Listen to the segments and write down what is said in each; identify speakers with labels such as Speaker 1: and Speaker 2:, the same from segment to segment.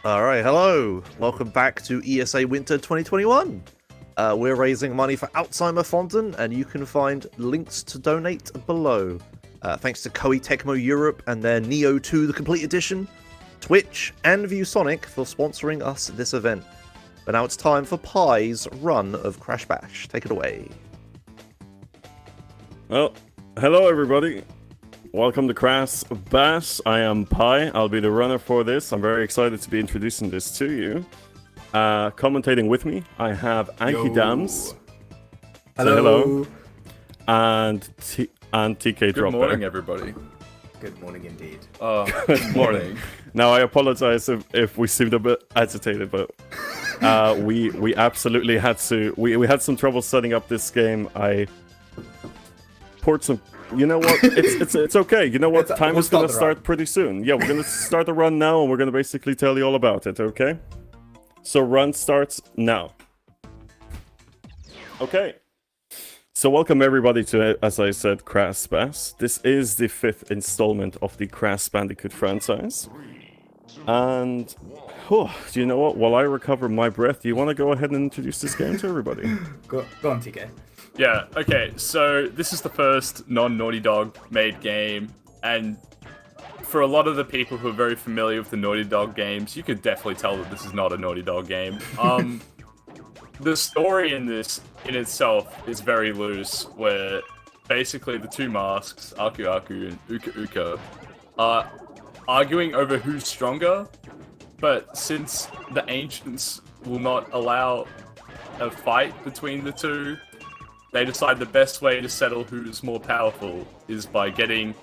Speaker 1: Alright, hello! Welcome back to ESA Winter 2021. We're raising money for Alzheimer Fountain, and you can find links to donate below. Thanks to Koei Tecmo Europe and their Neo 2 The Complete Edition, Twitch, and ViewSonic for sponsoring us this event. But now it's time for Pi's run of Crash Bash. Take it away.
Speaker 2: Well, hello everybody. Welcome to Crash Bash. I am Pi. I'll be the runner for this. I'm very excited to be introducing this to you. Commentating with me, I have Anki Dams.
Speaker 3: Hello.
Speaker 2: And TK
Speaker 3: Good
Speaker 2: Dropper.
Speaker 3: morning, everybody.
Speaker 4: Good morning indeed.
Speaker 3: Good morning.
Speaker 2: Now I apologize if we seemed a bit agitated, but we absolutely had to. We had some trouble setting up this game. I poured some. You know what? It's okay. You know what? Time is gonna start pretty soon. Yeah, we're gonna start the run now, and we're gonna basically tell you all about it. Okay? So run starts now. Okay. So welcome everybody to, as I said, Crash Bash. This is the 5th installment of the Crash Bandicoot franchise. And do you know what? While I recover my breath, do you want to go ahead and introduce this game to everybody?
Speaker 4: Go on, TK.
Speaker 3: Yeah, okay, so this is the first non-Naughty Dog made game, and for a lot of the people who are very familiar with the Naughty Dog games, you could definitely tell that this is not a Naughty Dog game. The story in this, in itself, is very loose, where basically the two masks, Aku Aku and Uka Uka, are arguing over who's stronger, but since the ancients will not allow a fight between the two, they decide the best way to settle who's more powerful is by getting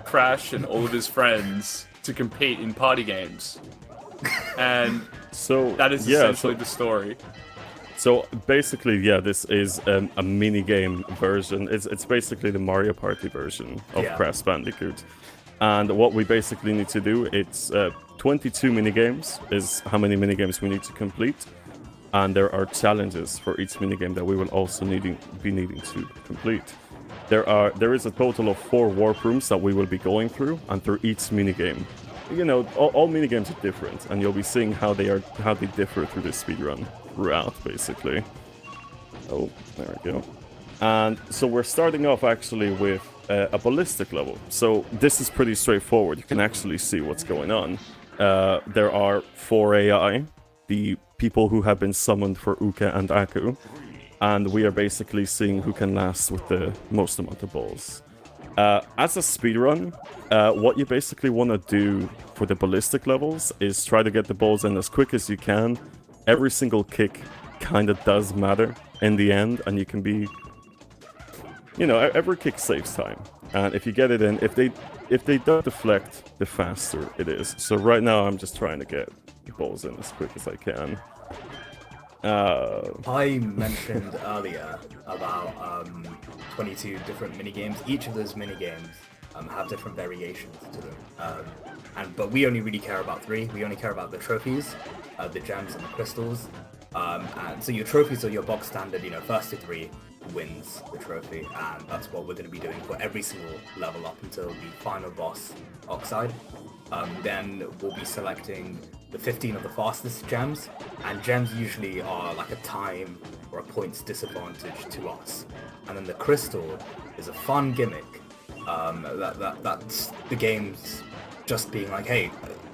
Speaker 3: Crash and all of his friends to compete in party games. And
Speaker 2: So
Speaker 3: that is essentially the story.
Speaker 2: So basically, yeah, this is a mini-game version. It's basically the Mario Party version of Crash Bandicoot. And what we basically need to do, it's 22 mini-games is how many mini-games we need to complete. And there are challenges for each minigame that we will also be needing to complete. There is a total of 4 warp rooms that we will be going through, and through each minigame. You know, all minigames are different, and you'll be seeing how they differ through the speedrun throughout, basically. Oh, there we go. And so we're starting off actually with a ballistic level. So this is pretty straightforward. You can actually see what's going on. There are 4 AI, the people who have been summoned for Uka and Aku, and we are basically seeing who can last with the most amount of balls. As a speedrun, what you basically want to do for the ballistic levels is try to get the balls in as quick as you can. Every single kick kind of does matter in the end, and you can be... You know, every kick saves time. And if you get it in, if they don't deflect, the faster it is. So right now I'm just trying to get the balls in as quick as I can.
Speaker 4: I mentioned earlier about 22 different minigames. Each of those minigames have different variations to them. But we only really care about 3. We only care about the trophies, the gems and the crystals. And so your trophies are your box standard, you know, first to 3 wins the trophy, and that's what we're going to be doing for every single level up until the final boss, Oxide. Then we'll be selecting the 15 of the fastest gems, and gems usually are like a time or a points disadvantage to us. And then the crystal is a fun gimmick. That's the game's just being like, hey,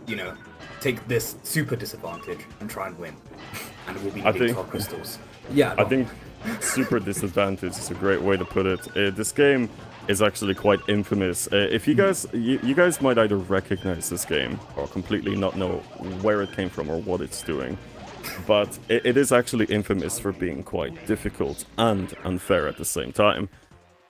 Speaker 4: you know, take this super disadvantage and try and win. And we'll be needing 12 crystals. Yeah,
Speaker 2: I think super disadvantage is a great way to put it. This game is actually quite infamous. If you guys might either recognize this game or completely not know where it came from or what it's doing, but it is actually infamous for being quite difficult and unfair at the same time.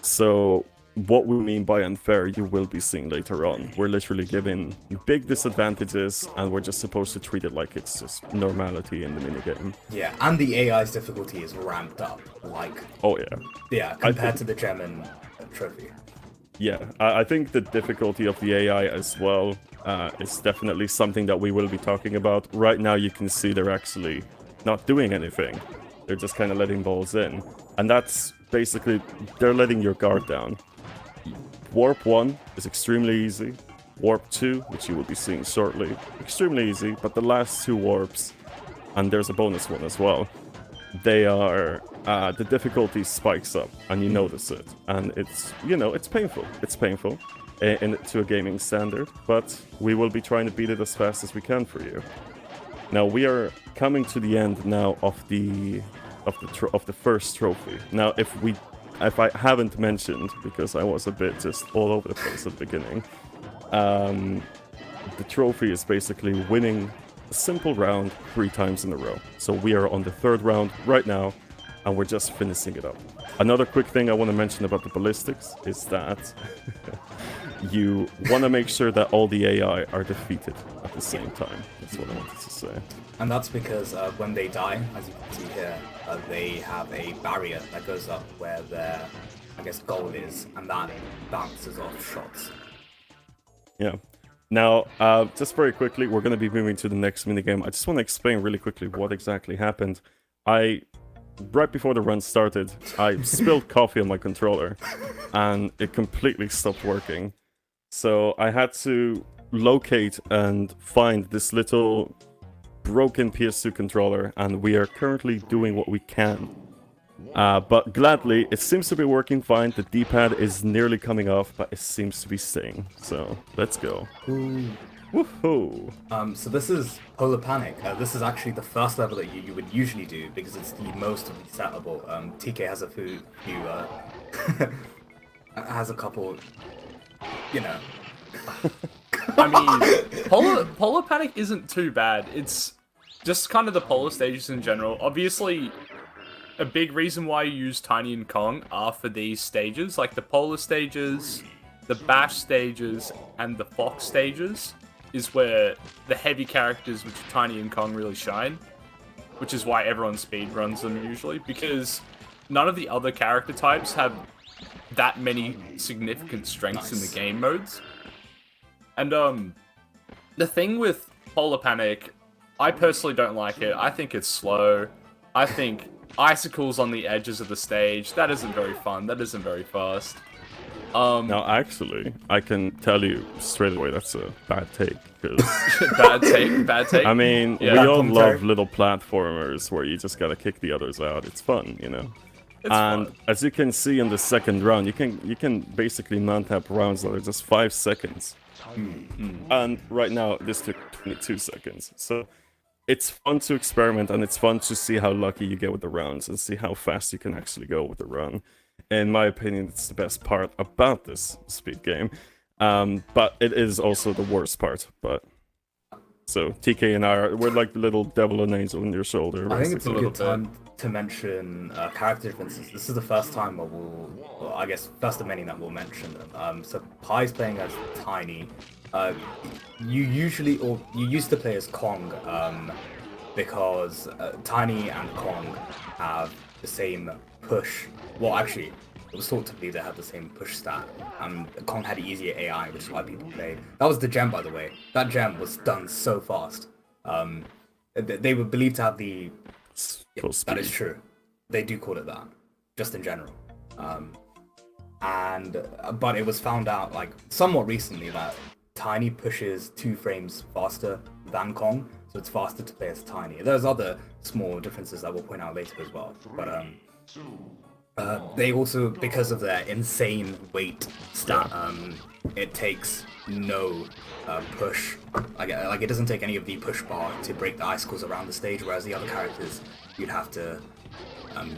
Speaker 2: So what we mean by unfair, you will be seeing later on. We're literally given big disadvantages, and we're just supposed to treat it like it's just normality in the minigame.
Speaker 4: Yeah, and the AI's difficulty is ramped up, like...
Speaker 2: Oh yeah.
Speaker 4: Yeah, compared to the gem and trophy.
Speaker 2: Yeah, I think the difficulty of the AI as well is definitely something that we will be talking about. Right now you can see they're actually not doing anything. They're just kind of letting balls in. And that's basically, they're letting your guard down. Warp 1 is extremely easy. Warp 2, which you will be seeing shortly. Extremely easy, but the last 2 warps, and there's a bonus one as well, they are, the difficulty spikes up, and you notice it. And it's, you know, it's painful. It's painful to a gaming standard, but we will be trying to beat it as fast as we can for you. Now, we are coming to the end now of the first trophy. Now, if I haven't mentioned, because I was a bit just all over the place at the beginning, the trophy is basically winning a simple round 3 times in a row. So we are on the 3rd round right now, and we're just finishing it up. Another quick thing I want to mention about the ballistics is that you want to make sure that all the AI are defeated at the same time. That's what I wanted to say.
Speaker 4: And that's because when they die, as you can see here, they have a barrier that goes up where their, I guess, goal is, and that bounces off shots.
Speaker 2: Yeah. Now, just very quickly, we're going to be moving to the next minigame. I just want to explain really quickly what exactly happened. Right before the run started, I spilled coffee on my controller, and it completely stopped working. So I had to locate and find this little broken PS2 controller, and we are currently doing what we can. But gladly, it seems to be working fine. The D-pad is nearly coming off, but it seems to be staying. So let's go.
Speaker 4: Ooh.
Speaker 2: Woohoo!
Speaker 4: So this is Polar Panic. This is actually the first level that you would usually do because it's the most resettable. TK has a few has a couple, you know.
Speaker 3: I mean, Polar Panic isn't too bad. It's just kind of the polar stages in general. Obviously, a big reason why you use Tiny and Kong are for these stages, like the polar stages, the bash stages, and the fox stages, is where the heavy characters, which are Tiny and Kong, really shine. Which is why everyone speedruns them usually, because none of the other character types have that many significant strengths in the game modes. And the thing with Polar Panic, I personally don't like it. I think it's slow. I think icicles on the edges of the stage, that isn't very fun. That isn't very fast.
Speaker 2: Now, actually, I can tell you straight away that's a bad take.
Speaker 3: Bad take.
Speaker 2: I mean,
Speaker 3: Yeah.
Speaker 2: we all love little platformers where you just gotta kick the others out. It's fun, you know. And
Speaker 3: fun.
Speaker 2: as you can see in the second round, you can basically non-tap rounds that are just 5 seconds. And right now, this took 22 seconds. So it's fun to experiment, and it's fun to see how lucky you get with the rounds and see how fast you can actually go with the run. In my opinion, it's the best part about this speed game. But it is also the worst part. But so TK and we're like the little devil and angel on your shoulder.
Speaker 4: I think it's a
Speaker 2: basically.
Speaker 4: good time to mention character differences. This is the first time where well, I guess first of many that we'll mention them. So Pie's playing as Tiny. You used to play as Kong because Tiny and Kong have the same push. Well, actually, it was thought to be they had the same push stat, and Kong had easier AI, which is why people played. That was the gem, by the way. That gem was done so fast. They were believed to have the... Yeah, that is true. They do call it that, just in general. But it was found out, like, somewhat recently that Tiny pushes 2 frames faster than Kong, so it's faster to play as Tiny. There's other small differences that we'll point out later as well, but they also, because of their insane weight stat, it takes no push. Like it doesn't take any of the push bar to break the icicles around the stage, whereas the other characters, you'd have to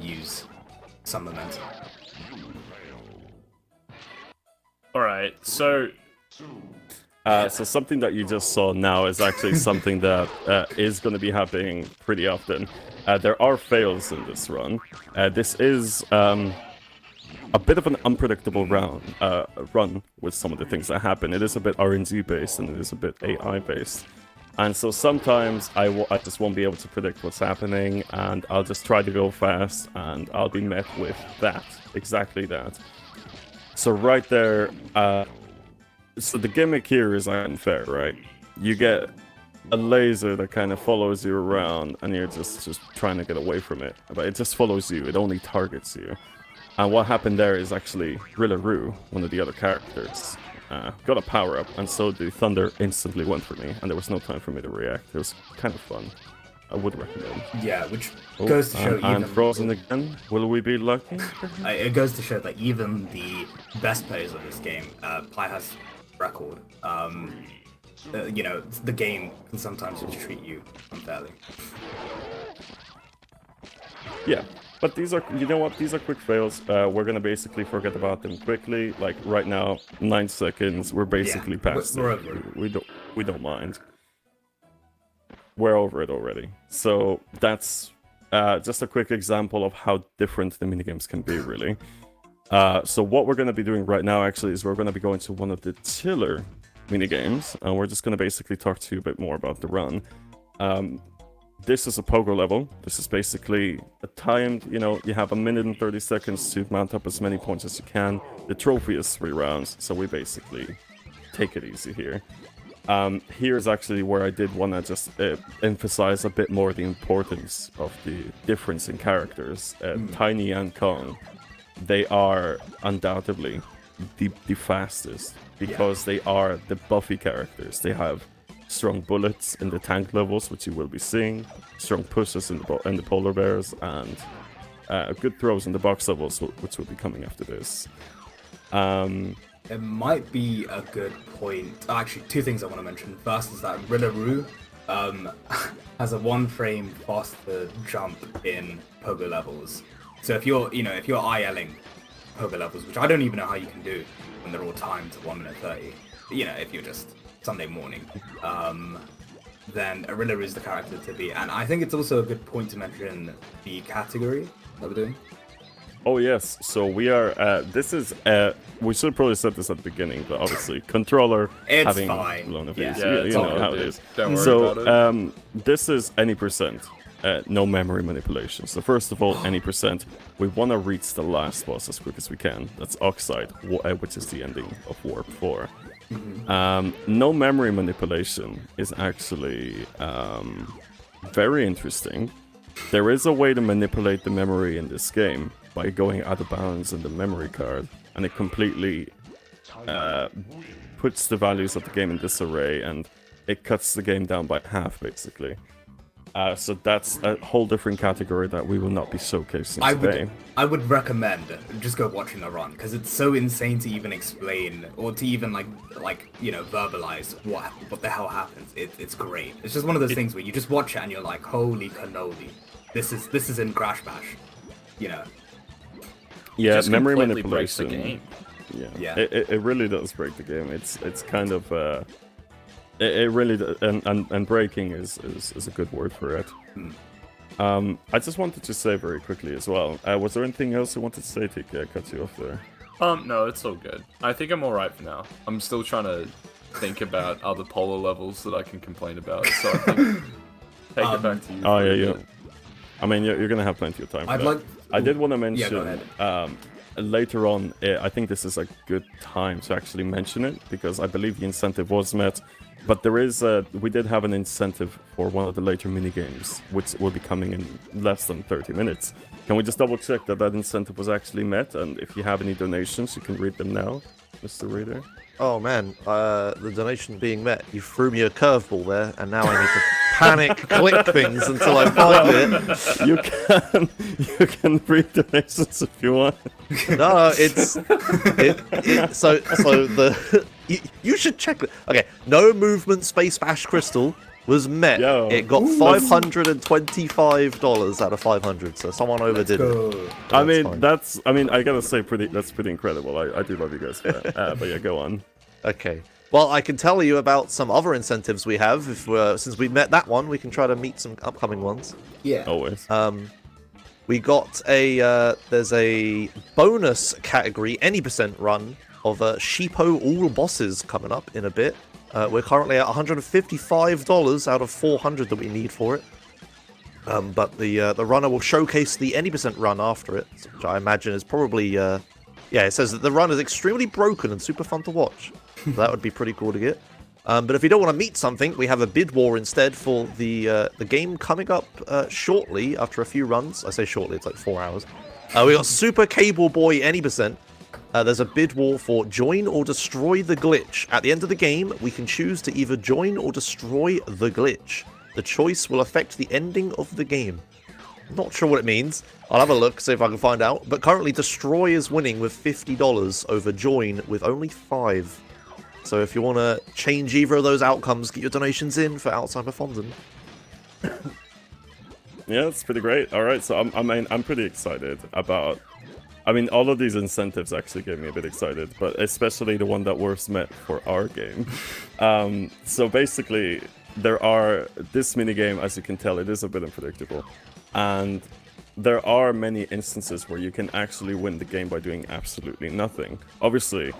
Speaker 4: use some momentum.
Speaker 3: Alright, so...
Speaker 2: So something that you just saw now is actually something that is going to be happening pretty often. There are fails in this run. This is a bit of an unpredictable run with some of the things that happen. It is a bit RNG based and it is a bit AI based. And so sometimes I just won't be able to predict what's happening, and I'll just try to go fast and I'll be met with that, exactly that. So right there, so the gimmick here is unfair, right? You get a laser that kind of follows you around, and you're just trying to get away from it. But it just follows you, it only targets you. And what happened there is actually Rillaroo, one of the other characters, got a power up, and so the thunder instantly went for me, and there was no time for me to react. It was kind of fun. I would recommend.
Speaker 4: Yeah, which goes to show
Speaker 2: I'm frozen again. Will we be lucky?
Speaker 4: It goes to show that even the best players of this game, Pi has record. You know, the game can sometimes just treat you unfairly.
Speaker 2: Yeah, but these are, you know what, these are quick fails. We're gonna basically forget about them quickly. Like right now, 9 seconds. We're basically past
Speaker 4: we're
Speaker 2: it.
Speaker 4: over it.
Speaker 2: We don't mind. We're over it already. So that's just a quick example of how different the minigames can be, really. So what we're gonna be doing right now, actually, is we're gonna be going to one of the chiller minigames, and we're just gonna basically talk to you a bit more about the run. This is a pogo level. This is basically a timed, you know, you have 1 minute and 30 seconds to mount up as many points as you can. The trophy is 3 rounds, so we basically take it easy here. Here's actually where I did want to just emphasize a bit more the importance of the difference in characters. Tiny and Kong, they are undoubtedly the fastest, because they are the buffy characters. They have strong bullets in the tank levels, which you will be seeing, strong pushes in the polar bears, and good throws in the box levels, which will be coming after this.
Speaker 4: It might be a good point. Actually, 2 things I want to mention. First is that Rillaroo has a 1 frame faster jump in pogo levels. So if you're ILing pogo levels, which I don't even know how you can do when they're all timed to 1 minute 30. But, you know, if you're just Sunday morning, then Rillaroo is the character to be. And I think it's also a good point to mention the category that we're doing.
Speaker 2: Oh yes, so we are, this is, we should probably set this at the beginning, but obviously, controller
Speaker 4: It's
Speaker 2: having
Speaker 4: fine.
Speaker 2: blown a
Speaker 4: Yeah.
Speaker 2: face,
Speaker 3: Yeah,
Speaker 2: you
Speaker 3: it's
Speaker 2: know
Speaker 3: all
Speaker 2: how
Speaker 3: good,
Speaker 2: it
Speaker 3: dude.
Speaker 2: is.
Speaker 3: Don't worry
Speaker 2: So,
Speaker 3: about it.
Speaker 2: this is any percent, no memory manipulation. So first of all, any percent, we want to reach the last boss as quick as we can. That's Oxide, which is the ending of Warp 4. No memory manipulation is actually very interesting. There is a way to manipulate the memory in this game by going out of bounds in the memory card, and it completely puts the values of the game in disarray, and it cuts the game down by half, basically. So that's a whole different category that we will not be showcasing today.
Speaker 4: I would recommend just go watching the run, because it's so insane to even explain or to even like you know, verbalize what the hell happens. It's great. It's just one of those things where you just watch it and you're like, holy cannoli, this is in Crash Bash, you know.
Speaker 2: Yeah,
Speaker 3: Just
Speaker 2: memory
Speaker 3: completely breaks
Speaker 2: manipulation.
Speaker 3: the game.
Speaker 2: Yeah,
Speaker 4: Yeah.
Speaker 2: It really does break the game. It's kind of it really and breaking is a good word for it. I just wanted to say very quickly as well. Was there anything else you wanted to say, TK? I cut you off there.
Speaker 3: No, it's all good. I think I'm alright for now. I'm still trying to think about other polar levels that I can complain about, so I think take it back to you.
Speaker 2: Oh yeah. I mean, you're gonna have plenty of time. I did want to mention later on. I think this is a good time to actually mention it, because I believe the incentive was met. But there is we did have an incentive for one of the later minigames, which will be coming in less than 30 minutes. Can we just double check that incentive was actually met? And if you have any donations, you can read them now, Mr. Reader.
Speaker 1: Oh man, the donation being met. You threw me a curveball there, and now I need to panic click things until I find it.
Speaker 2: You can read donations if you want.
Speaker 1: No, so the you should check it. Okay, no movement space bash crystal was met.
Speaker 2: Yo.
Speaker 1: It got $525 out of 500, so someone overdid it.
Speaker 2: I mean,
Speaker 1: fine.
Speaker 2: I gotta say, that's pretty incredible. I do love you guys for that. But yeah, go on.
Speaker 1: Okay. Well, I can tell you about some other incentives we have. Since we met that one, we can try to meet some upcoming ones.
Speaker 4: Yeah.
Speaker 2: Always.
Speaker 1: We got there's a bonus category, any % run of Sheepo All Bosses coming up in a bit. We're currently at $155 out of 400 that we need for it. But the runner will showcase the any % run after it, which I imagine is probably yeah. It says that the run is extremely broken and super fun to watch. So that would be pretty cool to get. But if you don't want to meet something, we have a bid war instead for the game coming up shortly after a few runs. I say shortly, it's like 4 hours. We got Super Cable Boy any %. there's a bid war for join or destroy the glitch. At the end of the game, we can choose to either join or destroy the glitch. The choice will affect the ending of the game. Not sure what it means. I'll have a look, see if I can find out. But currently, destroy is winning with $50 over join with only 5. So if you want to change either of those outcomes, get your donations in for Alzheimer Fondant.
Speaker 2: Yeah, it's pretty great. All right, so I'm pretty excited about. I mean, all of these incentives actually get me a bit excited, but especially the one that was met for our game. So basically, this minigame, as you can tell, it is a bit unpredictable. And there are many instances where you can actually win the game by doing absolutely nothing. Obviously,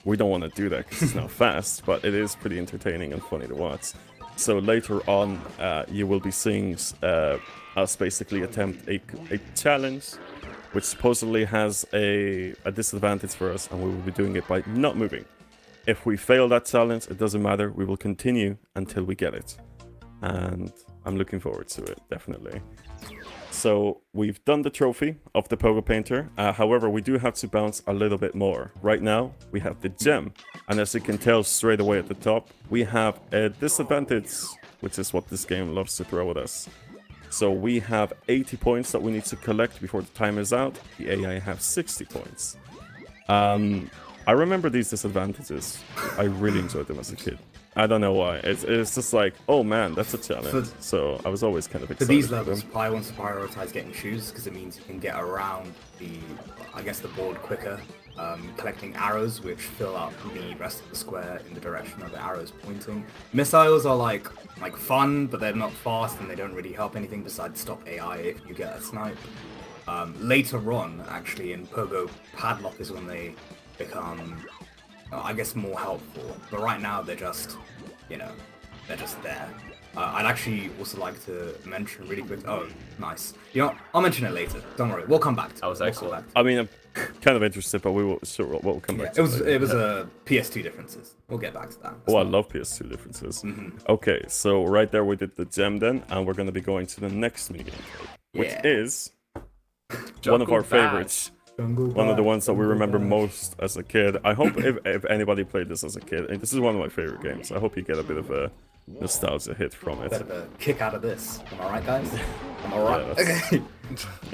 Speaker 2: we don't want to do that because it's not fast, but it is pretty entertaining and funny to watch. So later on, you will be seeing us basically attempt a challenge which supposedly has a disadvantage for us, and we will be doing it by not moving. If we fail that challenge, it doesn't matter, we will continue until we get it. And I'm looking forward to it, definitely. So we've done the trophy of the Pogo Painter, however we do have to bounce a little bit more. Right now we have the gem, and as you can tell straight away at the top, we have a disadvantage, which is what this game loves to throw at us. So we have 80 points that we need to collect before the time is out. The AI have 60 points. I remember these disadvantages. I really enjoyed them as a kid. I don't know why. It's just like, oh man, that's a challenge. So I was always kind of excited.
Speaker 4: For these levels, Pi wants to prioritize getting shoes because it means you can get around the board quicker. Collecting arrows, which fill up the rest of the square in the direction of the arrows pointing. Missiles are like fun, but they're not fast and they don't really help anything besides stop AI if you get a snipe. Later on, actually, in Pogo, Padlock is when they become, I guess, more helpful. But right now, they're just, they're just there. I'd actually also like to mention really quick. Oh, nice. I'll mention it later. Don't worry. We'll come back to it.
Speaker 3: That was excellent.
Speaker 2: I mean, I'm kind of interested, but we'll come back to it.
Speaker 4: It was a Ps2 Differences. We'll get back to that.
Speaker 2: I love Ps2 Differences. Okay, so right there we did the gem then, and we're going to be going to the next minigame, which is one of our favorites. One of the ones that we remember most as a kid. I hope if anybody played this as a kid, and this is one of my favorite games, I hope you get a bit of a nostalgia hit from it.
Speaker 4: Bit of a kick out of this. Am I right, guys? Am I right?
Speaker 2: Yeah,
Speaker 4: okay.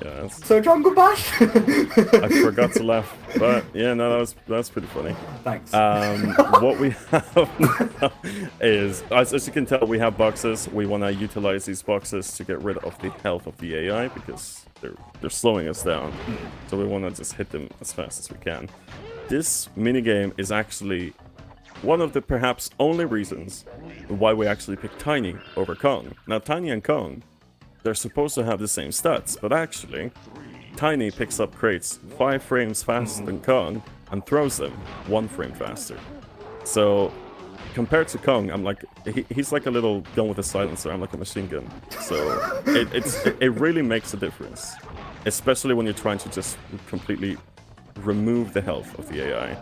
Speaker 2: Yeah.
Speaker 4: So Jungle Bash.
Speaker 2: I forgot to laugh, but yeah, no, that's pretty funny.
Speaker 4: Thanks.
Speaker 2: What we have now is, as you can tell, we have boxes. We want to utilize these boxes to get rid of the health of the AI because they're slowing us down. So we want to just hit them as fast as we can. This minigame is actually one of the perhaps only reasons why we actually picked Tiny over Kong. Now, Tiny and Kong, they're supposed to have the same stats, but actually, Tiny picks up crates 5 frames faster than Kong and throws them 1 frame faster. So, compared to Kong, I'm like, he's like a little gun with a silencer, I'm like a machine gun. So, it really makes a difference. Especially when you're trying to just completely remove the health of the AI.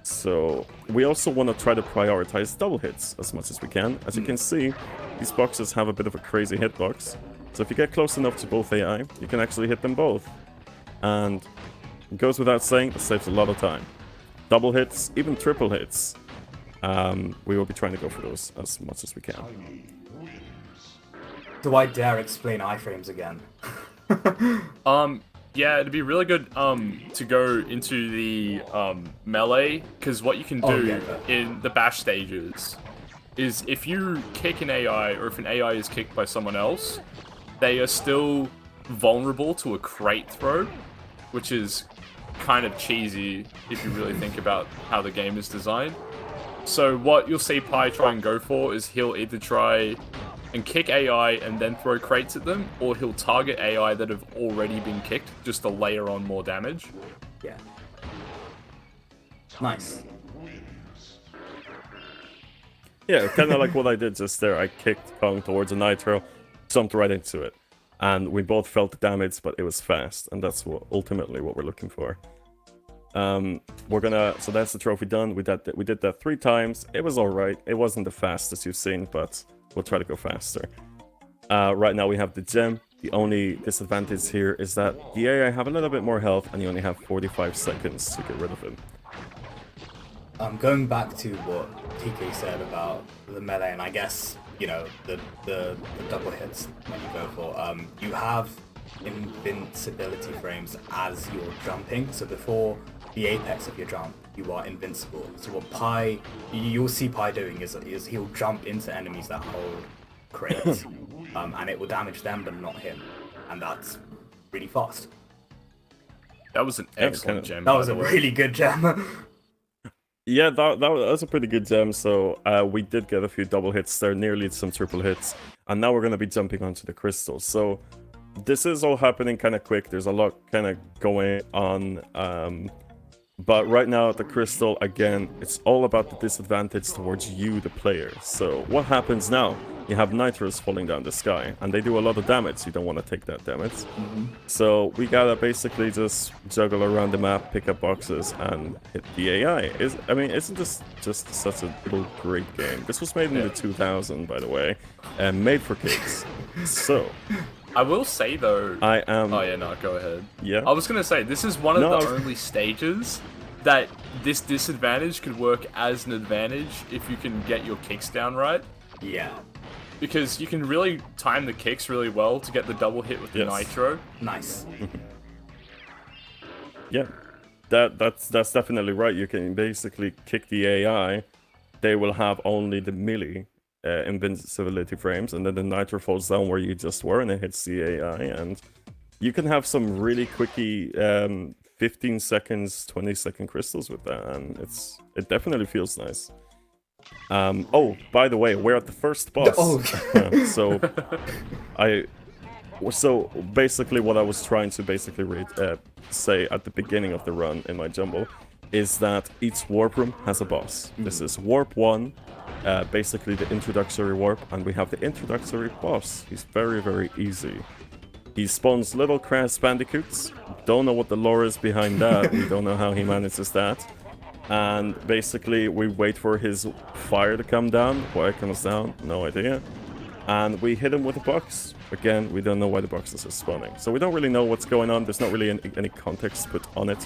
Speaker 2: So we also want to try to prioritize double hits as much as we can. As you can see, these boxes have a bit of a crazy hitbox. So if you get close enough to both AI, you can actually hit them both. And it goes without saying, it saves a lot of time. Double hits, even triple hits. We will be trying to go for those as much as we can.
Speaker 4: Do I dare explain iframes again?
Speaker 3: Yeah, it'd be really good to go into the melee, because what you can do in the bash stages is if you kick an AI, or if an AI is kicked by someone else, they are still vulnerable to a crate throw, which is kind of cheesy if you really think about how the game is designed. So what you'll see Pi try and go for is he'll either try and kick AI and then throw crates at them, or he'll target AI that have already been kicked just to layer on more damage.
Speaker 4: Yeah. Nice.
Speaker 2: Yeah, kind of like what I did just there. I kicked Kong towards a Nitro, jumped right into it, and we both felt the damage, but it was fast, and that's ultimately what we're looking for. So that's the trophy done. We did that 3 times. It was alright. It wasn't the fastest you've seen, but we'll try to go faster. Right now we have the gem. The only disadvantage here is that the AI have a little bit more health, and you only have 45 seconds to get rid of him.
Speaker 4: Going back to what TK said about the melee, and I guess, you know, the double hits when you go for, you have invincibility frames as you're jumping, so before the apex of your jump, you are invincible. So what you'll see Pi doing is he'll jump into enemies that hold crates, and it will damage them but not him, and that's really fast.
Speaker 3: That was an excellent gem.
Speaker 4: That was a really good gem.
Speaker 2: Yeah, that was a pretty good gem. So we did get a few double hits there, nearly some triple hits, and now we're going to be jumping onto the crystals. So this is all happening kind of quick. There's a lot kind of going on. But right now at the crystal, again, it's all about the disadvantage towards you, the player. So what happens now? You have nitros falling down the sky, and they do a lot of damage. You don't want to take that damage. So we gotta basically just juggle around the map, pick up boxes, and hit the AI. Isn't this just such a little great game? This was made in the 2000, by the way, and made for kids. So
Speaker 3: I will say though,
Speaker 2: I am.
Speaker 3: Oh yeah, no, go ahead.
Speaker 2: Yeah.
Speaker 3: I was gonna say this is one of the only stages that this disadvantage could work as an advantage if you can get your kicks down right.
Speaker 4: Yeah.
Speaker 3: Because you can really time the kicks really well to get the double hit with the nitro.
Speaker 4: Nice.
Speaker 2: Yeah, that's definitely right. You can basically kick the AI. They will have only the melee invincibility frames, and then the nitro falls down where you just were, and it hits the AI, and you can have some really quickie 15 seconds, 20-second crystals with that, and it definitely feels nice. Oh, by the way, we're at the first boss. So basically what I was trying to say at the beginning of the run in my jumble is that each warp room has a boss. This is warp 1, basically the introductory warp, and we have the introductory boss. He's very, very easy. He spawns little Crash Bandicoots. Don't know what the lore is behind that. We don't know how he manages that. And basically, we wait for his fire to come down. Why it comes down, no idea. And we hit him with a box. Again, we don't know why the boxes are spawning. So we don't really know what's going on. There's not really any context put on it.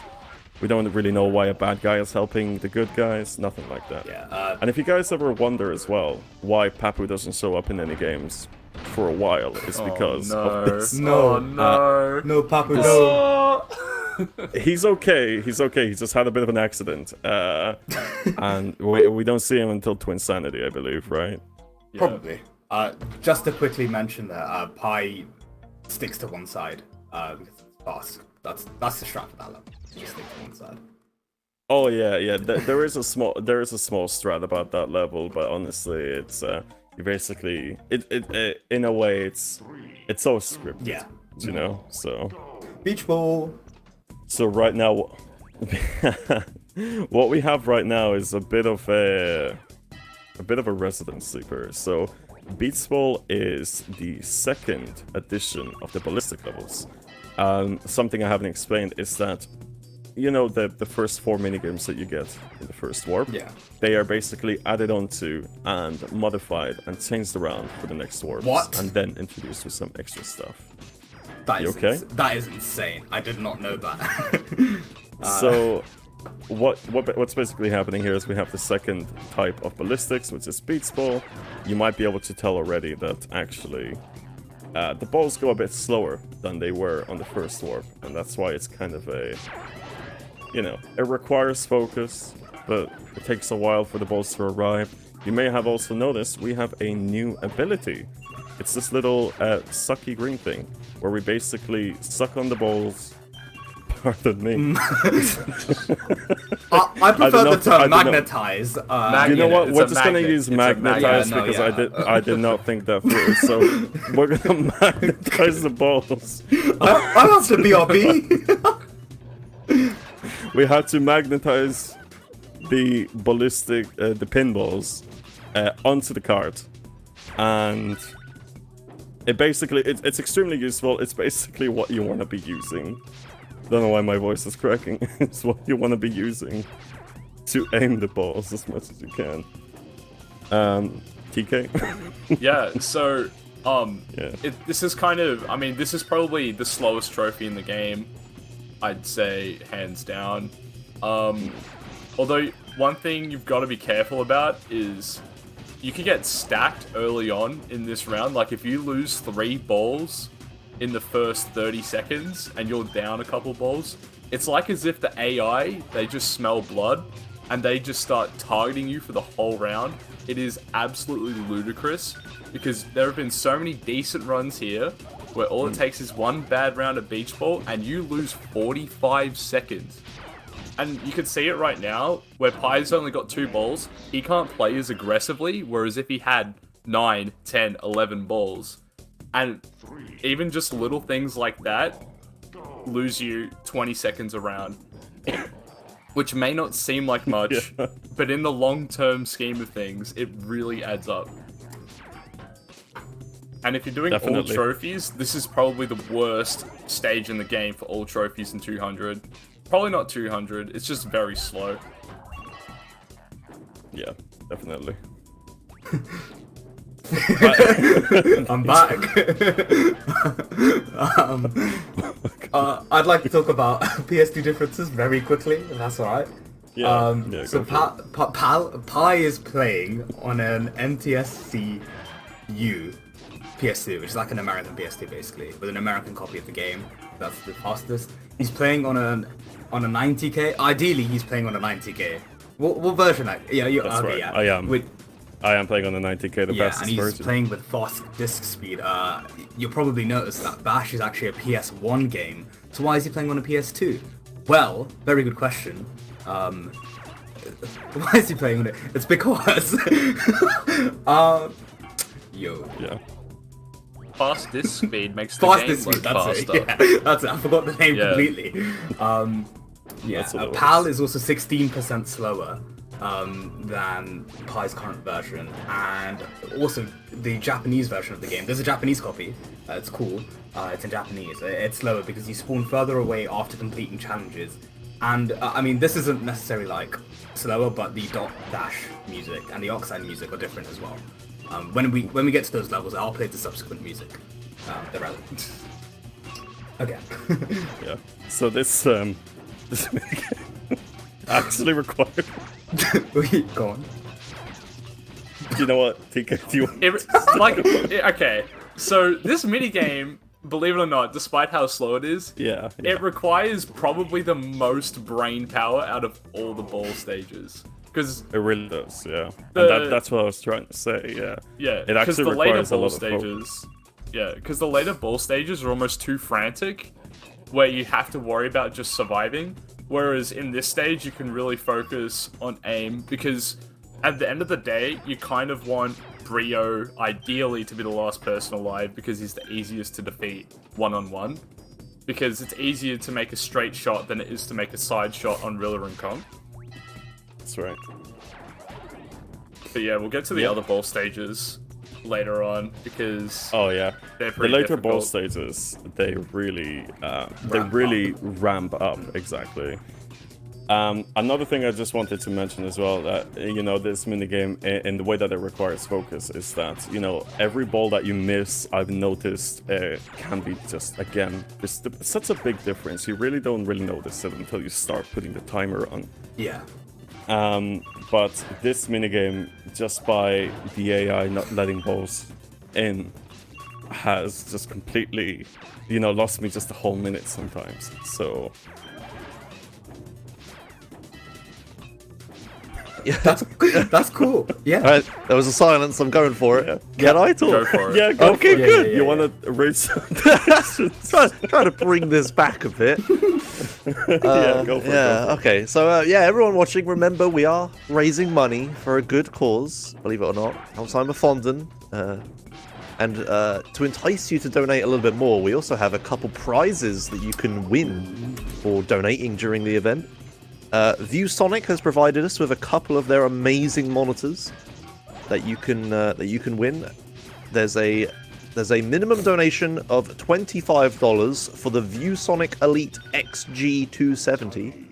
Speaker 2: We don't really know why a bad guy is helping the good guys. Nothing like that.
Speaker 4: Yeah.
Speaker 2: And if you guys ever wonder as well why Papu doesn't show up in any games for a while, it's because of this.
Speaker 4: No, Papu, no.
Speaker 2: He's okay. He just had a bit of an accident. And we don't see him until Twinsanity, I believe, right?
Speaker 3: Yeah.
Speaker 4: Probably. Just to quickly mention that Pi sticks to one side because it's fast. That's the strat for that level. Just stick to one side.
Speaker 2: Oh yeah. There is a small strat about that level, but honestly, it's you basically in a way it's so scripted.
Speaker 4: Yeah.
Speaker 2: You know. So.
Speaker 4: Beach ball.
Speaker 2: So right now, what we have right now is a bit of a resident sleeper. So Beach Ball is the second edition of the Ballistic Levels. Something I haven't explained is that, you know, the first 4 minigames that you get in the first warp, they are basically added onto and modified and changed around for the next warps.
Speaker 4: What? And
Speaker 2: then introduced with some extra stuff.
Speaker 4: That is
Speaker 2: okay?
Speaker 4: That is insane. I did not know that.
Speaker 2: So, what's basically happening here is we have the second type of ballistics, which is Beach Ball. You might be able to tell already that actually the balls go a bit slower than they were on the first warp, and that's why it's kind of a, you know, it requires focus, but it takes a while for the balls to arrive. You may have also noticed we have a new ability. It's this little sucky green thing, where we basically suck on the balls. Pardon me.
Speaker 4: I prefer the term magnetize.
Speaker 2: You know what? We're just gonna use magnetize because I did not think that through. So we're gonna magnetize the balls.
Speaker 4: I have to BRB.
Speaker 2: We had to magnetize the ballistic, the pinballs, onto the cart, and it basically it's extremely useful. It's basically what you want to be using. Don't know why my voice is cracking. It's what you want to be using to aim the balls as much as you can. TK?
Speaker 3: Yeah, so This is kind of, I mean, this is probably the slowest trophy in the game, I'd say, hands down. Although, one thing you've got to be careful about is you can get stacked early on in this round. Like, if you lose 3 balls in the first 30 seconds and you're down a couple balls, it's like as if the AI, they just smell blood and they just start targeting you for the whole round. It is absolutely ludicrous because there have been so many decent runs here where all it takes is one bad round of beach ball and you lose 45 seconds. And you can see it right now, where Pi's only got 2 balls, he can't play as aggressively, whereas if he had 9, 10, 11 balls, and even just little things like that lose you 20 seconds a round. Which may not seem like much, but in the long-term scheme of things, it really adds up. And if you're doing all trophies, this is probably the worst stage in the game for all trophies in 200. Probably not 200, it's just very slow.
Speaker 2: Yeah, definitely.
Speaker 4: I'm back. I'd like to talk about PS2 differences very quickly, if that's alright. So Pi is playing on an NTSC U PS2, which is like an American PS2 basically, with an American copy of the game. That's the fastest. He's playing on a 90k. Ideally, he's playing on a 90k. What version?
Speaker 2: That's right.
Speaker 4: Yeah.
Speaker 2: I am playing on the 90k, the best
Speaker 4: and he's
Speaker 2: version.
Speaker 4: playing with fast disk speed. You'll probably notice that Bash is actually a PS1 game. So why is he playing on a PS2? Well, very good question. Why is he playing on it? It's because
Speaker 2: Yeah.
Speaker 3: Fast disk speed makes the game look faster.
Speaker 4: Yeah, that's it. I forgot the name completely. PAL is also 16% slower than Pi's current version, and also the Japanese version of the game. There's a Japanese copy. It's cool. It's in Japanese. It's slower because you spawn further away after completing challenges. And I mean, this isn't necessarily like slower, but the dot dash music and the oxide music are different as well. When we get to those levels, I'll play the subsequent music. They're relevant. Okay.
Speaker 2: Yeah. So this actually required.
Speaker 4: Go on.
Speaker 2: You know what, TK? Do you
Speaker 3: okay. So this minigame, believe it or not, despite how slow it is, it requires probably the most brain power out of all the ball stages. Because
Speaker 2: it really does, yeah. And that's what I was trying to say, yeah.
Speaker 3: Yeah,
Speaker 2: it actually requires a lot of
Speaker 3: focus. Yeah, because the later ball stages are almost too frantic, where you have to worry about just surviving. Whereas in this stage, you can really focus on aim, because at the end of the day, you kind of want Brio ideally to be the last person alive, because he's the easiest to defeat one-on-one. Because it's easier to make a straight shot than it is to make a side shot on Rilla and Kong.
Speaker 2: That's right.
Speaker 3: But yeah, we'll get to the other ball stages later on, because
Speaker 2: they're
Speaker 3: pretty
Speaker 2: the later
Speaker 3: difficult.
Speaker 2: ball stages, they really ramp up, exactly. Another thing I just wanted to mention as well, that this minigame, in the way that it requires focus, is that every ball that you miss, I've noticed, can be just, again, there's such a big difference. You really don't notice it until you start putting the timer on.
Speaker 4: Yeah.
Speaker 2: But this minigame, just by the AI not letting balls in, has just completely, lost me just a whole minute sometimes. So
Speaker 1: Yeah,
Speaker 4: that's cool. Yeah.
Speaker 1: Right, there was a silence. I'm going for it. Can I talk?
Speaker 3: Go for it.
Speaker 2: yeah, go
Speaker 1: Okay,
Speaker 2: for it.
Speaker 1: good.
Speaker 2: You want to raise some
Speaker 1: Try to bring this back a bit.
Speaker 2: yeah, go for it.
Speaker 1: Yeah, okay. So, everyone watching, remember we are raising money for a good cause, believe it or not. Alzheimer Fonden. And to entice you to donate a little bit more, we also have a couple prizes that you can win for donating during the event. ViewSonic has provided us with a couple of their amazing monitors that you can win. There's a minimum donation of $25 for the ViewSonic Elite XG270,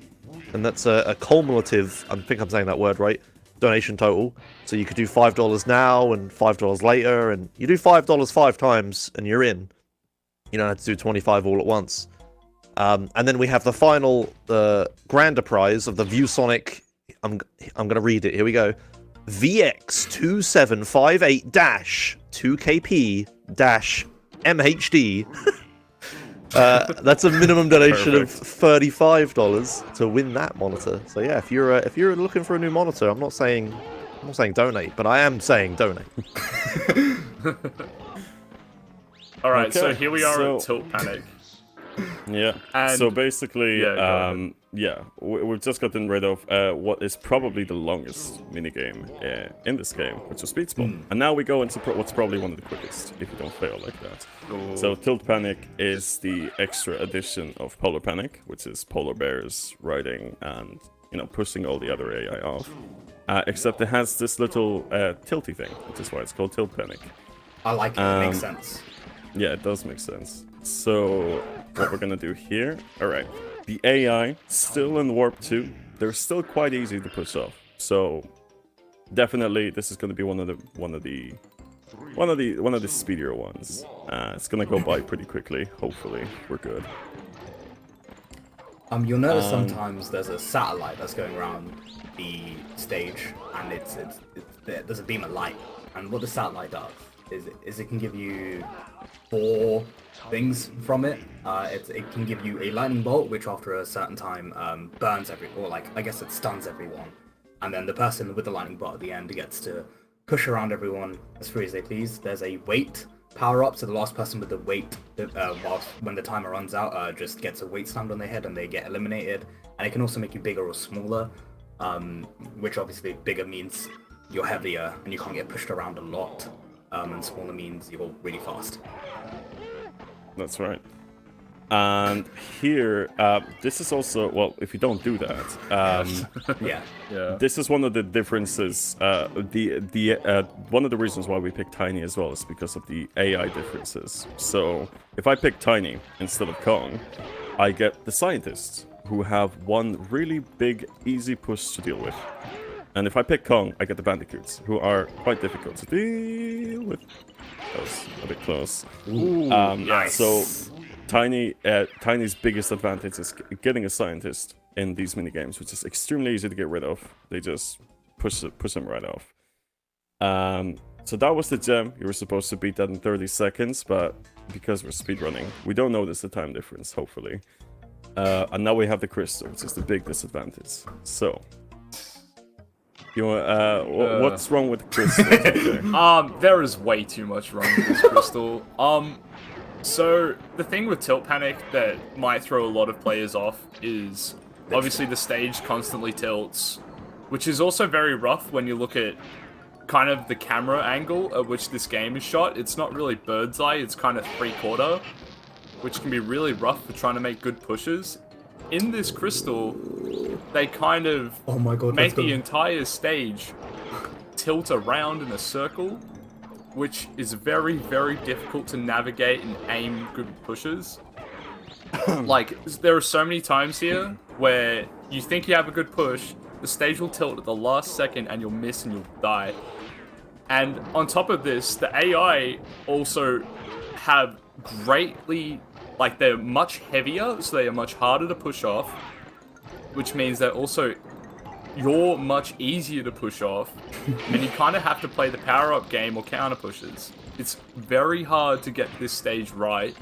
Speaker 1: and that's a cumulative, I think I'm saying that word right, donation total. So you could do $5 now and $5 later, and you do $5 5 times and you're in. You don't have to do 25 all at once. And then we have the final, grander prize of the ViewSonic. I'm gonna read it. Here we go. VX2758-2KP-MHD. That's a minimum donation of $35 to win that monitor. So yeah, if you're looking for a new monitor, I'm not saying donate, but I am saying donate.
Speaker 3: All right,
Speaker 2: Okay,
Speaker 3: so here we are at Tilt Panic.
Speaker 2: Yeah.
Speaker 3: And-
Speaker 2: so basically,
Speaker 3: Yeah,
Speaker 2: we've just gotten rid of what is probably the longest minigame in this game, which is Speed Spin. And now we go into what's probably one of the quickest, if you don't fail like that.
Speaker 3: Ooh.
Speaker 2: So Tilt Panic is the extra addition of Polar Panic, which is polar bears riding and pushing all the other AI off. Except it has this little tilty thing, which is why it's called Tilt Panic.
Speaker 4: I like it. It makes sense.
Speaker 2: Yeah, it does make sense. So what we're gonna do here, all right, the AI still in Warp 2, they're still quite easy to push off. So definitely this is gonna be one of the speedier ones. It's gonna go by pretty quickly. Hopefully, we're good.
Speaker 4: You'll notice sometimes there's a satellite that's going around the stage, and there's a beam of light. And what the satellite does is it can give you 4 things from it. It can give you a lightning bolt, which after a certain time burns it stuns everyone. And then the person with the lightning bolt at the end gets to push around everyone as free as they please. There's a weight power up, so the last person with the weight, when the timer runs out, just gets a weight slammed on their head and they get eliminated. And it can also make you bigger or smaller, which obviously bigger means you're heavier and you can't get pushed around a lot, and smaller means you're really fast.
Speaker 2: That's right. And here, this is also, well, if you don't do that,
Speaker 4: Yeah.
Speaker 2: this is one of the differences. One of the reasons why we picked Tiny as well is because of the AI differences. So if I pick Tiny instead of Kong, I get the scientists who have one really big, easy push to deal with. And if I pick Kong, I get the bandicoots, who are quite difficult to deal with. That was a bit close.
Speaker 3: Ooh, nice.
Speaker 2: So Tiny's biggest advantage is getting a scientist in these minigames, which is extremely easy to get rid of. They just push them right off. So that was the gem. You were supposed to beat that in 30 seconds, but because we're speedrunning, we don't notice the time difference, hopefully. And now we have the crystal, which is the big disadvantage. So, what's wrong with the crystal? Okay.
Speaker 3: There is way too much wrong with this crystal. So the thing with Tilt Panic that might throw a lot of players off is obviously the stage constantly tilts, which is also very rough when you look at kind of the camera angle at which this game is shot. It's not really bird's eye, it's kind of 3/4, which can be really rough for trying to make good pushes. In this crystal, they kind of make the entire stage tilt around in a circle, which is very, very difficult to navigate and aim good pushes. Like, there are so many times here where you think you have a good push, the stage will tilt at the last second and you'll miss and you'll die. And on top of this, the AI also have greatly, like, they're much heavier, so they are much harder to push off, which means that also you're much easier to push off, and you kind of have to play the power-up game or counter pushes. It's very hard to get this stage right.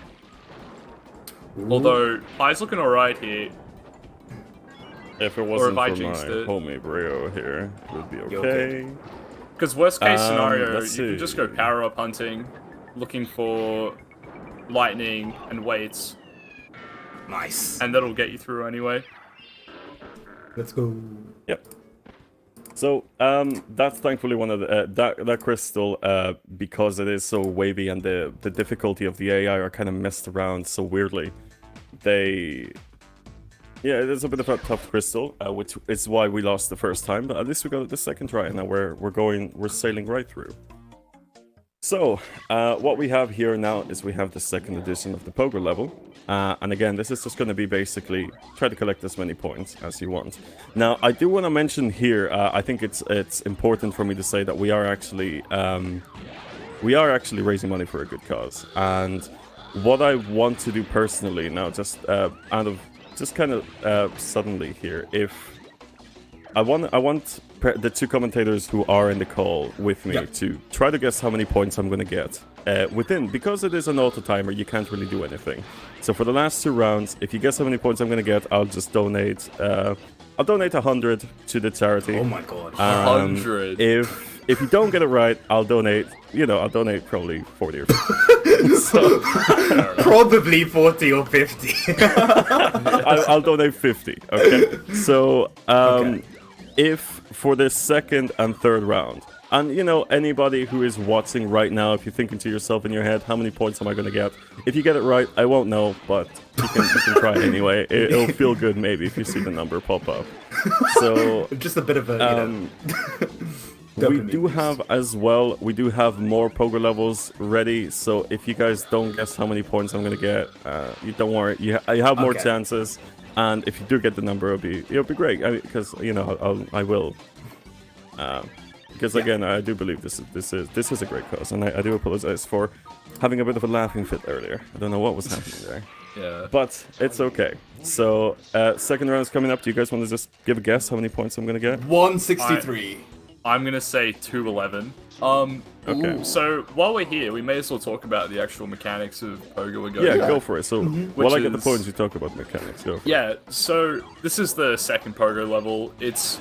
Speaker 3: Although, Pi's looking alright here.
Speaker 2: If it wasn't for my
Speaker 3: jinxed it.
Speaker 2: homie Brio here, it would be okay.
Speaker 3: Because worst case scenario,
Speaker 2: let's
Speaker 3: you can
Speaker 2: see.
Speaker 3: just go power-up hunting, looking for lightning and weights,
Speaker 4: Nice.
Speaker 3: and that'll get you through anyway.
Speaker 4: Let's go.
Speaker 2: Yep. So that's thankfully one of the that crystal, because it is so wavy and the difficulty of the AI are kind of messed around so weirdly. It is a bit of a tough crystal, which is why we lost the first time. But at least we got it the second try, and now we're sailing right through. So, what we have here now is we have the second edition of the Pogo level. And again, this is just going to be basically try to collect as many points as you want. Now, I do want to mention here, I think it's important for me to say that we are actually raising money for a good cause. And what I want to do personally now, just suddenly here, if I want the two commentators who are in the call with me to try to guess how many points I'm going to get. Because it is an auto timer, you can't really do anything. So for the last 2 rounds, if you guess how many points I'm going to get, I'll just donate. I'll donate 100 to the charity.
Speaker 4: Oh my god.
Speaker 3: 100.
Speaker 2: If you don't get it right, I'll donate. I'll donate probably 40 or 50. So,
Speaker 4: Probably 40 or 50.
Speaker 2: I'll donate 50. Okay. So if for the second and third round, and anybody who is watching right now, if you're thinking to yourself in your head, how many points am I going to get? If you get it right, I won't know, but you can try it anyway. It'll feel good maybe if you see the number pop up. So
Speaker 4: just a bit of a.
Speaker 2: we do have more Pogo levels ready, so if you guys don't guess how many points I'm gonna get, you don't worry, you have more chances, and if you do get the number, it'll be great, because I will, because again, I do believe this is a great cause, and I do apologize for having a bit of a laughing fit earlier. I don't know what was happening there.
Speaker 3: Yeah.
Speaker 2: But it's okay. So second round is coming up. Do you guys want to just give a guess how many points I'm gonna get?
Speaker 4: 163.
Speaker 3: I'm gonna say 211.
Speaker 2: Okay.
Speaker 3: So while we're here, we may as well talk about the actual mechanics of Pogo we're going.
Speaker 2: Yeah, go for it. So while I get the
Speaker 3: is-
Speaker 2: points, you talk about mechanics. Go for it.
Speaker 3: Yeah, so this is the second Pogo level. It's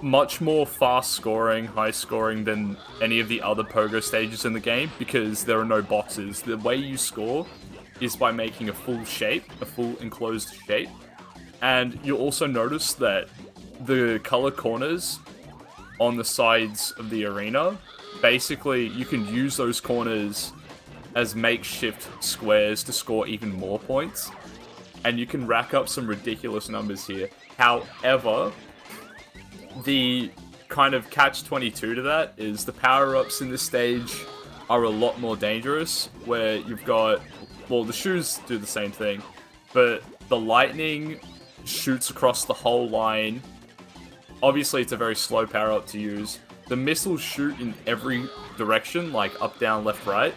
Speaker 3: much more fast scoring, high scoring than any of the other Pogo stages in the game because there are no boxes. The way you score is by making a full shape, a full enclosed shape. And you'll also notice that the color corners on the sides of the arena, basically you can use those corners as makeshift squares to score even more points. And you can rack up some ridiculous numbers here. However, the kind of catch-22 to that is the power-ups in this stage are a lot more dangerous, where you've got, well, the shoes do the same thing, but the lightning shoots across the whole line. Obviously, it's a very slow power-up to use. The missiles shoot in every direction, like up, down, left, right.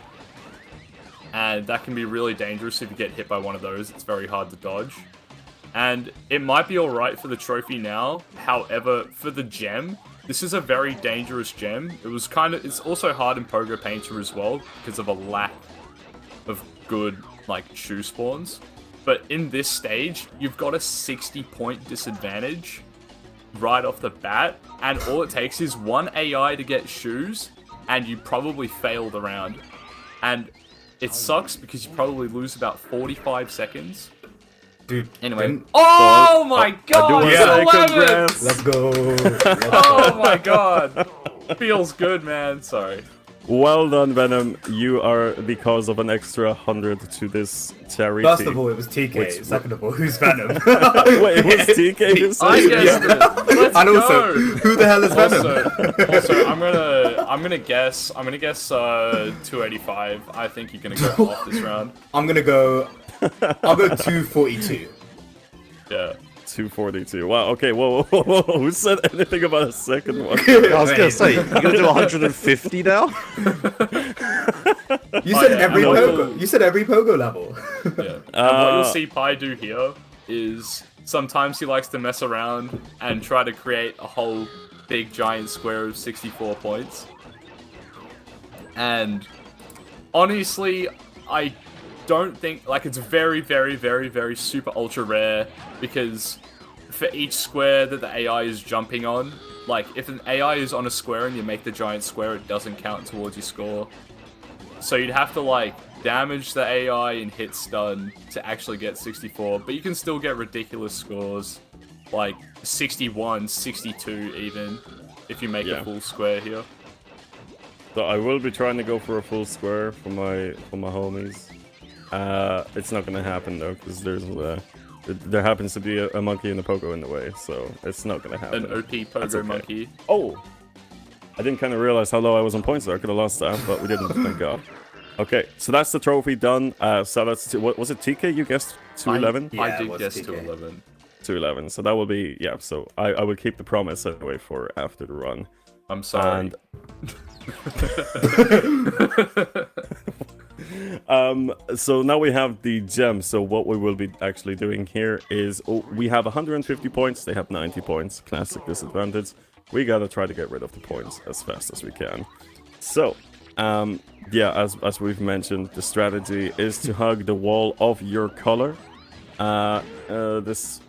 Speaker 3: And that can be really dangerous if you get hit by one of those. It's very hard to dodge. And it might be alright for the trophy now. However, for the gem, this is a very dangerous gem. It's also hard in Pogo Painter as well, because of a lack of good, shoe spawns. But in this stage, you've got a 60-point disadvantage right off the bat, and all it takes is one AI to get shoes, and you probably fail the round. And it sucks because you probably lose about 45 seconds.
Speaker 4: Dude.
Speaker 3: Anyway. Oh my god!
Speaker 2: Congrats.
Speaker 4: Let's go.
Speaker 3: Oh my god! Feels good, man. Sorry.
Speaker 2: Well done, Venom. You are the cause of an extra 100 to this charity.
Speaker 4: First of all, it was TK. Second of all, who's Venom?
Speaker 2: Wait, it was TK who said
Speaker 3: I
Speaker 2: it?
Speaker 3: guessed it. Let's
Speaker 4: And also,
Speaker 3: go.
Speaker 4: who the hell is Venom?
Speaker 3: Also, I'm gonna guess 285. I think you're gonna go off this round.
Speaker 4: I'll go 242.
Speaker 3: Yeah.
Speaker 2: 242. Wow, okay, whoa. Who said anything about a second one?
Speaker 1: I was gonna say, you're gonna do 150 now?
Speaker 4: You said every
Speaker 3: and
Speaker 4: Pogo. You said every Pogo level.
Speaker 3: Yeah. And what you'll see Pi do here is sometimes he likes to mess around and try to create a whole big giant square of 64 points. And honestly, I don't think, it's very, very, very, very super ultra rare, because for each square that the AI is jumping on, if an AI is on a square and you make the giant square, it doesn't count towards your score. So you'd have to damage the AI and hit stun to actually get 64, but you can still get ridiculous scores, 61, 62 even, if you make a full square here.
Speaker 2: So I will be trying to go for a full square for my homies. It's not gonna happen though, because there happens to be a monkey and a Pogo in the way, so it's not gonna happen.
Speaker 3: An OP Pogo
Speaker 2: okay.
Speaker 3: monkey.
Speaker 2: Oh! I didn't kind of realize how low I was on points there. I could have lost that, but we didn't, thank God. Okay, so that's the trophy done. So that's, what was it, TK? You guessed 211?
Speaker 4: Yeah,
Speaker 3: I
Speaker 4: it
Speaker 3: did
Speaker 4: was
Speaker 3: guess
Speaker 4: TK.
Speaker 3: 211.
Speaker 2: 211. So that will be, yeah, so I will keep the promise anyway for after the run.
Speaker 3: I'm sorry.
Speaker 2: So now we have the gem. So what we will be actually doing here is, we have 150 points, they have 90 points, classic disadvantage. We gotta try to get rid of the points as fast as we can. So, yeah, as we've mentioned, the strategy is to hug the wall of your color. This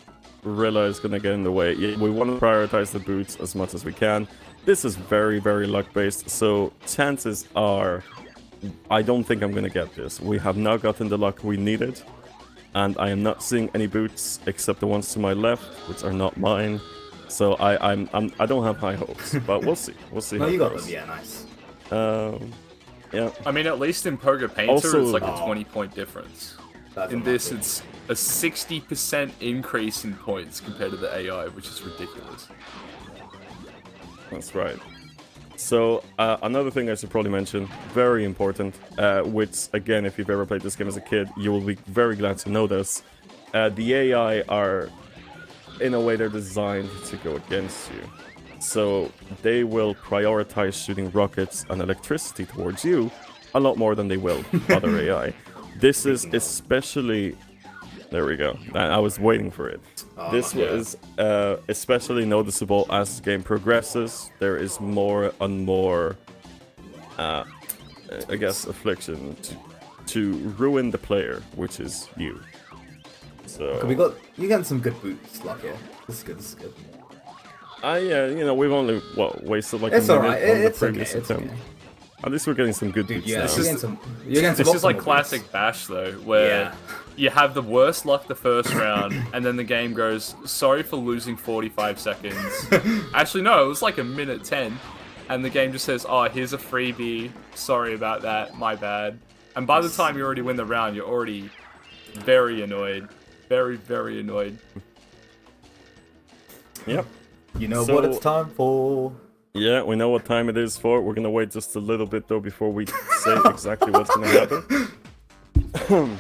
Speaker 2: Rilla is gonna get in the way. We want to prioritize the boots as much as we can. This is very, very luck-based, so chances are I don't think I'm gonna get this. We have not gotten the luck we needed, and I am not seeing any boots except the ones to my left, which are not mine. So I don't have high hopes, but we'll see. We'll see.
Speaker 4: No,
Speaker 2: how
Speaker 4: you
Speaker 2: it
Speaker 4: got
Speaker 2: goes.
Speaker 4: them. Yeah, nice.
Speaker 2: Yeah.
Speaker 3: I mean, at least in Pogo Painter,
Speaker 2: Also-
Speaker 3: it's like a 20-point difference.
Speaker 4: That's
Speaker 3: In this,
Speaker 4: unlucky.
Speaker 3: it's a 60% increase in points compared to the AI, which is ridiculous.
Speaker 2: That's right. So, another thing I should probably mention, very important, which, again, if you've ever played this game as a kid, you will be very glad to know this. The AI are, in a way, they're designed to go against you. So, they will prioritize shooting rockets and electricity towards you a lot more than they will other AI. This is especially... There we go. I was waiting for it. This was especially noticeable as the game progresses. There is more and more, I guess, affliction to ruin the player, which is you. So
Speaker 4: You got some good boots, luck here. This is good. This is good.
Speaker 2: yeah, you know, we've only wasted like
Speaker 4: It's
Speaker 2: a minute
Speaker 4: alright.
Speaker 2: on the
Speaker 4: It's
Speaker 2: previous
Speaker 4: okay. It's
Speaker 2: attempt.
Speaker 4: okay.
Speaker 2: At least we're getting some good
Speaker 4: Dude,
Speaker 2: boots
Speaker 4: yeah,
Speaker 2: now.
Speaker 4: you're getting some
Speaker 3: This is like
Speaker 4: optimal
Speaker 3: classic
Speaker 4: boots.
Speaker 3: Bash, though, where
Speaker 4: Yeah.
Speaker 3: you have the worst luck the first round, and then the game goes, sorry for losing 45 seconds. Actually, no, it was like a minute 10, and the game just says, oh, here's a freebie, sorry about that, my bad. And by the time you already win the round, you're already very annoyed. Very, very annoyed.
Speaker 2: Yep.
Speaker 4: You know
Speaker 2: So-
Speaker 4: what it's time for.
Speaker 2: Yeah, we know what time it is for. We're gonna wait just a little bit though before we say exactly what's gonna happen.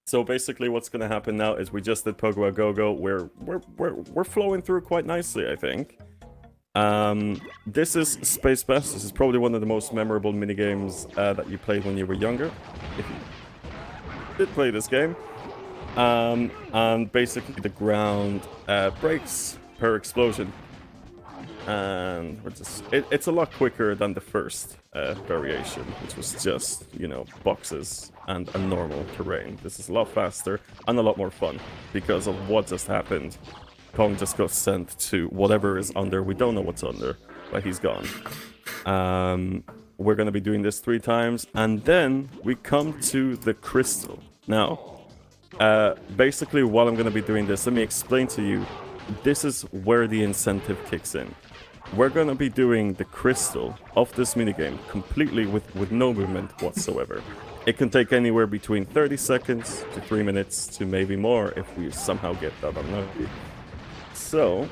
Speaker 2: So basically, what's gonna happen now is we just did Pogo a Go-Go. We're flowing through quite nicely, I think. This is Space Best. This is probably one of the most memorable minigames that you played when you were younger, if you did play this game. And basically, the ground breaks per explosion. And we're just it's a lot quicker than the first variation, which was just, you know, boxes and a normal terrain. This is a lot faster and a lot more fun because of what just happened. Kong just got sent to whatever is under. We don't know what's under, but he's gone. We're gonna be doing this 3 times, and then we come to the crystal. Now, basically, while I'm gonna be doing this, let me explain to you. This is where the incentive kicks in. We're gonna be doing the crystal of this minigame completely with no movement whatsoever. It can take anywhere between 30 seconds to 3 minutes to maybe more if we somehow get that unlucky. So,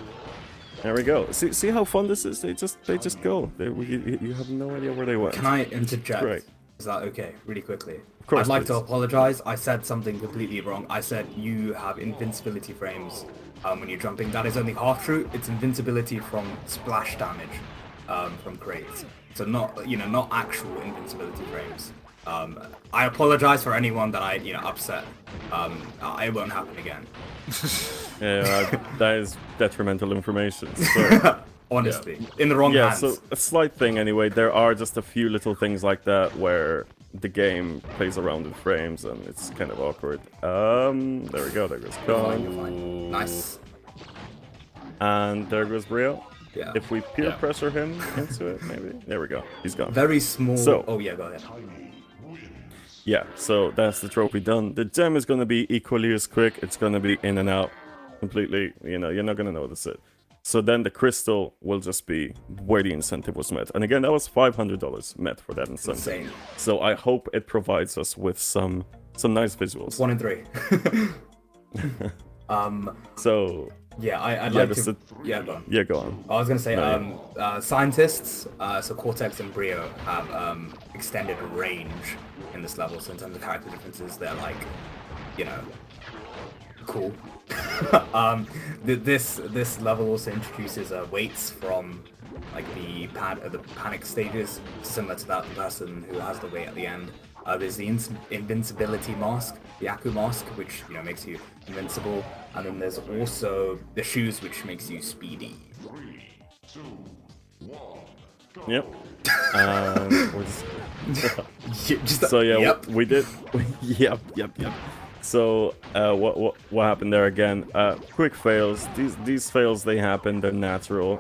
Speaker 2: there we go. See how fun this is? They just go. You have no idea where they went.
Speaker 4: Can I interject?
Speaker 2: Great.
Speaker 4: Is that okay? Really quickly.
Speaker 2: Of course,
Speaker 4: I'd like to
Speaker 2: please.
Speaker 4: apologize. I said something completely wrong. I said you have invincibility frames when you're jumping. That is only half true. It's invincibility from splash damage from crates. So not actual invincibility frames. I apologize for anyone that I upset. It won't happen again.
Speaker 2: Yeah, that is detrimental information. So.
Speaker 4: Honestly, in the wrong
Speaker 2: Yeah,
Speaker 4: hands.
Speaker 2: so a slight thing anyway. There are just a few little things like that where the game plays around with frames and it's kind of awkward. There we go. There goes
Speaker 4: You're
Speaker 2: Kong.
Speaker 4: fine. Nice.
Speaker 2: And there goes Rio.
Speaker 4: Yeah.
Speaker 2: If we peer
Speaker 3: Yeah.
Speaker 2: pressure him into it, maybe. There we go. He's gone.
Speaker 4: Very small.
Speaker 2: So-
Speaker 4: Oh yeah, go ahead.
Speaker 2: Yeah, so that's the trophy done. The gem is going to be equally as quick. It's going to be in and out completely. You know, you're not going to notice it. So then the crystal will just be where the incentive was met. And again, that was $500 met for that incentive.
Speaker 4: Insane.
Speaker 2: So I hope it provides us with some nice visuals.
Speaker 4: 1 in 3.
Speaker 2: So
Speaker 4: Yeah, I'd
Speaker 2: Yeah,
Speaker 4: like
Speaker 2: this
Speaker 4: to.
Speaker 2: is-
Speaker 4: Yeah, go on.
Speaker 2: Yeah, go on.
Speaker 4: I was gonna say,
Speaker 2: No,
Speaker 4: scientists, so Cortex and Brio have extended range in this level. So in terms of character differences, they're like, you know, cool. This level also introduces weights from like the panic stages, similar to that person who has the weight at the end. There's the invincibility mask, the Aku mask, which makes you invincible, and then there's also the shoes, which makes you speedy.
Speaker 2: Yep. We're just...
Speaker 4: So
Speaker 2: yeah,
Speaker 4: yep.
Speaker 2: we did. Yep. So what happened there again? Quick fails. These fails, they happen. They're natural.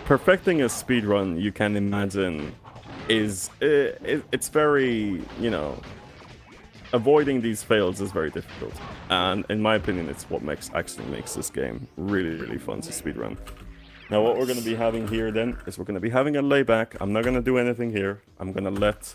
Speaker 2: Perfecting a speedrun, you can imagine, is it's very, avoiding these fails is very difficult. And in my opinion, it's what actually makes this game really, really fun to speedrun. Now what we're going to be having here then is we're going to be having a layback. I'm not going to do anything here. I'm going to let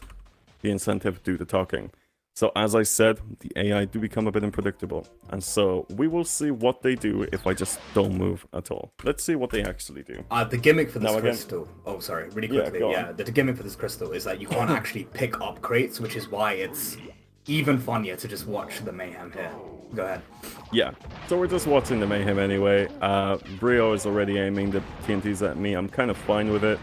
Speaker 2: the incentive do the talking. So as I said, the AI do become a bit unpredictable. And so we will see what they do if I just don't move at all. Let's see what they actually do.
Speaker 4: The gimmick for this
Speaker 2: Now again-
Speaker 4: crystal... Oh, sorry, really
Speaker 2: Yeah,
Speaker 4: quickly.
Speaker 2: go
Speaker 4: Yeah,
Speaker 2: on.
Speaker 4: the gimmick for this crystal is that you can't actually pick up crates, which is why it's even funnier to just watch the mayhem here. Go ahead.
Speaker 2: Yeah, so we're just watching the mayhem anyway. Brio is already aiming the TNTs at me. I'm kind of fine with it.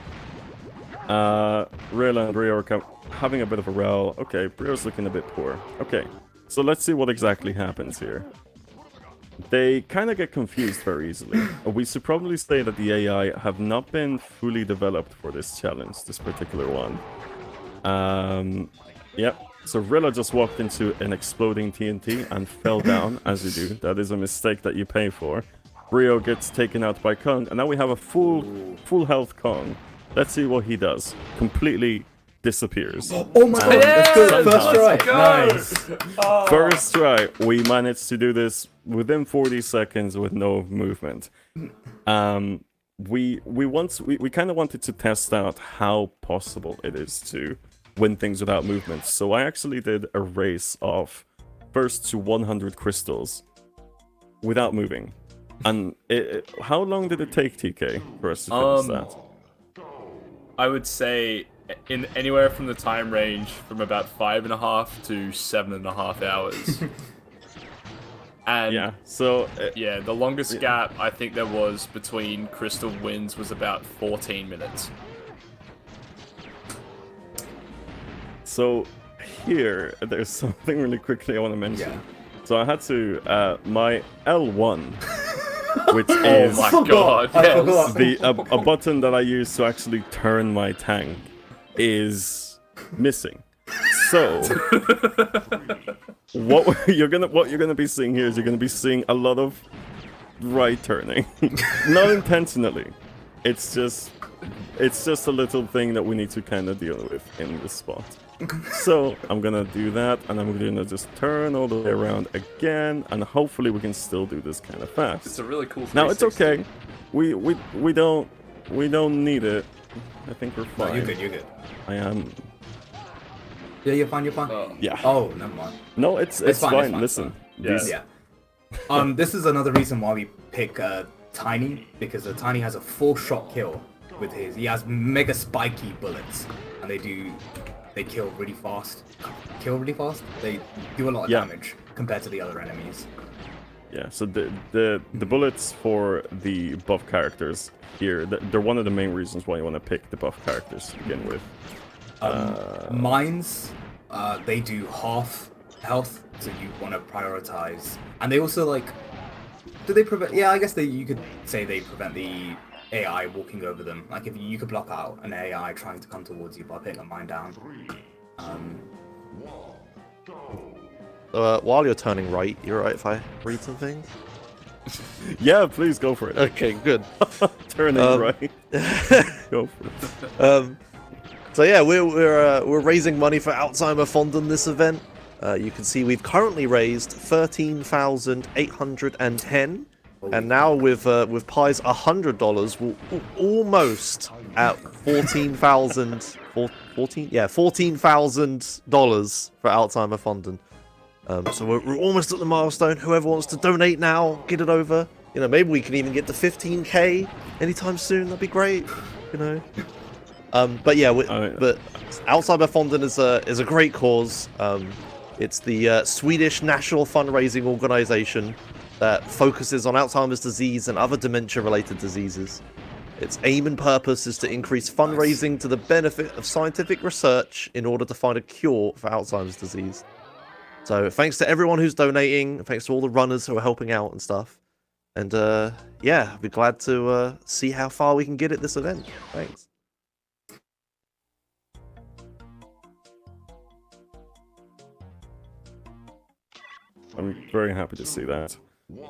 Speaker 2: Rilla and Brio are having a bit of a row. Okay, Brio's looking a bit poor. Okay, so let's see what exactly happens here. They kind of get confused very easily. We should probably say that the AI have not been fully developed for this challenge, this particular one. Yep. So Rilla just walked into an exploding TNT and fell down, as you do. That is a mistake that you pay for. Brio gets taken out by Kong, and now we have a full health Kong. Let's see what he does. Completely disappears.
Speaker 4: Oh my god, that's good. First try.
Speaker 3: Let's
Speaker 4: Nice.
Speaker 3: Oh.
Speaker 2: First try, we managed to do this within 40 seconds with no movement. We kind of wanted to test out how possible it is to win things without movement. So I actually did a race of first to 100 crystals without moving. And how long did it take, TK, for us to finish that?
Speaker 3: I would say in anywhere from the time range from about 5.5 to 7.5 hours. And
Speaker 2: Yeah, so...
Speaker 3: yeah, the longest gap I think there was between crystal wins was about 14 minutes.
Speaker 2: So here, there's something really quickly I want to mention.
Speaker 4: Yeah.
Speaker 2: So I had to, my L1, which
Speaker 3: Oh
Speaker 2: is
Speaker 3: my
Speaker 4: forgot.
Speaker 3: god,
Speaker 4: I
Speaker 3: yes.
Speaker 4: forgot.
Speaker 2: a button that I use to actually turn my tank, is missing. So what you're gonna be seeing here is you're gonna be seeing a lot of right turning, not intentionally. It's just a little thing that we need to kind of deal with in this spot. So I'm gonna do that, and I'm gonna just turn all the way around again, and hopefully we can still do this kind of fast.
Speaker 3: It's a really cool
Speaker 2: Now it's
Speaker 3: 360.
Speaker 2: okay. We don't need it. I think we're
Speaker 4: No,
Speaker 2: fine.
Speaker 4: you're good.
Speaker 2: I am.
Speaker 4: Yeah, you're fine.
Speaker 2: Yeah.
Speaker 4: Oh, never mind.
Speaker 2: No, it's
Speaker 4: It's fine,
Speaker 2: fine.
Speaker 4: it's fine,
Speaker 2: Listen.
Speaker 3: fine. Yeah.
Speaker 2: these-
Speaker 4: Yeah. This is another reason why we pick Tiny, because Tiny has a full shot kill with his. He has mega spiky bullets, and they kill really fast. They do a lot of
Speaker 2: Yeah.
Speaker 4: damage compared to the other enemies.
Speaker 2: Yeah. So the bullets for the buff characters here, they're one of the main reasons why you want to pick the buff characters to begin with.
Speaker 4: Mines, they do half health, so you want to prioritize. And they also do they prevent? Yeah, I guess you could say they prevent the AI walking over them. Like if you could block out an AI trying to come towards you by putting a mine down.
Speaker 1: While you're turning right, you're right if I read some things?
Speaker 2: Yeah, please go for it.
Speaker 1: Okay, good.
Speaker 2: Turning right. Go for it.
Speaker 1: So yeah, we're raising money for Alzheimer Fondant this event. You can see we've currently raised 13,810, and now with Pi's $100, we're almost at $14,000 for Alzheimer Fondant. So we're almost at the milestone. Whoever wants to donate now, get it over. You know, maybe we can even get to 15k anytime soon. That'd be great. You know. But yeah, but Outside by Fonden is a great cause. It's the Swedish national fundraising organization that focuses on Alzheimer's disease and other dementia-related diseases. Its aim and purpose is to increase fundraising to the benefit of scientific research in order to find a cure for Alzheimer's disease. So thanks to everyone who's donating, thanks to all the runners who are helping out and stuff. And yeah, I'd be glad to see how far we can get at this event. Thanks.
Speaker 2: I'm very happy to see that.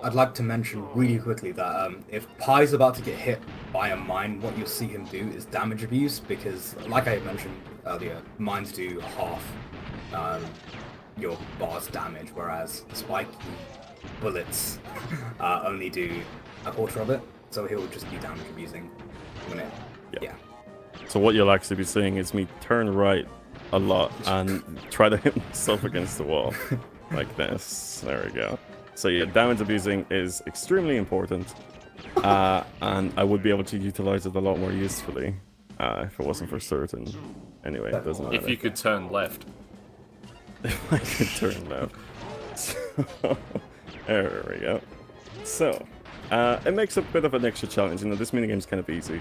Speaker 4: I'd like to mention really quickly that if Pi's about to get hit by a mine, what you'll see him do is damage abuse, because, like I mentioned earlier, mines do half your bar's damage, whereas spiky bullets only do a quarter of it, so he'll just be damage abusing when it... Yeah.
Speaker 2: So what you'll actually be seeing is me turn right a lot and try to hit myself against the wall. Like this. There we go. So yeah, damage abusing is extremely important, and I would be able to utilize it a lot more usefully if it wasn't for certain. Anyway, it doesn't matter.
Speaker 3: If you could turn left.
Speaker 2: If I could turn left. So, there we go. So, it makes a bit of an extra challenge. You know, this minigame is kind of easy.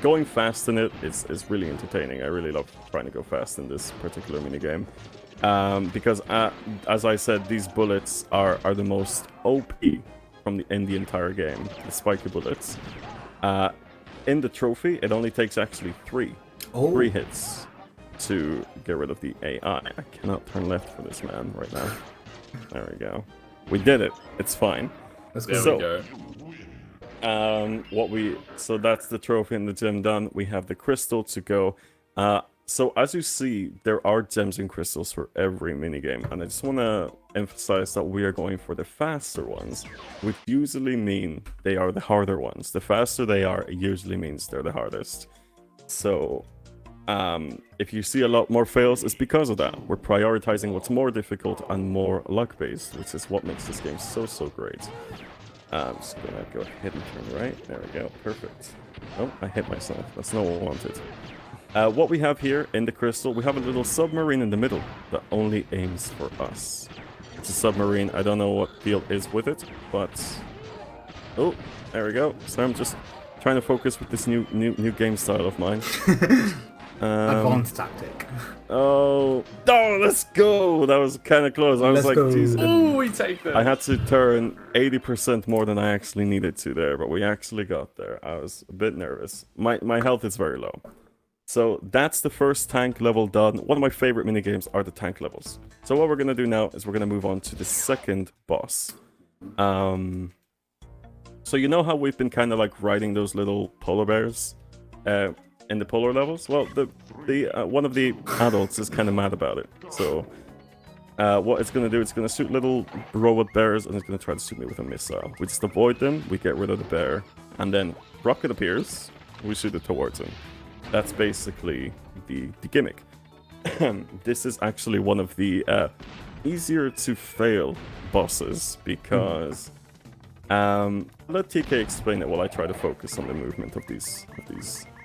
Speaker 2: Going fast in it is really entertaining. I really love trying to go fast in this particular minigame. Because, as I said, these bullets are the most OP in the entire game, the spiky bullets. In the trophy, it only takes actually three hits to get rid of the AI. I cannot turn left for this man right now. There we go. We did it. It's fine.
Speaker 3: There we go.
Speaker 2: So that's the trophy in the gym done. We have the crystal to go. So as you see, there are gems and crystals for every minigame, and I just want to emphasize that we are going for the faster ones, which usually mean they are the harder ones. The faster they are, it usually means they're the hardest. So if you see a lot more fails, it's because of that. We're prioritizing what's more difficult and more luck-based, which is what makes this game so great. I'm just gonna go ahead and turn right. There we go. Perfect. Oh, I hit myself. That's not what I wanted. What we have here in the crystal, we have a little submarine in the middle that only aims for us. It's a submarine. I don't know what deal is with it, but... Oh, there we go. So I'm just trying to focus with this new game style of mine.
Speaker 4: Advanced tactic.
Speaker 2: Oh, let's go! That was kind of close. I was like, geez.
Speaker 3: Ooh, we take that.
Speaker 2: I had to turn 80% more than I actually needed to there, but we actually got there. I was a bit nervous. My health is very low. So that's the first tank level done. One of my favorite minigames are the tank levels. So what we're going to do now is we're going to move on to the second boss. So you know how we've been kind of like riding those little polar bears in the polar levels? Well, one of the adults is kind of mad about it. So what it's going to do, it's going to shoot little robot bears, and it's going to try to shoot me with a missile. We just avoid them, we get rid of the bear, and then rocket appears, we shoot it towards him. That's basically the gimmick. This is actually one of the easier to fail bosses, because let TK explain it while I try to focus on the movement of these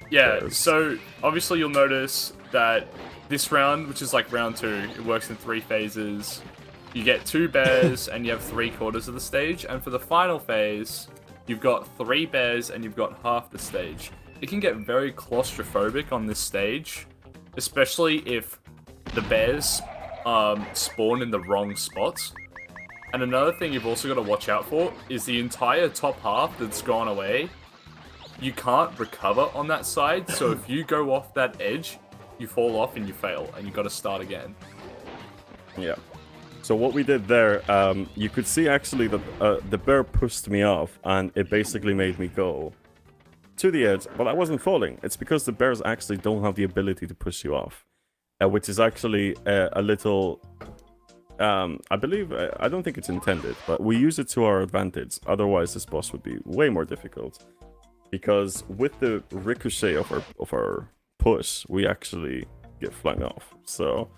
Speaker 3: Yeah,
Speaker 2: bears.
Speaker 3: so obviously you'll notice that this round, which is like round 2, it works in 3 phases. You get 2 bears and you have 3/4 of the stage, and for the final phase, you've got 3 bears and you've got half the stage. It can get very claustrophobic on this stage, especially if the bears spawn in the wrong spots. And another thing you've also got to watch out for is the entire top half that's gone away. You can't recover on that side, so if you go off that edge, you fall off and you fail, and you got to start again.
Speaker 2: Yeah. So what we did there, you could see actually that the bear pushed me off, and it basically made me go to the edge, but I wasn't falling. It's because the bears actually don't have the ability to push you off, which is actually a little... I believe, I don't think it's intended, but we use it to our advantage. Otherwise, this boss would be way more difficult. Because with the ricochet of our push, we actually get flung off. So,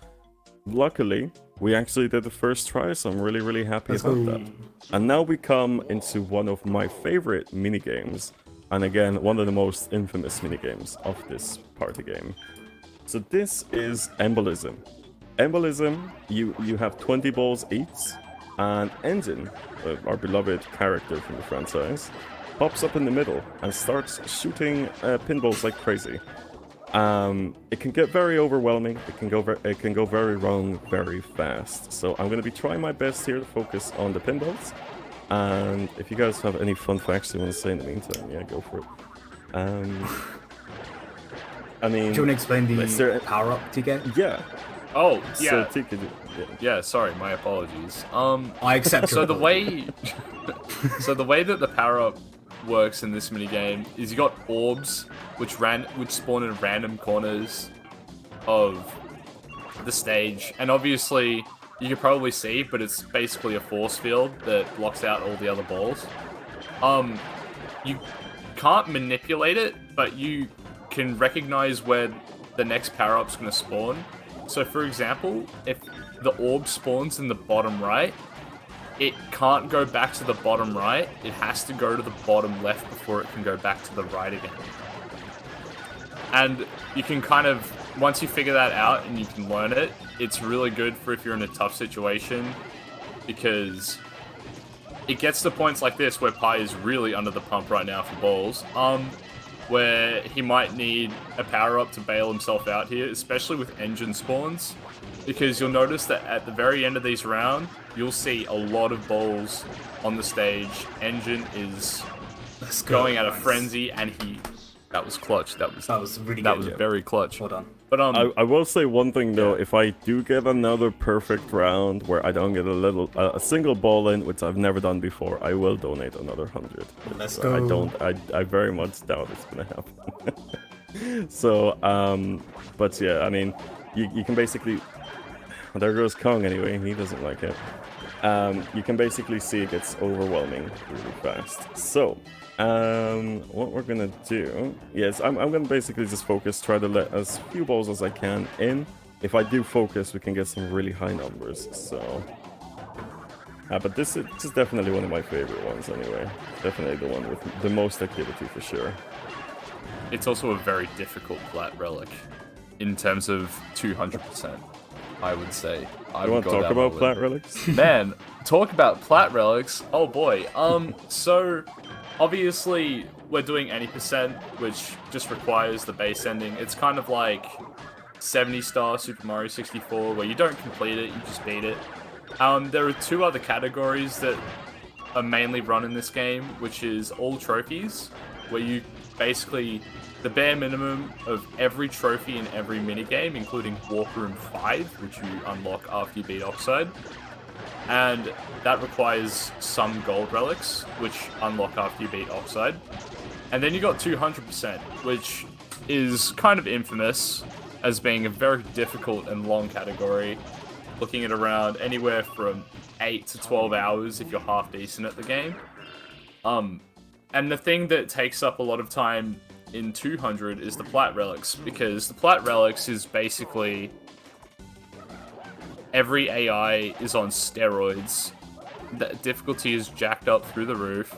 Speaker 2: luckily, we actually did the first try, so I'm really, really happy
Speaker 4: Let's
Speaker 2: about
Speaker 4: go.
Speaker 2: that. And now we come into one of my favorite minigames, and again, one of the most infamous minigames of this party game. So this is Embolism. Embolism, you have 20 balls each, and Engine, our beloved character from the franchise, pops up in the middle and starts shooting pinballs like crazy. It can get very overwhelming. It can go very wrong very fast. So I'm going to be trying my best here to focus on the pinballs. And if you guys have any fun facts you want to say in the meantime, yeah, go for it. I mean,
Speaker 4: Do you want to explain the power-up to get?
Speaker 2: Yeah.
Speaker 3: Oh, yeah.
Speaker 2: So, Tika,
Speaker 3: Yeah, sorry, my apologies.
Speaker 4: I accept
Speaker 3: So
Speaker 4: your
Speaker 3: the
Speaker 4: apology.
Speaker 3: way way that the power-up works in this minigame is you got orbs which spawn in random corners of the stage, and obviously you can probably see, but it's basically a force field that blocks out all the other balls. You can't manipulate it, but you can recognize where the next power-up's going to spawn. So for example, if the orb spawns in the bottom right, it can't go back to the bottom right. It has to go to the bottom left before it can go back to the right again. And you can kind of, once you figure that out and you can learn it, it's really good for if you're in a tough situation, because it gets to points like this where Pi is really under the pump right now for balls, where he might need a power-up to bail himself out here, especially with engine spawns, because you'll notice that at the very end of these rounds, you'll see a lot of balls on the stage. Engine is going at a frenzy, and that was clutch. That was really good. That was very clutch.
Speaker 4: Well done.
Speaker 2: But I will say one thing though: if I do get another perfect round where I don't get a single ball in, which I've never done before, I will donate another 100.
Speaker 4: Let's go.
Speaker 2: I very much doubt it's gonna happen. So, but yeah, I mean, you can basically. There goes Kong anyway. He doesn't like it. You can basically see it gets overwhelming really fast. So. What we're gonna do, yes, I'm gonna basically just focus, try to let as few balls as I can in. If I do focus, we can get some really high numbers, so... but this is definitely one of my favorite ones anyway. Definitely the one with the most activity for sure.
Speaker 3: It's also a very difficult flat relic in terms of 200%, I would say.
Speaker 2: You want to talk about plat relics?
Speaker 3: Man, talk about plat relics? Oh boy. So... obviously, we're doing any percent, which just requires the base ending. It's kind of like 70-star Super Mario 64, where you don't complete it, you just beat it. There are two other categories that are mainly run in this game, which is all trophies, where you basically, the bare minimum of every trophy in every minigame, including Walk Room 5, which you unlock after you beat Oxide. And that requires some gold relics, which unlock after you beat Oxide. And then you got 200%, which is kind of infamous as being a very difficult and long category, looking at around anywhere from 8 to 12 hours if you're half decent at the game. And the thing that takes up a lot of time in 200 is the plat relics, because the plat relics is basically... every AI is on steroids. The difficulty is jacked up through the roof.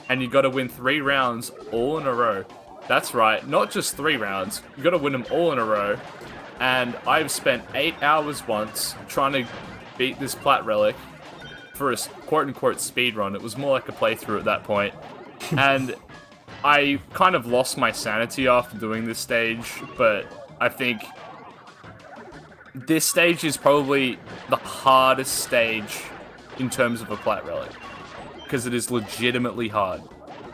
Speaker 3: And you gotta win 3 rounds all in a row. That's right, not just 3 rounds. You gotta win them all in a row. And I've spent 8 hours once trying to beat this plat relic for a quote-unquote speedrun. It was more like a playthrough at that point. And I kind of lost my sanity after doing this stage, but I think... this stage is probably the hardest stage in terms of a plat relic, because it is legitimately hard.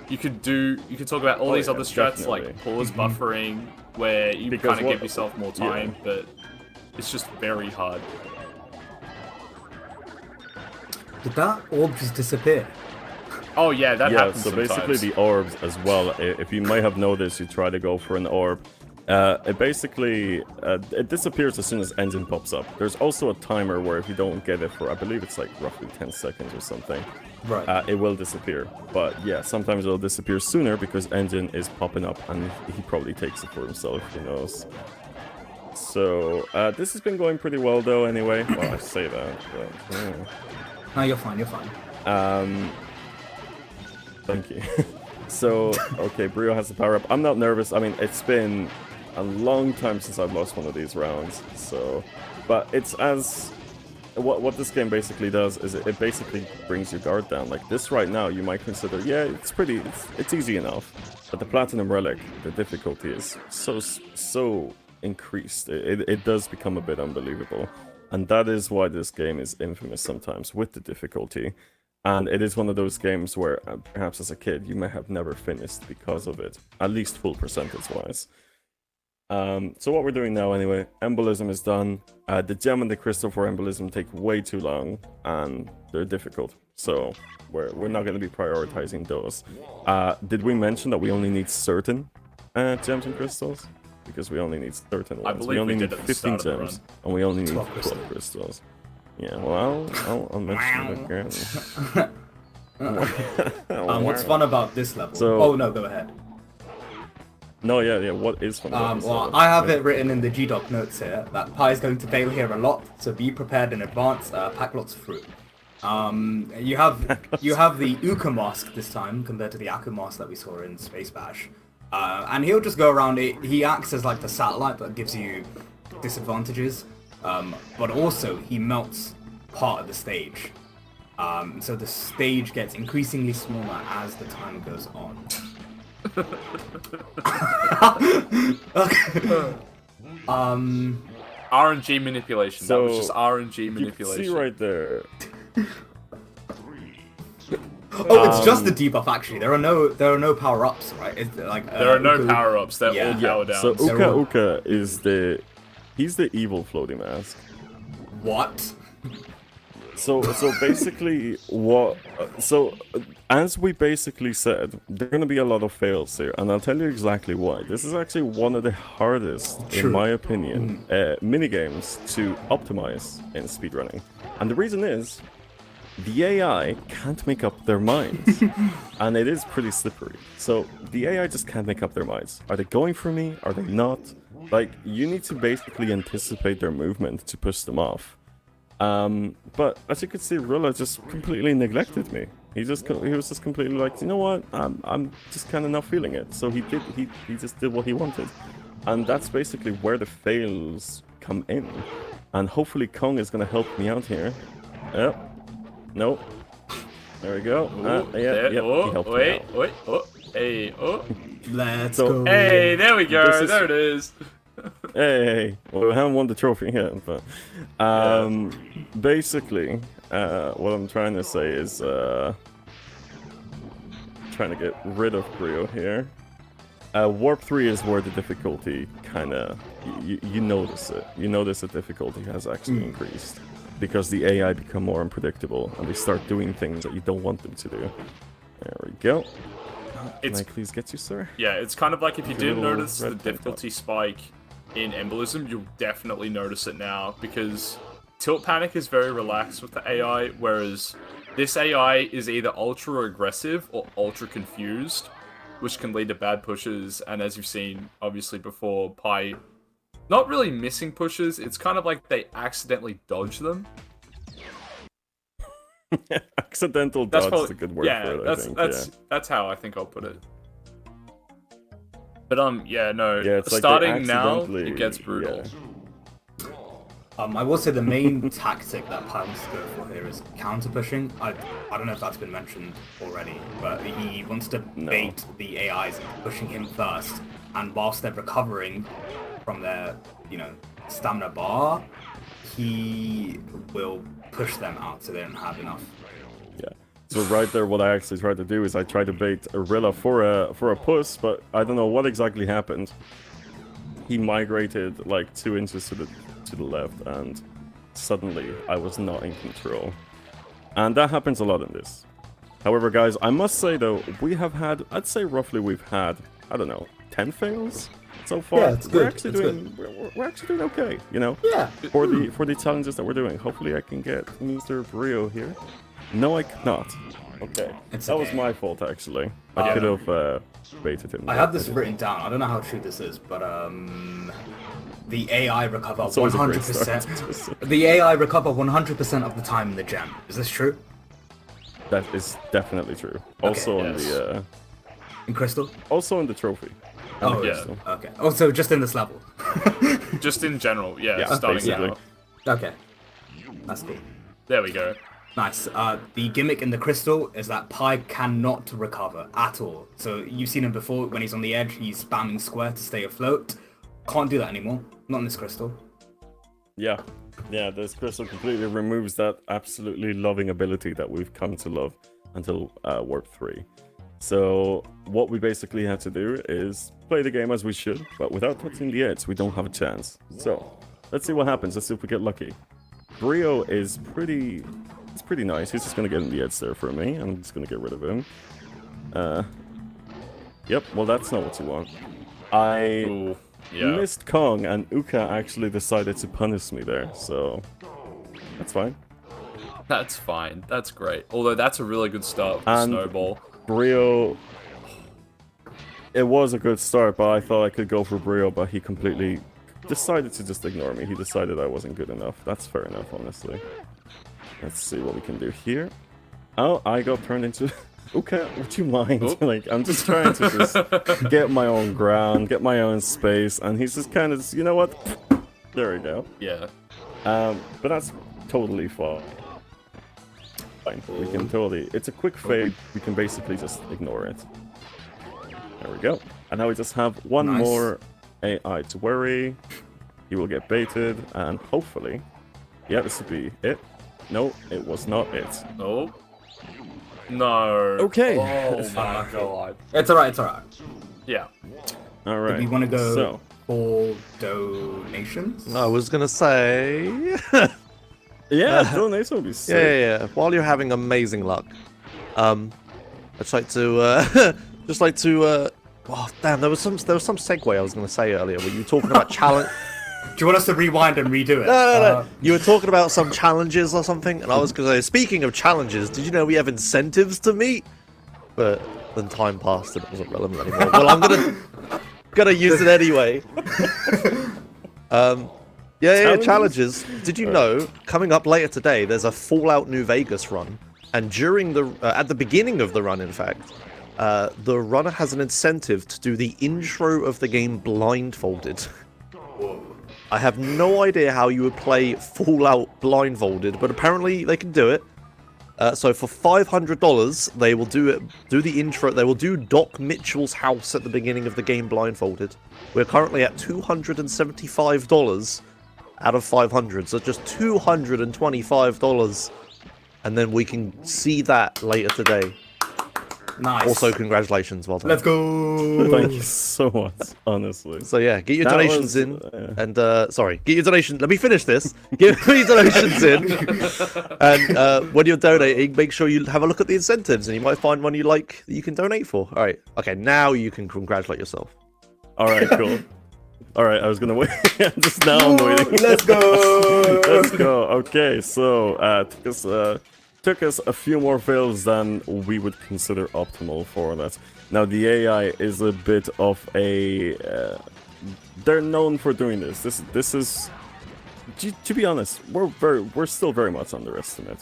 Speaker 3: You could talk about all these other strats
Speaker 2: definitely.
Speaker 3: like pause buffering, where you kind of give yourself more time, but it's just very hard.
Speaker 4: Did that orb just disappear?
Speaker 3: Oh yeah, that happens
Speaker 2: so
Speaker 3: sometimes.
Speaker 2: basically the orbs as well. If you might have noticed, you try to go for an orb. It basically it disappears as soon as engine pops up. There's also a timer where if you don't get it for, I believe it's like roughly 10 seconds or something,
Speaker 4: Right.
Speaker 2: it will disappear. But yeah, sometimes it'll disappear sooner because engine is popping up and he probably takes it for himself, who knows. So this has been going pretty well though. Anyway, well I say that, but yeah.
Speaker 4: No, you're fine. You're fine.
Speaker 2: Thank you. So okay, Brio has the power up. I'm not nervous. I mean, it's been a long time since I've lost one of these rounds. So, but it's as what this game basically does is it basically brings your guard down. Like this right now, you might consider, yeah, it's easy enough. But the Platinum Relic, the difficulty is so increased. It does become a bit unbelievable. And that is why this game is infamous sometimes with the difficulty. And it is one of those games where perhaps as a kid you may have never finished because of it, at least full percentage-wise. So what we're doing now anyway, Embolism is done. The Gem and the Crystal for Embolism take way too long and they're difficult. So we're not going to be prioritizing those. Did we mention that we only need certain gems and crystals? Because we only need certain ones. We only need 15 gems and we only need 12 crystals. Yeah, well, I'll mention it again.
Speaker 4: What's fun about this level?
Speaker 2: So,
Speaker 4: oh no, go ahead.
Speaker 2: No, yeah, what is fun about this level?
Speaker 4: I have it written in the GDoc notes here that Pi is going to fail here a lot, so be prepared in advance. Pack lots of fruit. You have the Uka mask this time compared to the Aku mask that we saw in Space Bash. And he'll just go around it. He acts as like the satellite that gives you disadvantages. But also he melts part of the stage. So the stage gets increasingly smaller as the time goes on. Okay.
Speaker 3: RNG manipulation.
Speaker 2: So,
Speaker 3: that was just RNG manipulation.
Speaker 2: You can see right there.
Speaker 4: Oh, it's just the debuff actually. There are no power-ups, right? It's like
Speaker 3: there are no power-ups. They're all power downs.
Speaker 2: So Uka is he's the evil floaty mask.
Speaker 4: What?
Speaker 2: So basically as we basically said, there are going to be a lot of fails here, and I'll tell you exactly why. This is actually one of the hardest, in my opinion, minigames to optimize in speedrunning. And the reason is, the AI can't make up their minds, and it is pretty slippery. So the AI just can't make up their minds. Are they going for me? Are they not? Like, you need to basically anticipate their movement to push them off. But as you can see, Rilla just completely neglected me. He was just completely like, you know what? I'm just kind of not feeling it. So he just did what he wanted, and that's basically where the fails come in. And hopefully Kong is gonna help me out here. Yep. Nope. There we go. He helped me out.
Speaker 3: Wait. Oh. Hey. Oh.
Speaker 4: Let's go.
Speaker 3: Hey, there we go. There it is.
Speaker 2: Hey, well, we haven't won the trophy yet, but basically, what I'm trying to say is trying to get rid of Brio here. Warp 3 is where the difficulty kind of you notice it. You notice the difficulty has actually increased because the AI become more unpredictable and they start doing things that you don't want them to do. There we go. Can I please get you, sir?
Speaker 3: Yeah, it's kind of like if you didn't notice the difficulty spike in Embolism, you'll definitely notice it now, because Tilt Panic is very relaxed with the AI, whereas this AI is either ultra aggressive or ultra confused, which can lead to bad pushes. And as you've seen, obviously before, Pi not really missing pushes, it's kind of like they accidentally dodge them.
Speaker 2: Accidental dodge is a good word for it, I think.
Speaker 3: That's how I think I'll put it. But
Speaker 2: it's
Speaker 3: starting
Speaker 2: like
Speaker 3: now, it gets brutal.
Speaker 2: Yeah.
Speaker 4: I will say the main tactic that Pi wants to go for here is counter pushing. I don't know if that's been mentioned already, but he wants to bait the AIs into pushing him first, and whilst they're recovering from their, stamina bar, he will push them out so they don't have enough.
Speaker 2: Yeah. So right there, what I actually tried to do is I tried to bait Rilla for a push, but I don't know what exactly happened. He migrated like 2 inches to the left, and suddenly I was not in control. And that happens a lot in this. However, guys, I must say though, we have had, I'd say roughly we've had, I don't know, 10 fails so far.
Speaker 4: Yeah, it's
Speaker 2: we're
Speaker 4: good.
Speaker 2: actually doing we're actually doing okay,
Speaker 4: Yeah.
Speaker 2: For the challenges that we're doing. Hopefully I can get Mr. Brio here. No, I cannot. Okay. That was my fault, actually. I could have baited him.
Speaker 4: I have this written down. I don't know how true this is, but the AI recover
Speaker 2: It's always a great
Speaker 4: 100%. The AI recover 100% of the time in the gem. Is this true?
Speaker 2: That is definitely true. Also on the
Speaker 4: In Crystal?
Speaker 2: also on the trophy. And
Speaker 4: Oh,
Speaker 2: the
Speaker 3: yeah.
Speaker 2: crystal.
Speaker 4: Okay. Also, just in this level.
Speaker 3: Just in general, yeah,
Speaker 2: Yeah,
Speaker 3: starting
Speaker 2: basically.
Speaker 3: out.
Speaker 4: Okay. That's cool.
Speaker 3: There we go.
Speaker 4: Nice. The gimmick in the crystal is that Pi cannot recover at all. So you've seen him before when he's on the edge, he's spamming square to stay afloat. Can't do that anymore. Not in this crystal.
Speaker 2: Yeah. Yeah, this crystal completely removes that absolutely loving ability that we've come to love until Warp 3. So what we basically have to do is play the game as we should, but without touching the edge, we don't have a chance. So let's see what happens. Let's see if we get lucky. Brio is pretty nice. He's just gonna get in the edge there for me. I'm just gonna get rid of him. Yep, well that's not what you want. I
Speaker 3: Ooh, yeah.
Speaker 2: missed Kong, and Uka actually decided to punish me there, so that's fine.
Speaker 3: That's fine. That's great. Although that's a really good start for
Speaker 2: And-
Speaker 3: Snowball.
Speaker 2: Brio, it was a good start, but I thought I could go for Brio, but he completely decided to just ignore me. He decided I wasn't good enough. That's fair enough, honestly. Let's see what we can do here. Oh, I got turned into... Okay, would you mind?
Speaker 3: Oh.
Speaker 2: Like, I'm just trying to just get my own ground, get my own space, and he's just kind of, you know what? There we go.
Speaker 3: Yeah.
Speaker 2: But that's totally fine. We can totally... It's a quick fade. We can basically just ignore it. There we go. And now we just have one
Speaker 4: Nice.
Speaker 2: more AI to worry. He will get baited, and hopefully... Yeah, this would be it. No, it was not it.
Speaker 3: Oh. No.
Speaker 2: Okay.
Speaker 3: Oh my god.
Speaker 4: It's alright, it's alright.
Speaker 3: Yeah.
Speaker 2: All right.
Speaker 4: We want to go
Speaker 2: So,
Speaker 4: for donations?
Speaker 1: I was gonna say,
Speaker 2: yeah, donation would be sick.
Speaker 1: yeah. While you're having amazing luck, I'd just like to, oh damn, there was some segue I was gonna say earlier where you were talking about challenge.
Speaker 4: Do you want us to rewind and redo it?
Speaker 1: No. You were talking about some challenges or something, and I was going to say, speaking of challenges, did you know we have incentives to meet? But then time passed and it wasn't relevant anymore. Well, I'm gonna use it anyway. Yeah, challenges. Did you know, coming up later today, there's a Fallout New Vegas run, and during the at the beginning of the run, in fact, the runner has an incentive to do the intro of the game blindfolded. I have no idea how you would play Fallout blindfolded, but apparently they can do it. So for $500, they will do the intro. They will do Doc Mitchell's house at the beginning of the game blindfolded. We're currently at $275 out of 500, so just $225, and then we can see that later today.
Speaker 4: Nice.
Speaker 1: Also, congratulations, well done.
Speaker 4: Let's go.
Speaker 2: Thank you so much, honestly.
Speaker 1: So yeah, get your
Speaker 2: That
Speaker 1: donations
Speaker 2: was,
Speaker 1: in, and sorry, get your donation. Let me finish this. Get your donations in, and when you're donating, make sure you have a look at the incentives, and you might find one you like that you can donate for. All right, okay, now you can congratulate yourself.
Speaker 2: All right, cool. All right, I was gonna wait. Just now I'm waiting.
Speaker 4: Let's go.
Speaker 2: Let's go. Okay, so took us a few more fails than we would consider optimal for that. Now the AI is a bit of a they're known for doing this. This is to be honest, we're still very much underestimated.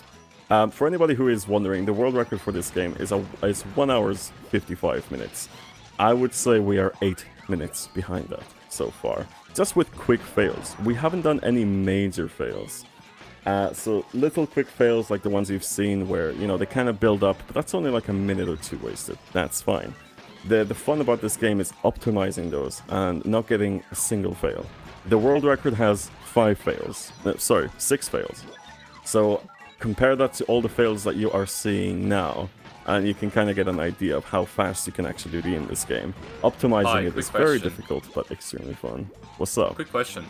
Speaker 2: For anybody who is wondering, the world record for this game is 1 hour 55 minutes. I would say we are 8 minutes behind that so far, just with quick fails. We haven't done any major fails. So little quick fails like the ones you've seen where, you know, they kind of build up, but that's only like a minute or two wasted. That's fine. The fun about this game is optimizing those and not getting a single fail. The world record has 6 fails. So compare that to all the fails that you are seeing now, and you can kind of get an idea of how fast you can actually do in this game. Optimizing it
Speaker 3: quick
Speaker 2: is very
Speaker 3: question.
Speaker 2: difficult, but extremely fun. What's up?
Speaker 3: Quick question.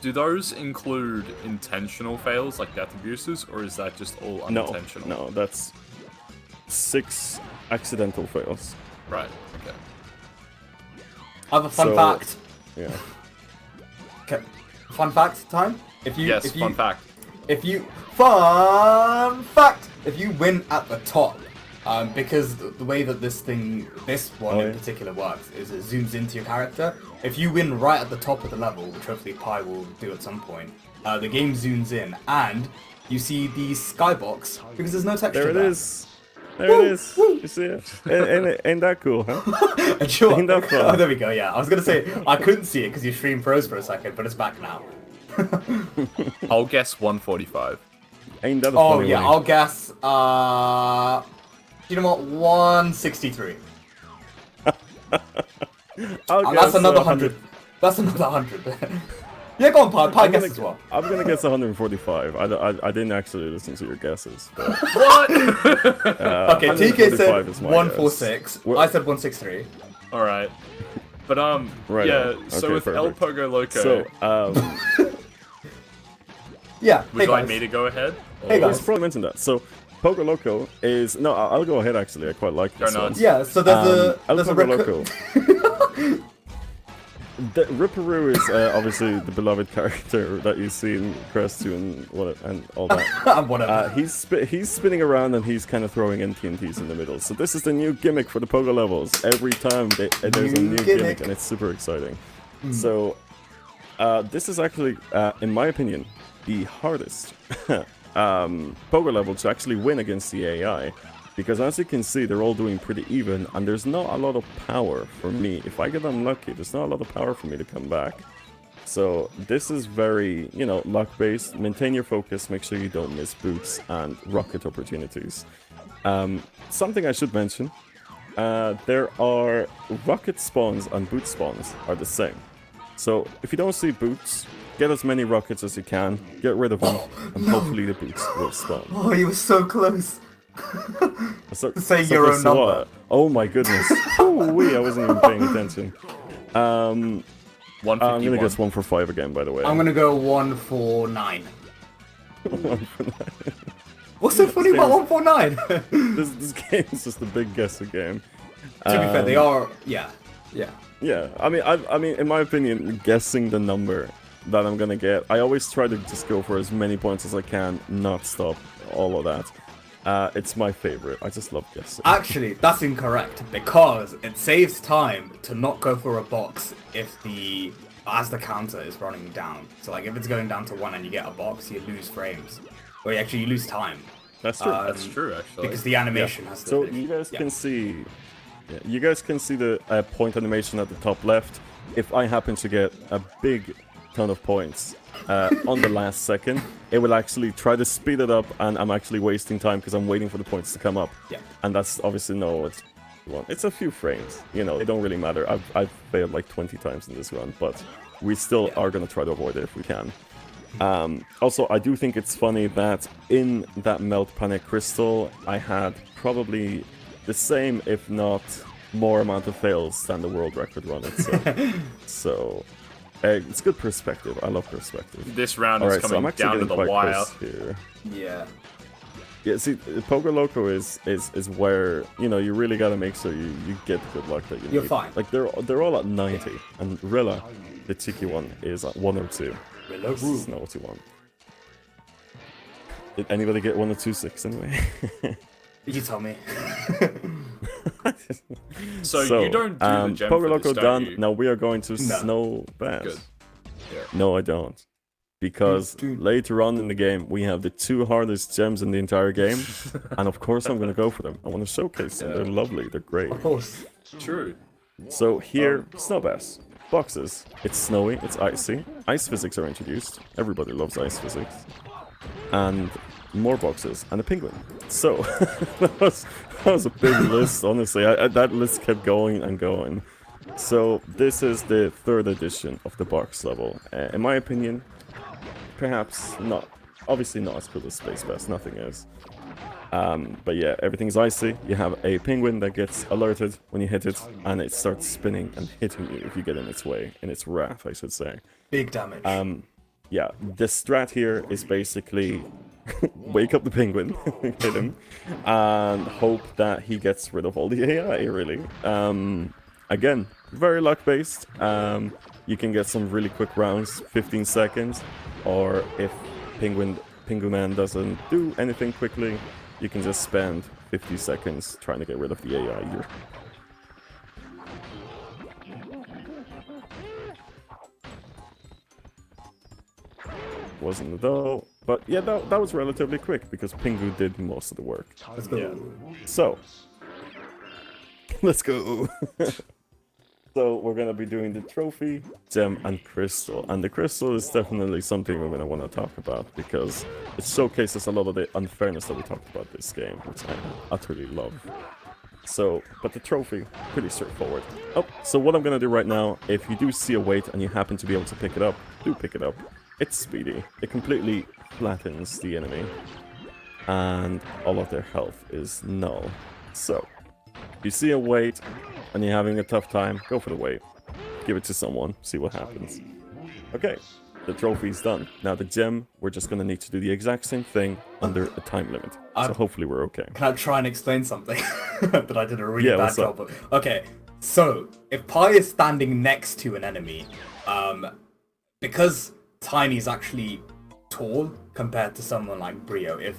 Speaker 3: Do those include intentional fails like death abuses, or is that just all unintentional?
Speaker 2: No, that's 6 accidental fails.
Speaker 3: Right. Okay.
Speaker 4: I have a fun
Speaker 2: So-
Speaker 4: fact.
Speaker 2: Yeah.
Speaker 4: Okay. Fun fact time.
Speaker 3: Yes. Fun fact.
Speaker 4: Fun fact. If you win at the top, Because the way that this one in particular works is it zooms into your character. If you win right at the top of the level, which hopefully Pi will do at some point, the game zooms in and you see the skybox because there's no texture
Speaker 2: There it
Speaker 4: there.
Speaker 2: is. There it is. You see it? Ain't that cool, huh?
Speaker 4: Sure.
Speaker 2: Ain't that fun?
Speaker 4: Oh, there we go. Yeah, I was gonna say I couldn't see it because your stream froze for a second, but it's back now.
Speaker 3: I'll guess 145.
Speaker 2: Ain't that a
Speaker 4: Oh
Speaker 2: funny
Speaker 4: yeah,
Speaker 2: way?
Speaker 4: I'll guess. You know what? 163.
Speaker 2: I'll
Speaker 4: That's
Speaker 2: guess,
Speaker 4: another 100. That's another 100. Yeah, go on, Pi. Pi guess as well.
Speaker 2: I'm gonna guess 145. I didn't actually listen to your guesses. But,
Speaker 3: What?
Speaker 4: Okay, TK
Speaker 2: 145
Speaker 4: said
Speaker 2: is my
Speaker 4: 146.
Speaker 2: guess.
Speaker 4: I said 163.
Speaker 3: All right. But
Speaker 2: Right
Speaker 3: yeah.
Speaker 2: on.
Speaker 3: So
Speaker 2: Okay,
Speaker 3: with El
Speaker 2: perfect.
Speaker 3: Pogo Loco,
Speaker 2: So,
Speaker 4: Yeah.
Speaker 3: would
Speaker 4: Hey
Speaker 3: you like
Speaker 4: guys.
Speaker 3: me to go ahead?
Speaker 4: Hey
Speaker 2: I
Speaker 4: guys.
Speaker 2: was probably mentioned that. So, Pogo Loco is no. I'll go ahead. Actually, I quite like this
Speaker 3: Go
Speaker 2: one.
Speaker 3: nuts.
Speaker 4: Yeah. So there's
Speaker 2: El
Speaker 4: there's a
Speaker 2: Pogo
Speaker 4: record.
Speaker 2: Loco. The Ripperoo is obviously the beloved character that you see in Crest 2 and all that.
Speaker 4: Whatever.
Speaker 2: He's spinning around and he's kind of throwing in TNTs in the middle. So this is the new gimmick for the Pogo levels. Every time there's a new gimmick and it's super exciting. So this is actually, in my opinion, the hardest Pogo level to actually win against the AI. Because as you can see, they're all doing pretty even, and there's not a lot of power for me. If I get unlucky, there's not a lot of power for me to come back. So this is very, luck-based. Maintain your focus, make sure you don't miss boots and rocket opportunities. Something I should mention, there are rocket spawns and boot spawns are the same. So if you don't see boots, get as many rockets as you can, get rid of them, and hopefully the boots will spawn.
Speaker 4: Oh, you were so close.
Speaker 2: So,
Speaker 4: Say your own
Speaker 2: so
Speaker 4: number.
Speaker 2: what? Oh my goodness. Ooh-wee, I wasn't even paying attention. I'm
Speaker 3: 151.
Speaker 2: gonna guess 1 for 5 again, by the way.
Speaker 4: I'm gonna go 149. What's so funny about 149?
Speaker 2: This game is just a big guessing game.
Speaker 4: To be fair, they are. Yeah.
Speaker 2: Yeah, I mean, in my opinion, guessing the number that I'm gonna get, I always try to just go for as many points as I can, not stop all of that. It's my favorite. I just love guessing.
Speaker 4: Actually, that's incorrect because it saves time to not go for a box if as the counter is running down. So like if it's going down to 1 and you get a box, you lose frames. Or you lose time.
Speaker 2: That's true.
Speaker 3: That's true, actually.
Speaker 4: Because the animation has to
Speaker 2: So
Speaker 4: finish.
Speaker 2: you guys
Speaker 4: Yeah.
Speaker 2: can see, you guys can see the point animation at the top left. If I happen to get a big ton of points on the last second, it will actually try to speed it up, and I'm actually wasting time because I'm waiting for the points to come up.
Speaker 4: Yeah.
Speaker 2: And that's obviously it's a few frames. They don't really matter. I've failed like 20 times in this run, but we still are gonna try to avoid it if we can. Also, I do think it's funny that in that Melt Panic crystal, I had probably the same, if not more amount of fails than the world record run itself. So, it's good perspective. I love perspective.
Speaker 3: This round
Speaker 2: Alright,
Speaker 3: is
Speaker 2: so I'm
Speaker 3: coming
Speaker 2: actually
Speaker 3: down to
Speaker 2: getting
Speaker 3: the
Speaker 2: quite
Speaker 3: wire.
Speaker 2: close here.
Speaker 4: Yeah.
Speaker 2: Yeah, see, Pogo Loco is where, you really gotta make sure you get the good luck that you need.
Speaker 4: You're fine.
Speaker 2: Like, they're all at 90, and Rilla, the cheeky one, is at 102. This is not what you want. Did anybody get 102.6 anyway?
Speaker 4: You tell me.
Speaker 3: So you don't do the gem
Speaker 2: Pogo
Speaker 3: for
Speaker 2: Loco
Speaker 3: this, don't
Speaker 2: done.
Speaker 3: you?
Speaker 2: Now we are going to
Speaker 4: No.
Speaker 2: Snow Bass.
Speaker 3: Good.
Speaker 2: No, I don't. Because
Speaker 4: Dude.
Speaker 2: later on in the game, we have the 2 hardest gems in the entire game. And of course I'm going to go for them. I want to showcase them. They're lovely. They're great.
Speaker 4: Of course.
Speaker 3: True.
Speaker 2: So here, Snow Bass. Boxes. It's snowy. It's icy. Ice physics are introduced. Everybody loves ice physics. And more boxes. And a penguin. So, that was a big list, honestly. That list kept going and going. So, this is the 3rd edition of the box level. In my opinion, perhaps not. Obviously not as cool as Space Bass. Nothing is. But yeah, everything's icy. You have a penguin that gets alerted when you hit it, and it starts spinning and hitting you if you get in its way, in its wrath, I should say.
Speaker 4: Big damage.
Speaker 2: Yeah, the strat here is basically wake up the penguin, hit him, and hope that he gets rid of all the AI, really. Again, very luck-based. You can get some really quick rounds, 15 seconds, or if Penguin Man doesn't do anything quickly, you can just spend 50 seconds trying to get rid of the AI here. Wasn't though, but yeah, that was relatively quick because Pingu did most of the work.
Speaker 4: Let's go.
Speaker 2: Yeah. So, let's go. So we're gonna be doing the trophy, gem, and crystal. And the crystal is definitely something we're gonna want to talk about because it showcases a lot of the unfairness that we talked about this game, which I utterly love. So, but the trophy, pretty straightforward. Oh, so what I'm gonna do right now, if you do see a weight and you happen to be able to pick it up, do pick it up. It's speedy. It completely flattens the enemy. And all of their health is null. So, if you see a weight and you're having a tough time, go for the weight. Give it to someone, see what happens. Okay, the trophy's done. Now the gem, we're just gonna need to do the exact same thing under a time limit. So hopefully we're okay.
Speaker 4: Can I try and explain something that I did a really bad
Speaker 2: what's
Speaker 4: job
Speaker 2: up?
Speaker 4: of? Okay, so if Pi is standing next to an enemy, because Tiny's actually tall compared to someone like Brio, if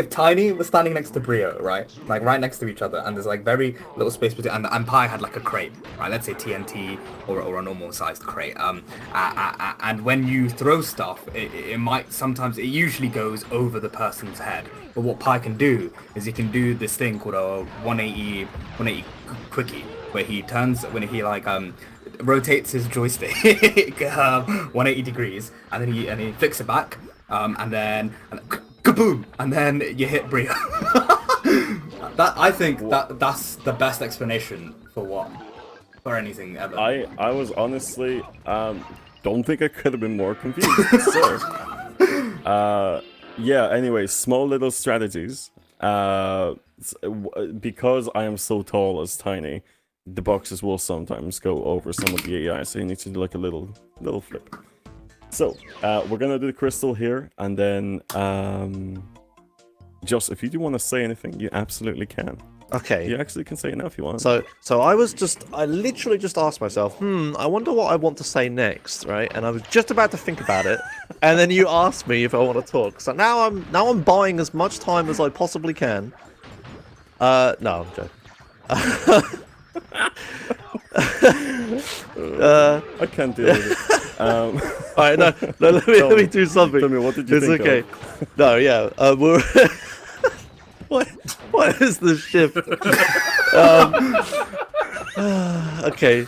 Speaker 4: Tiny was standing next to Brio, right, like right next to each other, and there's like very little space between, and Pi had like a crate, right, let's say TNT or a normal sized crate, and when you throw stuff, it might sometimes, it usually goes over the person's head. But what Pi can do is he can do this thing called a 180 quickie, where he turns, when he like rotates his joystick 180 degrees, and then he flicks it back. And then kaboom, and then you hit Brio. I think that's the best explanation for anything ever.
Speaker 2: I was honestly don't think I could have been more confused. So, yeah. Anyway, small little strategies. Because I am so tall as Tiny, the boxes will sometimes go over some of the AI, so you need to do like a little flip. So, we're gonna do the crystal here, and then, Josh, if you do want to say anything, you absolutely can.
Speaker 1: Okay.
Speaker 2: You actually can say it now if you want.
Speaker 1: So I literally just asked myself, I wonder what I want to say next, right? And I was just about to think about it, and then you asked me if I want to talk. So now I'm buying as much time as I possibly can. No, I'm joking.
Speaker 2: I can't deal with it.
Speaker 1: Alright, no, let me do something.
Speaker 2: Tell me, what did you think
Speaker 1: okay.
Speaker 2: of?
Speaker 1: No, yeah, we're... what is the shift? Okay.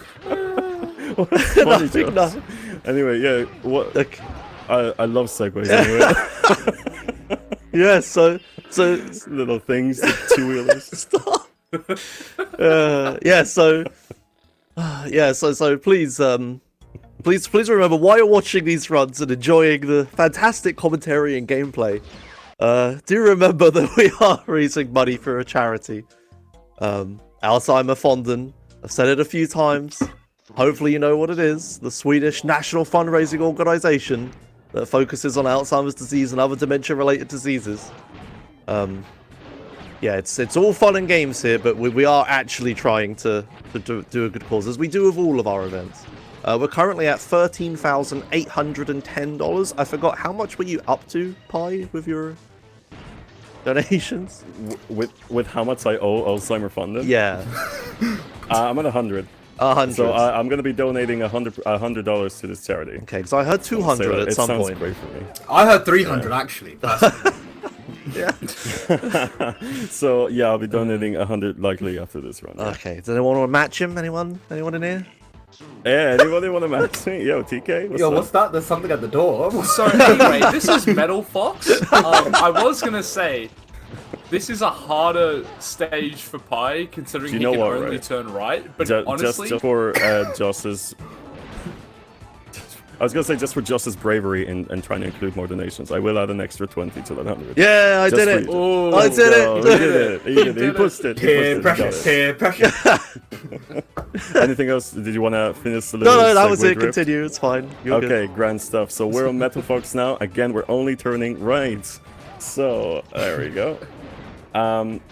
Speaker 2: Funny,
Speaker 1: no.
Speaker 2: Anyway, yeah, what...
Speaker 1: Okay.
Speaker 2: I love segues anyway.
Speaker 1: Yeah, so...
Speaker 2: Little things, the two-wheelers.
Speaker 1: Stop! So please remember, while you're watching these runs and enjoying the fantastic commentary and gameplay, do remember that we are raising money for a charity. Alzheimer Fonden, I've said it a few times, hopefully you know what it is, the Swedish national fundraising organisation that focuses on Alzheimer's disease and other dementia-related diseases. Yeah, it's all fun and games here, but we are actually trying to do a good cause, as we do with all of our events. We're currently at $13,810. I forgot, how much were you up to, Pi, with your donations?
Speaker 2: With how much I owe Alzheimer Fonden?
Speaker 1: Yeah.
Speaker 2: I'm at 100.
Speaker 1: 100.
Speaker 2: So I'm going to be donating $100 to this charity.
Speaker 1: Okay, because I heard 200 at some point.
Speaker 2: It sounds great for me.
Speaker 4: I heard 300 actually.
Speaker 1: Yeah.
Speaker 2: So yeah, I'll be donating 100 likely after this run. Yeah.
Speaker 1: Okay, does anyone want to match him? Anyone in here?
Speaker 2: Yeah, anybody want to match me? Yo, TK,
Speaker 4: what's that? There's something at the door.
Speaker 3: So anyway, this is Metal Fox. I was gonna say, this is a harder stage for Pi, considering he can only turn right. But honestly,
Speaker 2: just for Joss's, I was gonna say just for Joss's bravery in trying to include more donations, I will add an extra 20 to that 100.
Speaker 1: Yeah, I did it.
Speaker 2: Oh,
Speaker 1: I did it.
Speaker 2: He did it. He pushed it.
Speaker 4: Peer pressure.
Speaker 2: Anything else? Did you want to finish the little
Speaker 1: No, that was it.
Speaker 2: drift?
Speaker 1: Continue. It's fine. You're
Speaker 2: Okay,
Speaker 1: good.
Speaker 2: grand stuff. So we're on Metal Fox now. Again, we're only turning right. So there we go.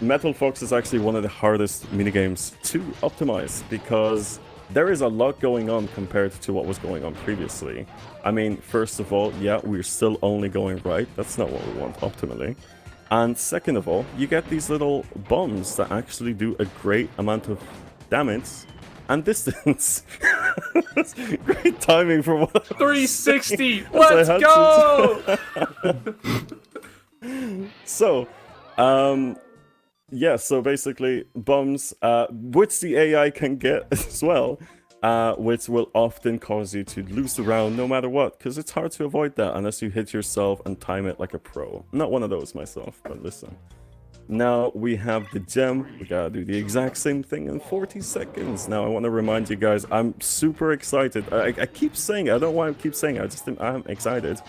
Speaker 2: Metal Fox is actually one of the hardest minigames to optimize because there is a lot going on compared to what was going on previously. I mean, first of all, yeah, we're still only going right. That's not what we want optimally. And second of all, you get these little bombs that actually do a great amount of damage and distance. That's great timing for what
Speaker 3: 360. Let's go.
Speaker 2: So, yeah, so basically bombs, which the AI can get as well, which will often cause you to lose the round no matter what, because it's hard to avoid that unless you hit yourself and time it like a pro. Not one of those myself, but listen. Now we have the gem. We gotta do the exact same thing in 40 seconds. Now I want to remind you guys, I'm super excited. I keep saying it. I don't know why I keep saying it. I'm excited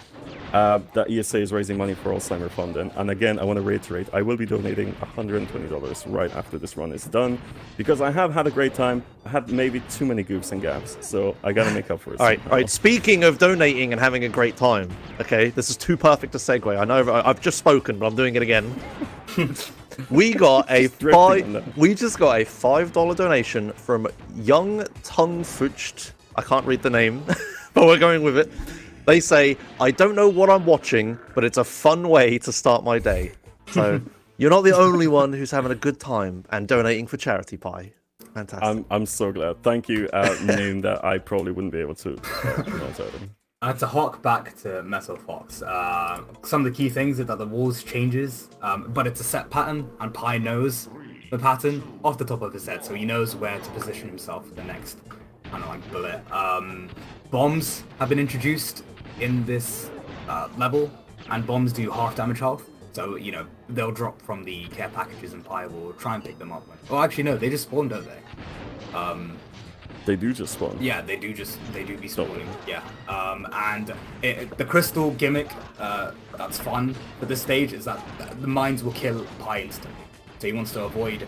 Speaker 2: that ESA is raising money for Alzheimer Fund. And again, I want to reiterate, I will be donating $120 right after this run is done, because I have had a great time. I had maybe too many goofs and gaps, so I gotta make up for it.
Speaker 1: All right. Speaking of donating and having a great time, okay, this is too perfect a segue. I know I've just spoken, but I'm doing it again. We just got a $5 donation from Young Tongue Fuched. I can't read the name, but we're going with it. They say, I don't know what I'm watching, but it's a fun way to start my day. So you're not the only one who's having a good time and donating for charity pie. Fantastic.
Speaker 2: I'm so glad. Thank you, name that I probably wouldn't be able to pronounce out.
Speaker 4: To hark back to Metal Fox, some of the key things are that the walls changes, but it's a set pattern, and Pi knows the pattern off the top of his head, so he knows where to position himself for the next kind of like bullet. Bombs have been introduced in this level, and bombs do half damage health, so you know they'll drop from the care packages, and Pi will try and pick them up. Oh, actually no, they just spawn, don't they?
Speaker 2: They do just spawn.
Speaker 4: Yeah, they do be spawning. Yeah. And the crystal gimmick that's fun for this stage is that the mines will kill Pi instantly. So he wants to avoid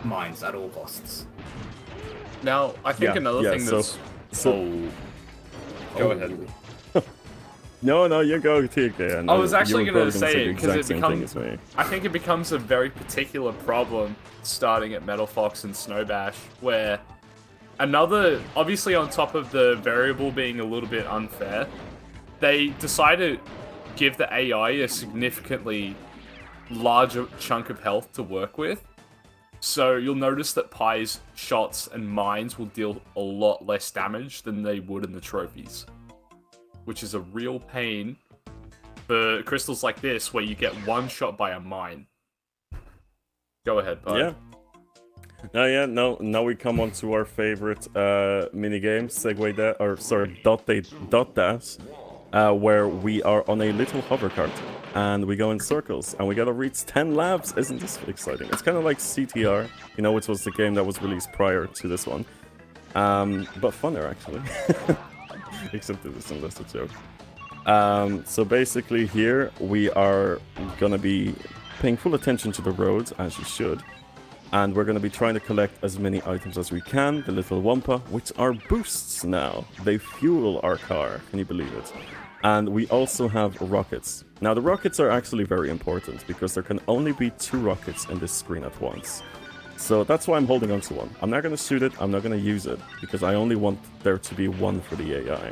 Speaker 4: mines at all costs.
Speaker 3: Now, I think another thing that's... Go ahead.
Speaker 2: No, you go, TK.
Speaker 3: I was actually going to say it, because
Speaker 2: I
Speaker 3: think it becomes a very particular problem starting at Metal Fox and Snow Bash, where... obviously on top of the variable being a little bit unfair, they decided to give the AI a significantly larger chunk of health to work with. So you'll notice that Pi's shots and mines will deal a lot less damage than they would in the trophies, which is a real pain for crystals like this, where you get one shot by a mine. Go ahead, Pi.
Speaker 2: Yeah. Now we come on to our favorite minigame, dot dash, where we are on a little hover cart, and we go in circles, and we gotta reach 10 laps. Isn't this exciting? It's kind of like CTR, which was the game that was released prior to this one, but funner actually. Except this is less a joke. So basically here we are gonna be paying full attention to the roads, as you should. And we're going to be trying to collect as many items as we can, the little Wampa, which are boosts now. They fuel our car, can you believe it? And we also have rockets. Now the rockets are actually very important, because there can only be 2 rockets in this screen at once. So that's why I'm holding on to one. I'm not going to shoot it, I'm not going to use it, because I only want there to be one for the AI.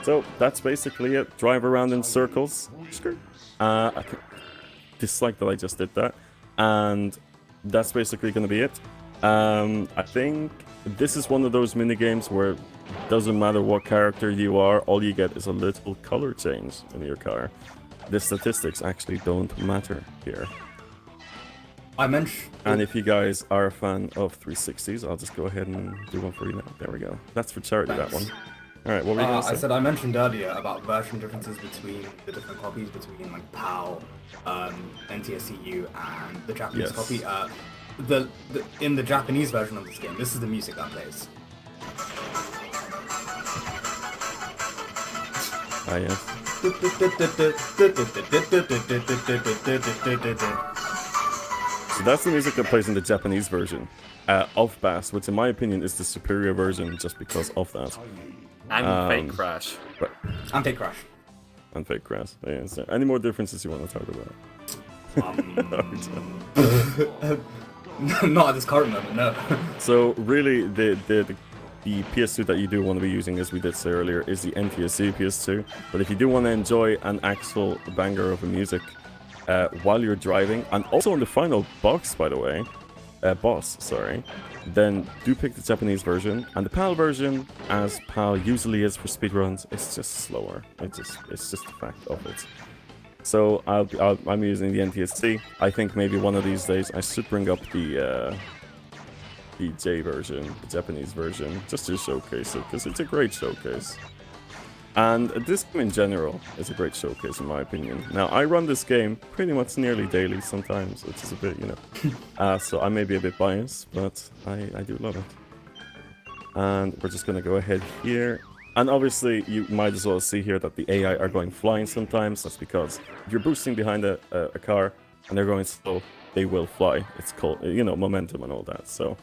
Speaker 2: So that's basically it. Drive around in circles. I dislike that I just did that. And... that's basically going to be it. I think this is one of those minigames where it doesn't matter what character you are, all you get is a little color change in your car. The statistics actually don't matter here. And if you guys are a fan of 360s, I'll just go ahead and do one for you now. There we go. That's for charity, that one. Alright, what were you going to say?
Speaker 4: I said I mentioned earlier about version differences between the different copies, between like PAL, NTSCU, and the Japanese copy. In the Japanese version of this game, this is the music that plays.
Speaker 2: Ah, yes. So that's the music that plays in the Japanese version of Bass, which in my opinion is the superior version just because of that.
Speaker 3: And Fake Crash.
Speaker 4: And Fake Crash.
Speaker 2: And Fake Crash. Yeah, is there any more differences you want to talk about?
Speaker 4: Not at this current moment, no.
Speaker 2: So really, the PS2 that you do want to be using, as we did say earlier, is the NTSC PS2. But if you do want to enjoy an actual banger of a music while you're driving, and also on the final boss, by the way, boss, sorry, then do pick the Japanese version. And the PAL version, as PAL usually is for speedruns, it's just slower. It's just the fact of it. So I'm using the NTSC. I think maybe one of these days I should bring up the J version, the Japanese version, just to showcase it, because it's a great showcase. And this game in general is a great showcase in my opinion. Now, I run this game pretty much nearly daily sometimes, which is a bit, you know, so I may be a bit biased, but I do love it. And we're just going to go ahead here. And obviously, you might as well see here that the AI are going flying sometimes. That's because if you're boosting behind a car and they're going slow, they will fly. It's called, you know, momentum and all that, so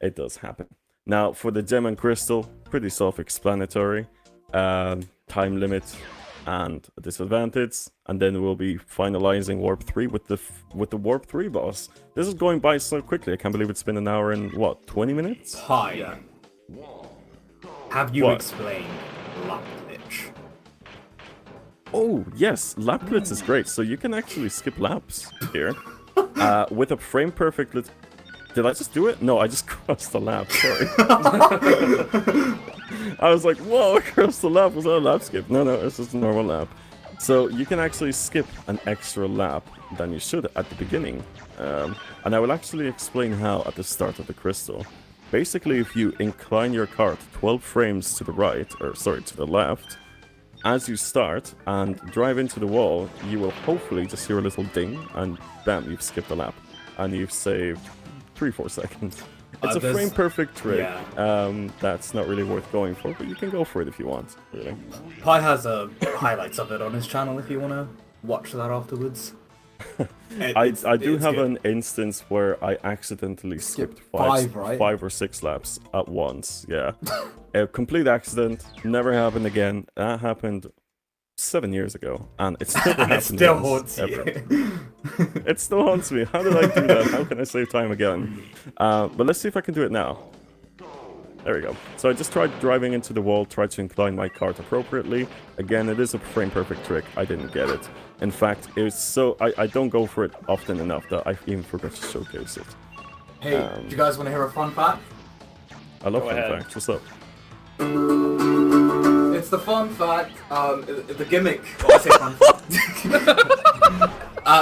Speaker 2: it does happen. Now, for the gem and crystal, pretty self-explanatory. Time limit and a disadvantage, and then we'll be finalizing Warp 3 with the Warp 3 boss. This is going by so quickly. I can't believe it's been an hour and what, 20 minutes?
Speaker 4: Hi. Yeah. Have you explained lap glitch?
Speaker 2: Oh yes, lap glitch is great. So you can actually skip laps here with a frame perfect. Did I just do it? No, I just crossed the lap. Sorry. I was like, whoa, I crossed the lap. Was that a lap skip? No, it's just a normal lap. So you can actually skip an extra lap than you should at the beginning. And I will actually explain how at the start of the crystal. Basically, if you incline your cart 12 frames to the right, or sorry, to the left, as you start and drive into the wall, you will hopefully just hear a little ding, and bam, you've skipped a lap. And you've saved 3-4 seconds. It's a frame perfect trick. Yeah. That's not really worth going for, but you can go for it if you want, really.
Speaker 4: Pi has highlights of it on his channel if you want to watch that afterwards.
Speaker 2: I do have an instance where I accidentally skipped five or six laps at once. Yeah. A complete accident, never happened again. That happened 7 years ago, and it still happened.
Speaker 4: It still haunts you.
Speaker 2: It still haunts me. How did I do that? How can I save time again? But let's see if I can do it now. There we go. So I just tried driving into the wall, tried to incline my cart appropriately. Again, it is a frame perfect trick. I didn't get it. In fact, it's so I don't go for it often enough that I even forgot to showcase it.
Speaker 4: Hey, do you guys want to hear a fun fact?
Speaker 2: I love fun facts. What's up?
Speaker 4: It's the fun fact, the gimmick. Oh, I say fun fact.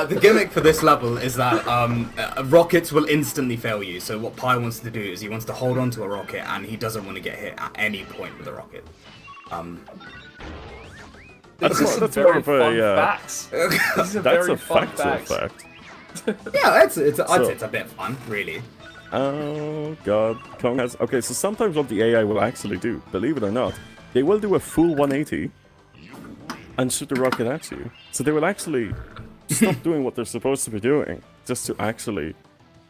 Speaker 4: The gimmick for this level is that rockets will instantly fail you. So what Pi wants to do is he wants to hold on to a rocket, and he doesn't want to get hit at any point with a rocket.
Speaker 2: That's more of a facts. That's a factual fact.
Speaker 4: Yeah, I'd say it's a bit fun, really.
Speaker 2: Oh god, Kong has. Okay, so sometimes what the AI will actually do, believe it or not, they will do a full 180 and shoot the rocket at you. So they will actually stop doing what they're supposed to be doing just to actually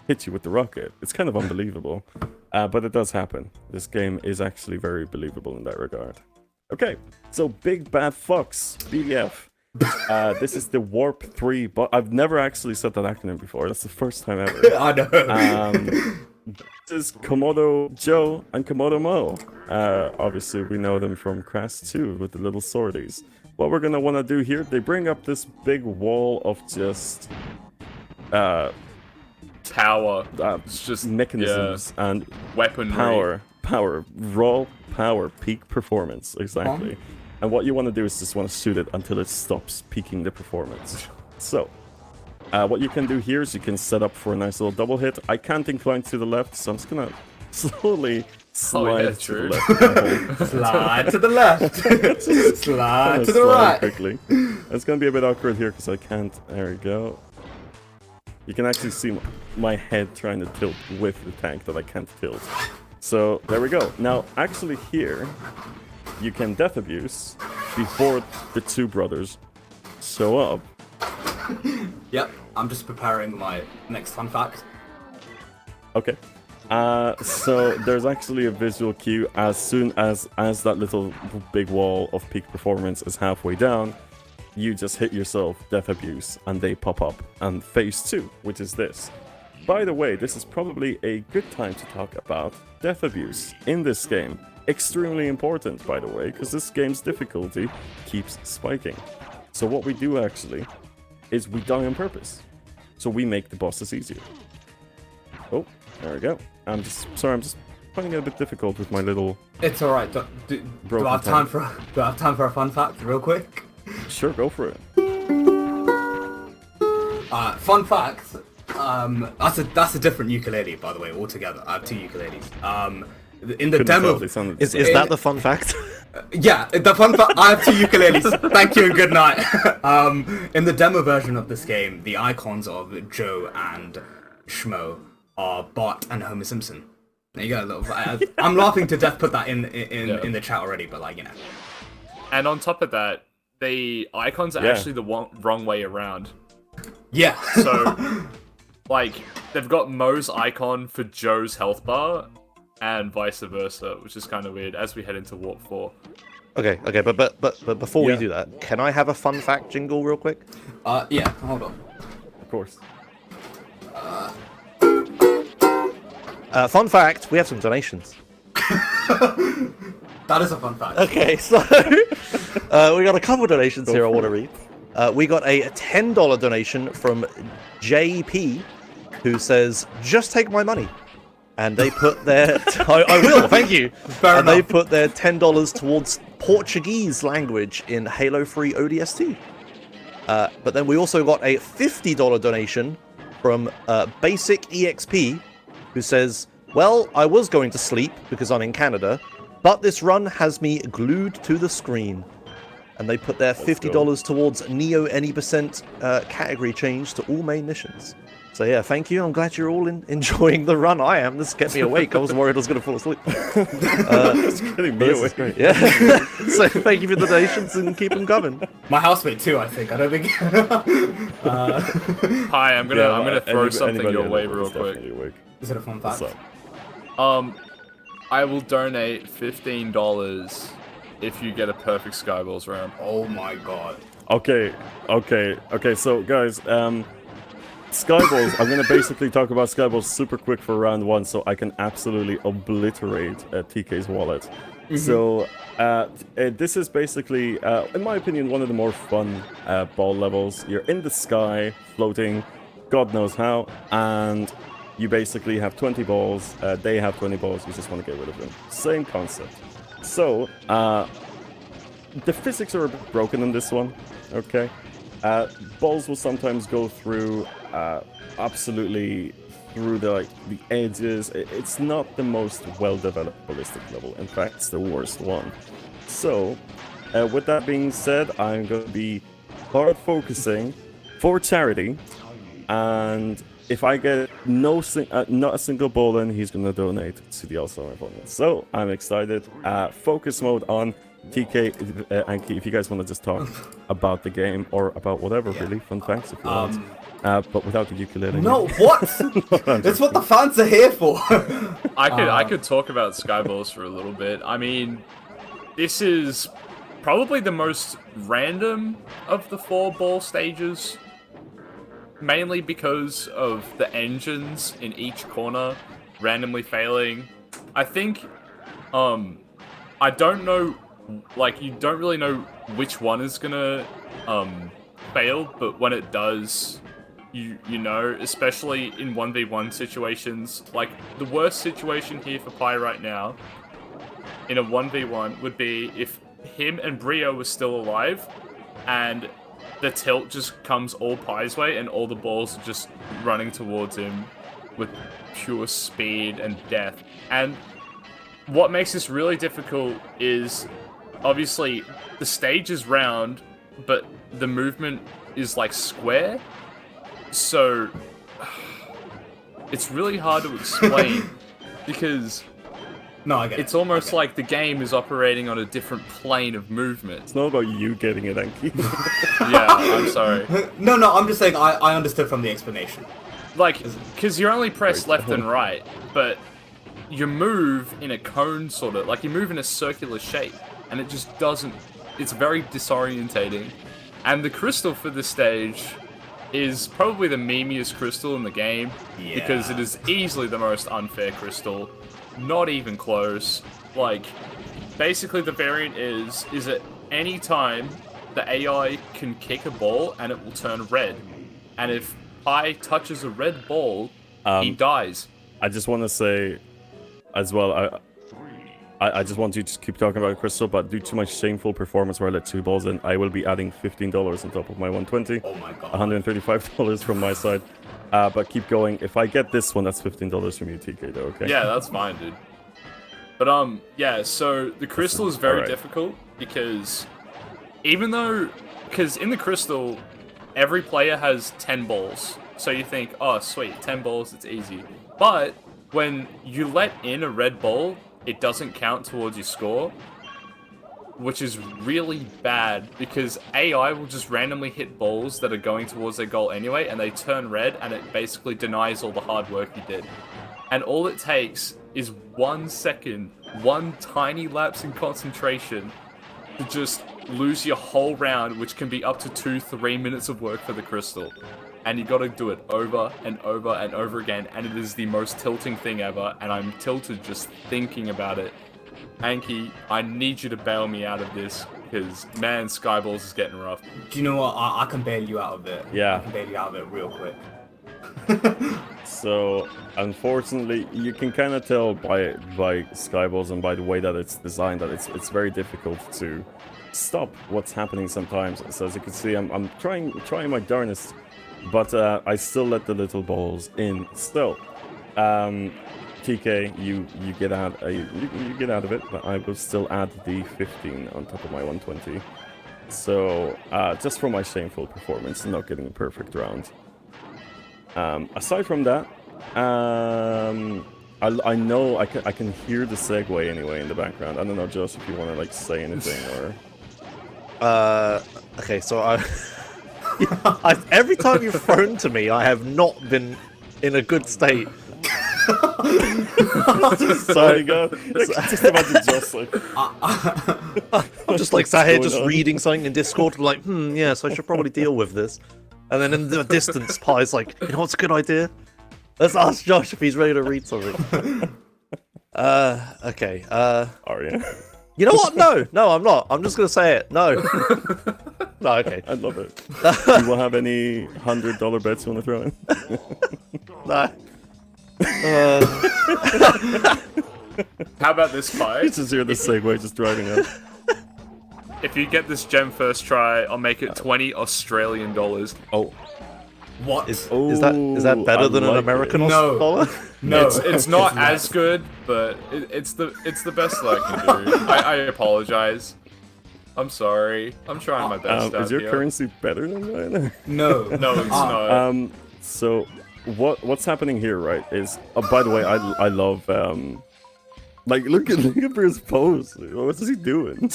Speaker 2: hit you with the rocket. It's kind of unbelievable, but it does happen. This game is actually very believable in that regard. Okay, so Big Bad Fox, BDF. This is the Warp 3, but I've never actually said that acronym before. That's the first time ever.
Speaker 4: I know.
Speaker 2: This is Komodo Joe and Komodo Mo. Obviously, we know them from Crash 2 with the little swordies. What we're gonna want to do here, they bring up this big wall of just
Speaker 3: power. It's just
Speaker 2: mechanisms and
Speaker 3: weaponry.
Speaker 2: Raw power, peak performance, exactly. And what you want to do is just want to shoot it until it stops peaking the performance. So, what you can do here is you can set up for a nice little double hit. I can't incline to the left, so I'm just gonna slowly slide to the left.
Speaker 4: Slide to the left. Slide to the right.
Speaker 2: Quickly. It's gonna be a bit awkward here because I can't. There we go. You can actually see my head trying to tilt with the tank that I can't tilt. So there we go. Now, actually here, you can death abuse before the two brothers show up.
Speaker 4: Yep, I'm just preparing my next fun fact.
Speaker 2: Okay. So there's actually a visual cue as soon as that little big wall of peak performance is halfway down, you just hit yourself, death abuse, and they pop up. And phase 2, which is this. By the way, this is probably a good time to talk about death abuse in this game. Extremely important, by the way, because this game's difficulty keeps spiking. So what we do actually is we die on purpose. So we make the bosses easier. Oh, there we go. I'm just finding it a bit difficult with my little...
Speaker 4: It's alright. Do I have time for a fun fact real quick?
Speaker 2: Sure, go for it.
Speaker 4: Fun fact. That's a different ukulele, by the way, altogether. I have 2 ukuleles. In the
Speaker 2: Couldn't
Speaker 4: demo,
Speaker 2: tell, they sounded
Speaker 1: Is
Speaker 2: the same.
Speaker 1: that the fun fact?
Speaker 4: yeah, the fun fact. I have 2 ukuleles. Thank you and good night. In the demo version of this game, the icons of Joe and Schmo are Bart and Homer Simpson. There you go. I'm laughing to death. Put that in the chat already, but like, you know.
Speaker 3: And on top of that, the icons are actually the wrong way around.
Speaker 4: Yeah.
Speaker 3: So, like, they've got Mo's icon for Joe's health bar, and vice versa, which is kind of weird as we head into Warp 4.
Speaker 1: Okay, but before we do that, can I have a fun fact jingle real quick?
Speaker 4: Yeah. Hold on.
Speaker 2: Of course.
Speaker 1: Fun fact: we have some donations.
Speaker 4: That is a fun fact.
Speaker 1: Okay, so we got a couple donations here I want to read. We got a $10 donation from JP, who says, "Just take my money." And they put their... I will, thank you.
Speaker 4: Fair
Speaker 1: and they
Speaker 4: enough.
Speaker 1: put their $10 towards Portuguese language in Halo 3 ODST. But then we also got a $50 donation from Basic EXP, who says, "Well, I was going to sleep because I'm in Canada, but this run has me glued to the screen." And they put their $50 towards Neo Any % category change to all main missions. So yeah, thank you. I'm glad you're all enjoying the run. I am. This kept me awake. I was worried I was going to fall asleep.
Speaker 2: It's getting me away.
Speaker 1: Great. Yeah. So thank you for the donations and keep them coming.
Speaker 4: My housemate too, I think. I don't think.
Speaker 3: Hi, I'm gonna throw something your way real quick.
Speaker 4: Is it a fun fact?
Speaker 2: What's up?
Speaker 3: I will donate $15 if you get a perfect Skyballs round.
Speaker 4: Oh my god.
Speaker 2: Okay. So guys, Skyballs. I'm gonna basically talk about Skyballs super quick for round 1, so I can absolutely obliterate TK's wallet. So this is basically, in my opinion, one of the more fun ball levels. You're in the sky, floating, God knows how, and you basically have 20 balls. They have 20 balls. You just want to get rid of them. Same concept. So the physics are a bit broken in this one. Okay. Balls will sometimes go through absolutely through the edges. It's not the most well-developed ballistic level. In fact, it's the worst one. So, with that being said, I'm going to be hard focusing for charity, and if I get not a single ball in, he's going to donate to the Alzheimer Fund. So, I'm excited. Focus mode on. TK, Anki, if you guys want to just talk about the game or about whatever, really, fun facts if you want. But without the ukulele.
Speaker 4: No, what? That's what the fans are here for.
Speaker 3: I could talk about Skyballs for a little bit. I mean, this is probably the most random of the 4 ball stages, mainly because of the engines in each corner randomly failing. I think, I don't know. Like, you don't really know which one is gonna fail, but when it does, you know, especially in 1v1 situations. Like, the worst situation here for Pi right now in a 1v1 would be if him and Brio were still alive and the tilt just comes all Pi's way and all the balls are just running towards him with pure speed and death. And what makes this really difficult is, obviously, the stage is round, but the movement is like square, so it's really hard to explain because
Speaker 4: No, I get it.
Speaker 3: it's almost like the game is operating on a different plane of movement.
Speaker 2: It's not about you getting it, Anki.
Speaker 3: Yeah, I'm sorry.
Speaker 4: No, I'm just saying I understood from the explanation.
Speaker 3: Like, because you only press left and right, but you move in a cone, sort of. Like, you move in a circular shape, and it just doesn't... It's very disorientating. And the crystal for this stage is probably the memeiest crystal in the game, because it is easily the most unfair crystal. Not even close. Like, basically the variant is at any time the AI can kick a ball and it will turn red. And if Pi touches a red ball, he dies.
Speaker 2: I just want to say, as well, I just want you to keep talking about Crystal, but due to my shameful performance where I let 2 balls in, I will be adding $15 on top of my 120.
Speaker 4: Oh my god.
Speaker 2: $135 from my side. But keep going. If I get this one, that's $15 from you, TK, though, okay?
Speaker 3: Yeah, that's fine, dude. But, yeah, so the Crystal is very difficult because because in the Crystal, every player has 10 balls. So you think, oh, sweet, 10 balls, it's easy. But when you let in a red ball, it doesn't count towards your score, which is really bad because AI will just randomly hit balls that are going towards their goal anyway, and they turn red, and it basically denies all the hard work you did. And all it takes is 1 second, one tiny lapse in concentration to just lose your whole round, which can be up to 2-3 minutes of work for the Crystal. And you gotta do it over and over and over again, and it is the most tilting thing ever, and I'm tilted just thinking about it. Anki, I need you to bail me out of this, because, man, Skyballs is getting rough.
Speaker 4: Do you know what? I can bail you out of it.
Speaker 2: Yeah.
Speaker 4: I can bail you out of it real quick.
Speaker 2: So, unfortunately, you can kind of tell by Skyballs and by the way that it's designed that it's very difficult to stop what's happening sometimes. So as you can see, I'm trying my darnest, but I still let the little balls in. So, TK, you get out you get out of it, but I will still add the 15 on top of my 120. So, just for my shameful performance, not getting a perfect round. Aside from that, I know I can hear the segue anyway in the background. I don't know, Josh, if you want to like say anything or.
Speaker 1: Okay, so every time you've thrown to me, I have not been in a good state.
Speaker 2: Sorry, go. Just imagine Josh like.
Speaker 1: I'm just like sat here just reading something in Discord, like, yes, I should probably deal with this. And then in the distance, Pi's like, you know what's a good idea? Let's ask Josh if he's ready to read something. Okay.
Speaker 2: Are you?
Speaker 1: You know what? No, I'm not. I'm just gonna say it. No. No, okay.
Speaker 2: I love it. You will have any $100 bets you want to throw in?
Speaker 1: No.
Speaker 3: How about this, Pi?
Speaker 2: You just hear the segue just driving up.
Speaker 3: If you get this gem first try, I'll make it 20 Australian dollars.
Speaker 2: Oh.
Speaker 4: What?
Speaker 1: Is that better than an American dollar?
Speaker 4: No.
Speaker 3: It's not as good, but it's the best that I can do. I apologize. I'm sorry. I'm trying my best out
Speaker 2: is your
Speaker 3: here.
Speaker 2: currency better than mine?
Speaker 4: No.
Speaker 3: No, it's not.
Speaker 2: So what's happening here, right? Is by the way, I love like look at his pose. What is he doing?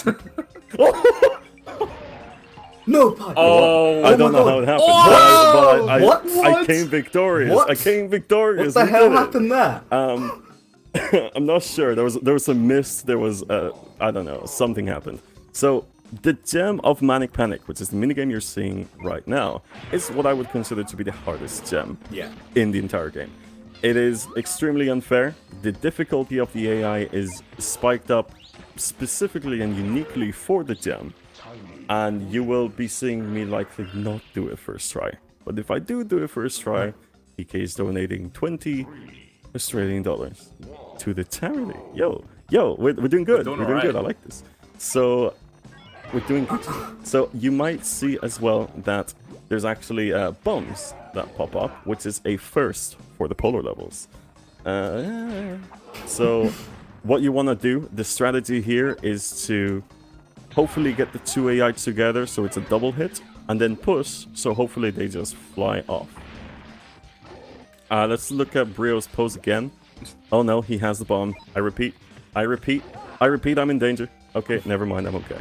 Speaker 4: No, Pi.
Speaker 3: Oh,
Speaker 2: I don't know how it happened.
Speaker 4: Oh,
Speaker 2: but
Speaker 4: what?
Speaker 2: I came victorious.
Speaker 4: What?
Speaker 2: I came victorious.
Speaker 4: What the hell
Speaker 2: We did it.
Speaker 4: happened there?
Speaker 2: I'm not sure. There was a mist. There was I don't know. Something happened. So the gem of Manic Panic, which is the minigame you're seeing right now, is what I would consider to be the hardest gem in the entire game. It is extremely unfair. The difficulty of the AI is spiked up specifically and uniquely for the gem. And you will be seeing me likely not do it first try. But if I do it first try, PK is donating 20 Australian dollars to the charity. Yo, we're doing good. We're doing good. I like this. So, we're doing good. So, you might see as well that there's actually bombs that pop up, which is a first for the polar levels. So, what you want to do, the strategy here is to hopefully get the two AI together so it's a double hit, and then push, so hopefully they just fly off. Let's look at Brio's pose again. Oh no, he has the bomb. I repeat, I'm in danger. Okay, never mind, I'm okay.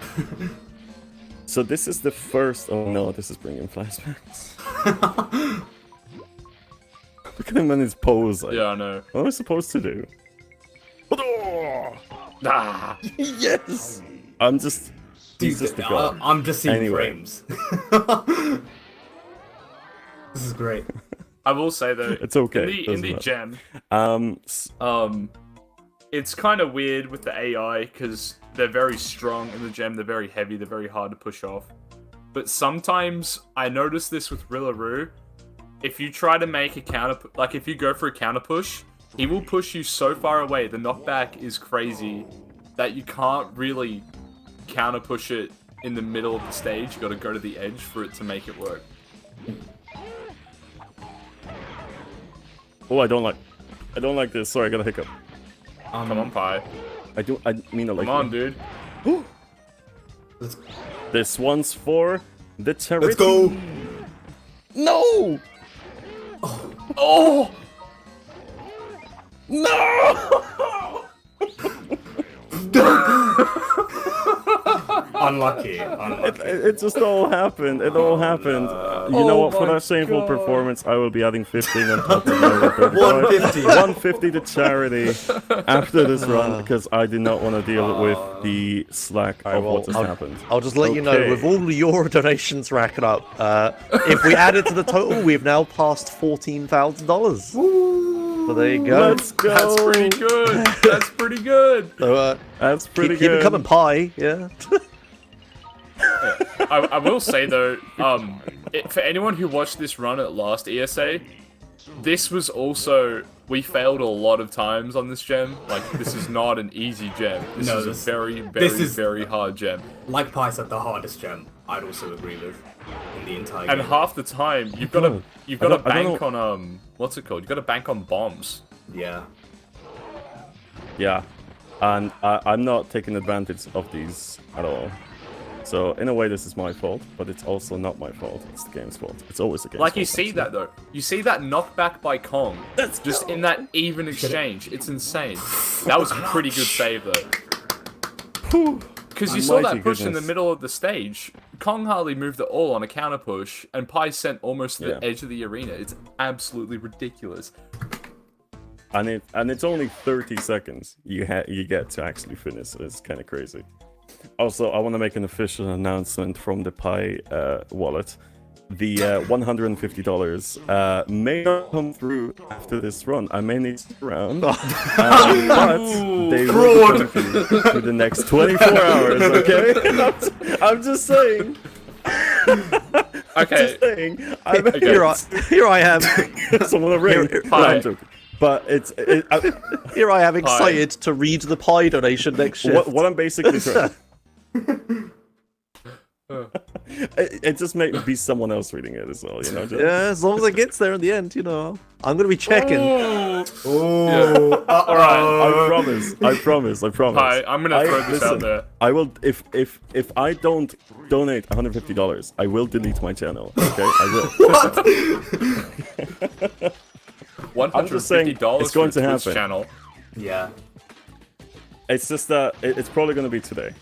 Speaker 2: So this is the first... Oh no, this is bringing flashbacks. Look at him in his pose. Like,
Speaker 3: yeah, I know.
Speaker 2: what am I supposed to do?
Speaker 3: Ah.
Speaker 2: Yes! I'm just...
Speaker 4: Dude,
Speaker 2: just the god.
Speaker 4: I'm just seeing
Speaker 2: Anyway.
Speaker 4: frames. This is great.
Speaker 3: I will say though,
Speaker 2: It's okay.
Speaker 3: in the
Speaker 2: doesn't
Speaker 3: gem, it's kind of weird with the AI because they're very strong in the gem. They're very heavy. They're very hard to push off. but sometimes I notice this with Rillaroo. If you try to make a counter, like if you go for a counter push, he will push you so far away. The knockback is crazy that you can't really counter push it in the middle of the stage. You got to go to the edge for it to make it work.
Speaker 2: Oh, I don't like this. Sorry, I got a hiccup.
Speaker 3: Come on, Pi.
Speaker 2: I mean it like.
Speaker 3: Come on, dude.
Speaker 2: This one's for the charity.
Speaker 4: Let's go.
Speaker 2: No!
Speaker 3: Oh!
Speaker 2: No!
Speaker 4: Unlucky.
Speaker 2: It just all happened. It all happened. You know what? For that shameful performance, I will be adding 15 on top of my 35.
Speaker 4: 150.
Speaker 2: 150 to charity after this run because I did not want to deal with the slack of what just happened.
Speaker 1: I'll just let you know,
Speaker 2: Okay.
Speaker 1: with all your donations racking up, if we add it to the total, we've now passed $14,000. So there you go.
Speaker 2: Let's go.
Speaker 3: That's pretty good. That's pretty good.
Speaker 1: So,
Speaker 2: That's pretty
Speaker 1: keep it
Speaker 2: good.
Speaker 1: coming, pie. Yeah.
Speaker 3: I will say though, for anyone who watched this run at last ESA, this was also, we failed a lot of times on this gem. Like, this is not an easy gem. This is a very, very hard gem.
Speaker 4: Like Pi said, the hardest gem. I'd also agree with in the entire game.
Speaker 3: And half the time, you've got to bank on what's it called? You've got to bank on bombs.
Speaker 4: Yeah.
Speaker 2: Yeah, and I'm not taking advantage of these at all. So in a way, this is my fault, but it's also not my fault. It's the game's fault. It's always the game's fault.
Speaker 3: Like, you see that though. You see that knockback by Kong. That's just in that even exchange. It's insane. That was a pretty good save though. Because you saw that push in the middle of the stage. Kong hardly moved at all on a counter push, and Pi sent almost to the edge of the arena. It's absolutely ridiculous.
Speaker 2: And it's only 30 seconds you get to actually finish. It's kind of crazy. Also, I want to make an official announcement from the Pi wallet. The $150 may not come through after this run. I may need to around, but they will come through the next 24 hours. Okay, I'm just saying.
Speaker 3: Okay.
Speaker 2: Just saying.
Speaker 1: Here I am.
Speaker 2: Someone ring. No, I'm joking. But
Speaker 1: Here I am, excited to read the pie donation next shift.
Speaker 2: what I'm basically trying. It just may be someone else reading it as well, you know. Just...
Speaker 1: Yeah, as long as it gets there in the end, you know. I'm gonna be checking.
Speaker 4: Oh.
Speaker 3: Alright.
Speaker 2: I promise.
Speaker 3: Hi, I'm gonna throw this out there.
Speaker 2: I will if I don't donate $150, I will delete my channel. Okay, I will.
Speaker 3: What?
Speaker 2: I'm just saying, it's going to happen.
Speaker 3: Channel.
Speaker 4: Yeah.
Speaker 2: It's just that it's probably going to be today.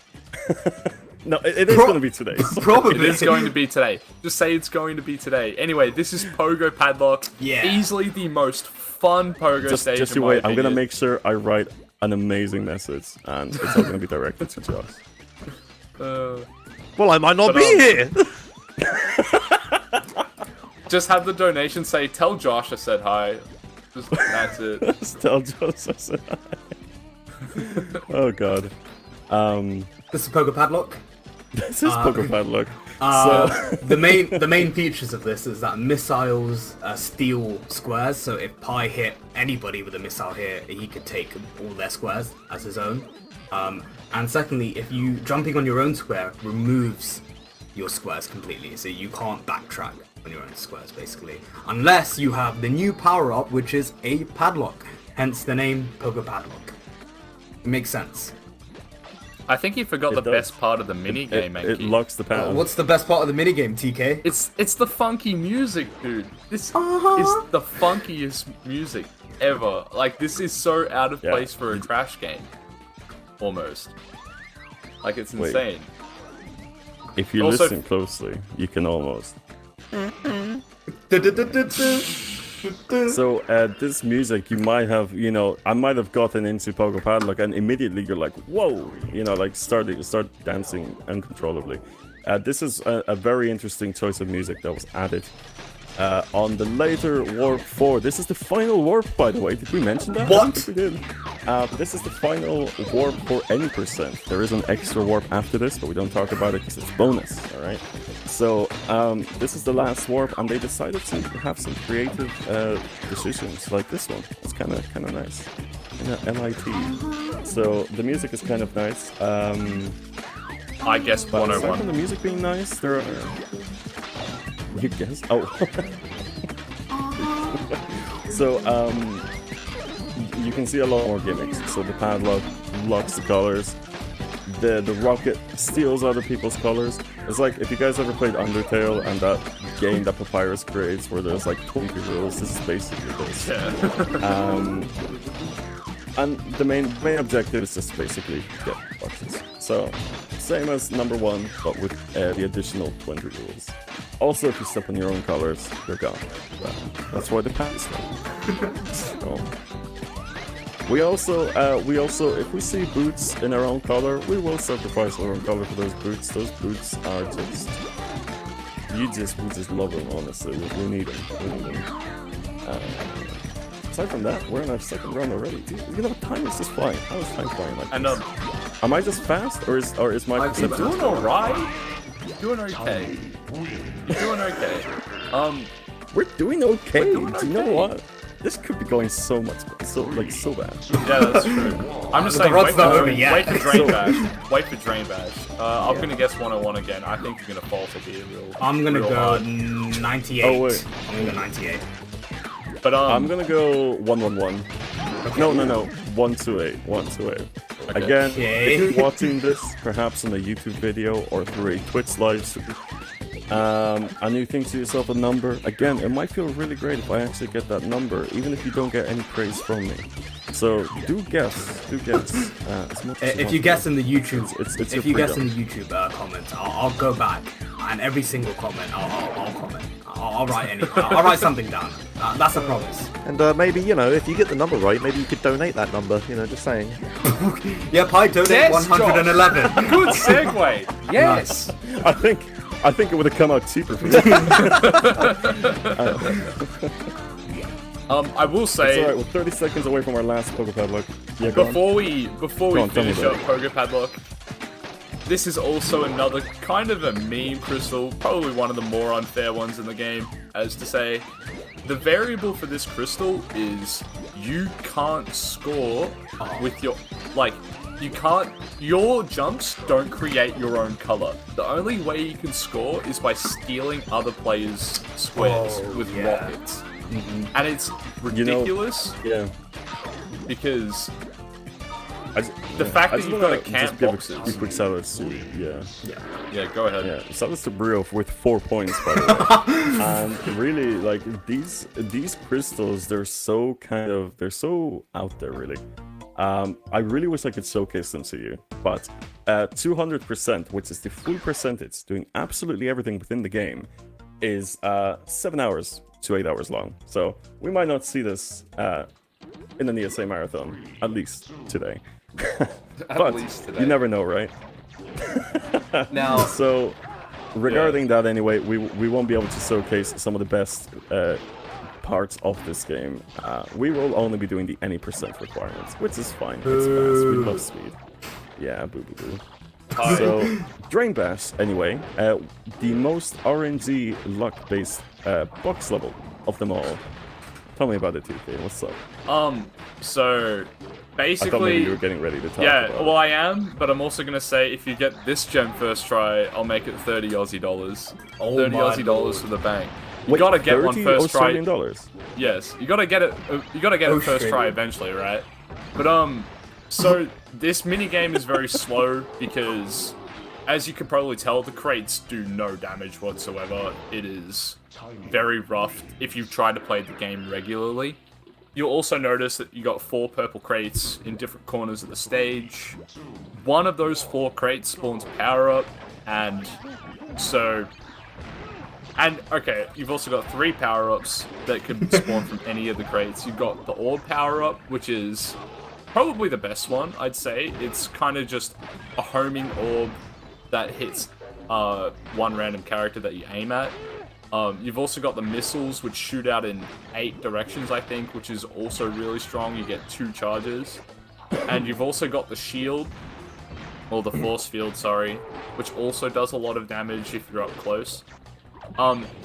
Speaker 2: No, it is going to be today.
Speaker 4: Probably.
Speaker 3: It is going to be today. Just say it's going to be today. Anyway, this is Pogo Padlock. Yeah. Easily the most fun Pogo stage.
Speaker 2: Just you wait. I'm going to make sure I write an amazing message, and it's all going to be directed to Josh.
Speaker 1: Well, I might not be here.
Speaker 3: Just have the donation say, "Tell Josh I said hi." Just that's it.
Speaker 2: Just tell Josh I said hi. Oh god.
Speaker 4: This is Pogo Padlock.
Speaker 2: This is Pogo Padlock.
Speaker 4: The main features of this is that missiles steal squares. So if Pi hit anybody with a missile here, he could take all their squares as his own. And secondly, if you jumping on your own square removes your squares completely, so you can't backtrack on your own squares basically, unless you have the new power up, which is a padlock. Hence the name Pogo Padlock. It makes sense.
Speaker 3: I think you forgot the best part of the minigame, Enki.
Speaker 2: It locks the panel.
Speaker 4: What's the best part of the minigame, TK?
Speaker 3: It's the funky music, dude. This is the funkiest music ever. Like, this is so out of place for a Crash game. Almost. Like, it's insane.
Speaker 2: If you listen closely, you can almost. So this music, you might have, I might have gotten into Pogo Padlock, and immediately you're like, whoa, like start dancing uncontrollably. This is a very interesting choice of music that was added on the later Warp 4. This is the final warp, by the way. Did we mention that?
Speaker 4: What?
Speaker 2: We did. This is the final warp for any percent. There is an extra warp after this, but we don't talk about it because it's bonus, alright? So, this is the last warp, and they decided to have some creative decisions, like this one. It's kind of nice. MIT. So, the music is kind of nice.
Speaker 3: I guess
Speaker 2: But aside
Speaker 3: 101.
Speaker 2: from the music being nice, there are... You guess? Oh. So, you can see a lot more gimmicks. So the padlock locks the colors. The rocket steals other people's colors. It's like, if you guys ever played Undertale and that game that Papyrus creates where there's like 20 rules, this is basically this.
Speaker 3: Yeah.
Speaker 2: And the main objective is just basically get boxes. So, same as number 1, but with the additional 20 rules. Also, if you step on your own colors, you're gone. Well, that's why the pack is done. So, we also, if we see boots in our own color, we will sacrifice our own color for those boots. Those boots are just, we just love them, honestly. We need them. Aside from that, we're in our second round already. Dude, you know, time is just flying. How is time flying like
Speaker 3: And
Speaker 2: this? Am I just fast, or is my
Speaker 3: you're
Speaker 2: perception?
Speaker 3: doing alright. You're doing okay. You're doing okay.
Speaker 2: We're doing okay.
Speaker 3: We're doing
Speaker 2: Do you know
Speaker 3: okay.
Speaker 2: what? This could be going so much, so bad.
Speaker 3: Yeah, that's true. I'm just
Speaker 4: The
Speaker 3: saying,
Speaker 4: rod's
Speaker 3: wait
Speaker 4: not
Speaker 3: for,
Speaker 4: over yet.
Speaker 3: wait for Drain Bash. Wait for Drain Bash. I'm gonna guess 101 again. I think you're gonna falter here real.
Speaker 4: I'm gonna
Speaker 3: real
Speaker 4: go
Speaker 3: hard.
Speaker 4: 98.
Speaker 2: Oh, wait.
Speaker 4: I'm gonna go 98.
Speaker 3: But
Speaker 2: I'm gonna go 111. No, 128. 128. Again,
Speaker 4: Okay.
Speaker 2: if you're watching this, perhaps in a YouTube video or through a Twitch live stream, and you think to yourself a number, again, it might feel really great if I actually get that number, even if you don't get any praise from me. So do guess. As much as
Speaker 4: If you guess in the YouTube,
Speaker 2: it's
Speaker 4: if
Speaker 2: your
Speaker 4: you guess
Speaker 2: freedom.
Speaker 4: in the YouTube comments, I'll go back and every single comment I'll comment. I'll write anything. I'll write something down. That's a promise.
Speaker 1: And maybe, you know, if you get the number right, maybe you could donate that number, you know, just saying.
Speaker 4: Yep, I donate
Speaker 3: Yes,
Speaker 4: 111.
Speaker 3: good segue. Yes.
Speaker 2: I think it would have come out cheaper for me.
Speaker 3: I will
Speaker 2: It's
Speaker 3: say,
Speaker 2: alright, we're 30 seconds away from our last Poké Padlock. Yeah, go on.
Speaker 3: before we
Speaker 2: Go on, tell me
Speaker 3: finish
Speaker 2: about
Speaker 3: up Poké Padlock, this is also another kind of a meme crystal, probably one of the more unfair ones in the game, as to say, the variable for this crystal is you can't score with your, like, your jumps don't create your own color. The only way you can score is by stealing other players' squares with rockets. And it's ridiculous
Speaker 2: Yeah.
Speaker 3: because
Speaker 2: The
Speaker 3: fact that you've got to camp
Speaker 2: give
Speaker 3: boxes.
Speaker 2: a quick shout out to
Speaker 3: Yeah, go ahead.
Speaker 2: yeah. Shout out to Brio with 4 points by the way. And really, like these crystals, they're so out there really. I really wish I could showcase them to you, but 200%, which is the full percentage, doing absolutely everything within the game, is 7 hours to 8 hours long. So we might not see this in an ESA marathon, at least today. But
Speaker 3: least today.
Speaker 2: you never know, right?
Speaker 3: Now,
Speaker 2: So regarding that anyway, we won't be able to showcase some of the best parts of this game. We will only be doing the any percent requirements, which is fine. It's fast. We love speed. Yeah, boo boo boo. So, Drain Bash, anyway, the most RNG luck-based box level of them all. Tell me about it, TK. What's up?
Speaker 3: so
Speaker 2: I thought maybe
Speaker 3: basically,
Speaker 2: you were getting ready to talk
Speaker 3: yeah,
Speaker 2: about
Speaker 3: well I am, but I'm also gonna say if you get this gem first try, I'll make it 30 Aussie dollars.
Speaker 4: Oh
Speaker 3: 30
Speaker 4: my
Speaker 3: Aussie dollars
Speaker 4: lord.
Speaker 3: for the bank. You
Speaker 2: Wait,
Speaker 3: gotta get one
Speaker 2: 30
Speaker 3: first try.
Speaker 2: Australian dollars?
Speaker 3: Yes, you gotta get it. You gotta get it first try eventually, right? But so this mini game is very slow because, as you can probably tell, the crates do no damage whatsoever. It is very rough if you try to play the game regularly. You'll also notice that you got 4 purple crates in different corners of the stage. One of those 4 crates spawns a power-up, and so... And, okay, you've also got 3 power-ups that can spawn from any of the crates. You've got the orb power-up, which is probably the best one, I'd say. It's kind of just a homing orb that hits one random character that you aim at. You've also got the missiles, which shoot out in 8 directions, I think, which is also really strong. You get 2 charges. And you've also got the shield, or the force field, sorry, which also does a lot of damage if you're up close.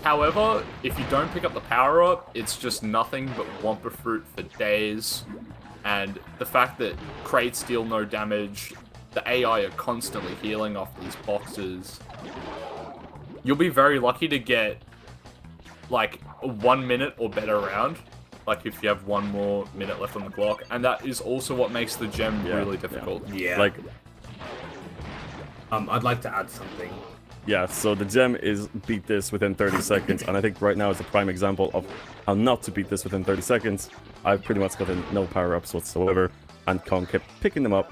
Speaker 3: However, if you don't pick up the power-up, it's just nothing but Wumpa Fruit for days. And the fact that crates deal no damage, the AI are constantly healing off these boxes. You'll be very lucky to get, like, a 1 minute or better round. Like, if you have 1 more minute left on the clock. And that is also what makes the gem really difficult.
Speaker 4: Yeah.
Speaker 2: Like,
Speaker 4: I'd like to add something.
Speaker 2: yeah, so the gem is beat this within 30 seconds, and I think right now is a prime example of how not to beat this within 30 seconds. I've pretty much gotten no power-ups whatsoever, and Kong kept picking them up,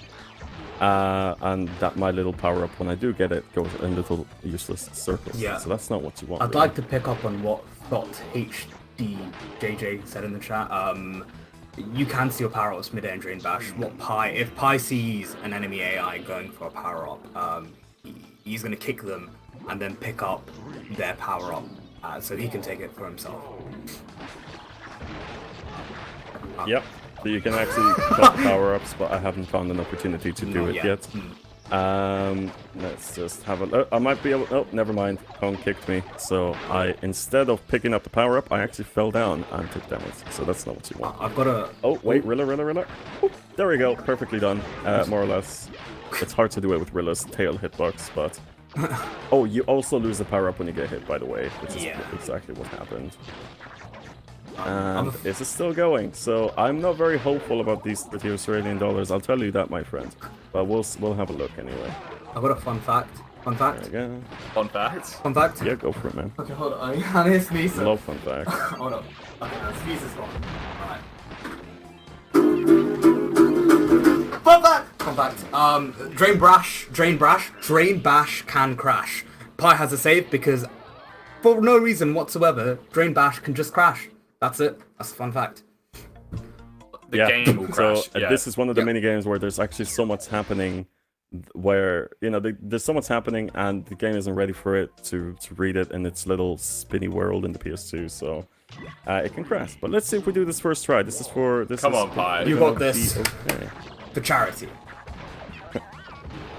Speaker 2: and that my little power-up, when I do get it, goes in little useless circles.
Speaker 4: Yeah.
Speaker 2: So that's not what you want.
Speaker 4: I'd
Speaker 2: really.
Speaker 4: like to pick up on what HDJJ said in the chat. You can steal power-ups mid-air and drain bash. If Pi sees an enemy AI going for a power-up, he's going to kick them and then pick up their power-up, so he can take it for himself.
Speaker 2: Yep. So you can actually cut power-ups, but I haven't found an opportunity to do it yet. Let's just have a look. I might be able... Oh, never mind. Kong kicked me. So instead of picking up the power-up, I actually fell down and took damage. So that's not what you want.
Speaker 4: I've got a...
Speaker 2: Oh, wait. Rilla. Ooh, there we go. Perfectly done. More or less. It's hard to do it with Rilla's tail hitbox, but... Oh, you also lose the power-up when you get hit, by the way. Which is exactly what happened. And this is still going, so I'm not very hopeful about these 30 Australian dollars. I'll tell you that, my friend. But we'll have a look anyway.
Speaker 4: I've got a fun fact. Fun fact?
Speaker 2: There you go.
Speaker 3: Fun fact?
Speaker 4: Fun fact?
Speaker 2: Yeah, go for it, man.
Speaker 4: Okay, hold on. I need to sneeze.
Speaker 2: Love fun facts.
Speaker 4: Hold on. Okay, now sneeze is gone. Alright. Fun fact! Fun fact. Drain bash can crash. Pi has a save because, for no reason whatsoever, Drain bash can just crash. That's it. That's a fun fact.
Speaker 3: The game will crash.
Speaker 2: So this is one of the mini games where there's actually so much happening, where there's so much happening, and the game isn't ready for it to read it in its little spinny world in the PS2. So it can crash. But let's see if we do this first try. This is for this.
Speaker 3: Come on, Pi.
Speaker 4: You got this.
Speaker 2: Okay.
Speaker 4: For charity.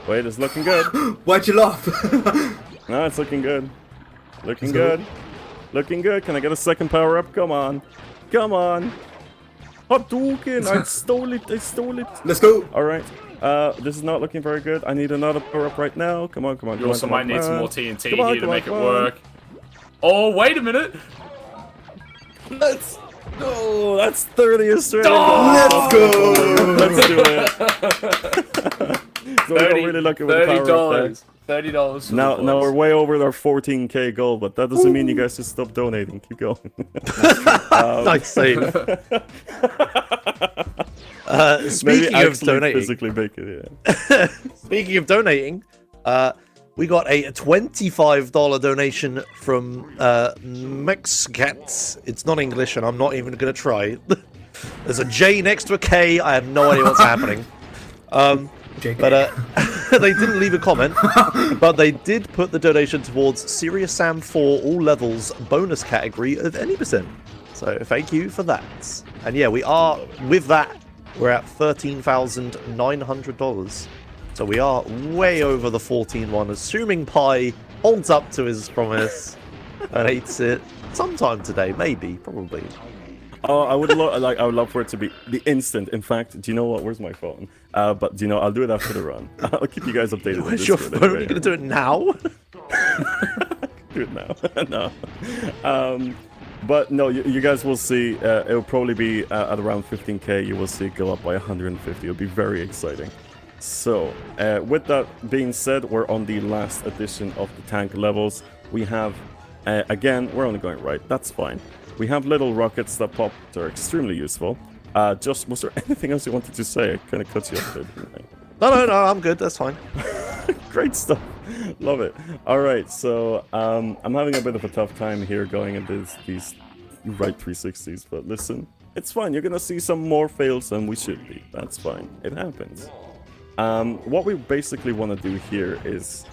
Speaker 2: Wait, it's looking good.
Speaker 4: Why'd you laugh?
Speaker 2: No, it's looking good. Looking good. Looking good. Can I get a second power up? Come on. Come on. Hadouken! I stole it. I stole it.
Speaker 4: Let's go.
Speaker 2: Alright. This is not looking very good. I need another power up right now. Come on, come on.
Speaker 3: You also might need some more TNT here to make it
Speaker 2: come on.
Speaker 3: work. Oh, wait a minute!
Speaker 2: Let's go. That's 30 Australian.
Speaker 3: Oh!
Speaker 2: Let's do it. So we got really lucky with the power up there.
Speaker 3: $30.
Speaker 2: Now we're way over our 14k goal, but that doesn't mean you guys should stop donating. Keep going.
Speaker 1: Nice save. Speaking of donating,
Speaker 2: physically make it, yeah.
Speaker 1: speaking of donating, we got a $25 donation from Mexcats. It's not English, and I'm not even going to try. There's a J next to a K. I have no idea what's happening. But they didn't leave a comment, but they did put the donation towards Serious Sam 4 all levels bonus category of any %. So thank you for that. And yeah, we are, with that, we're at $13,900. So we are way over the 14-1, assuming Pi holds up to his promise and eats it sometime today, maybe, probably.
Speaker 2: Oh, I would love for it to be the instant. In fact, do you know what? Where's my phone? But do you know, I'll do it after the run. I'll keep you guys updated.
Speaker 1: Where's your phone? Are you going to do it now?
Speaker 2: Do it now. No. But no, you guys will see. It'll probably be at around 15k. You will see it go up by 150. It'll be very exciting. So, with that being said, we're on the last edition of the tank levels. We have, again, we're only going right. That's fine. We have little rockets that pop that are extremely useful. Was there anything else you wanted to say? I kind of cut you off there, didn't I?
Speaker 1: No, I'm good. That's fine.
Speaker 2: Great stuff. Love it. All right, so I'm having a bit of a tough time here going at these right 360s, but listen, it's fine. You're gonna see some more fails than we should be. That's fine. It happens. What we basically want to do here is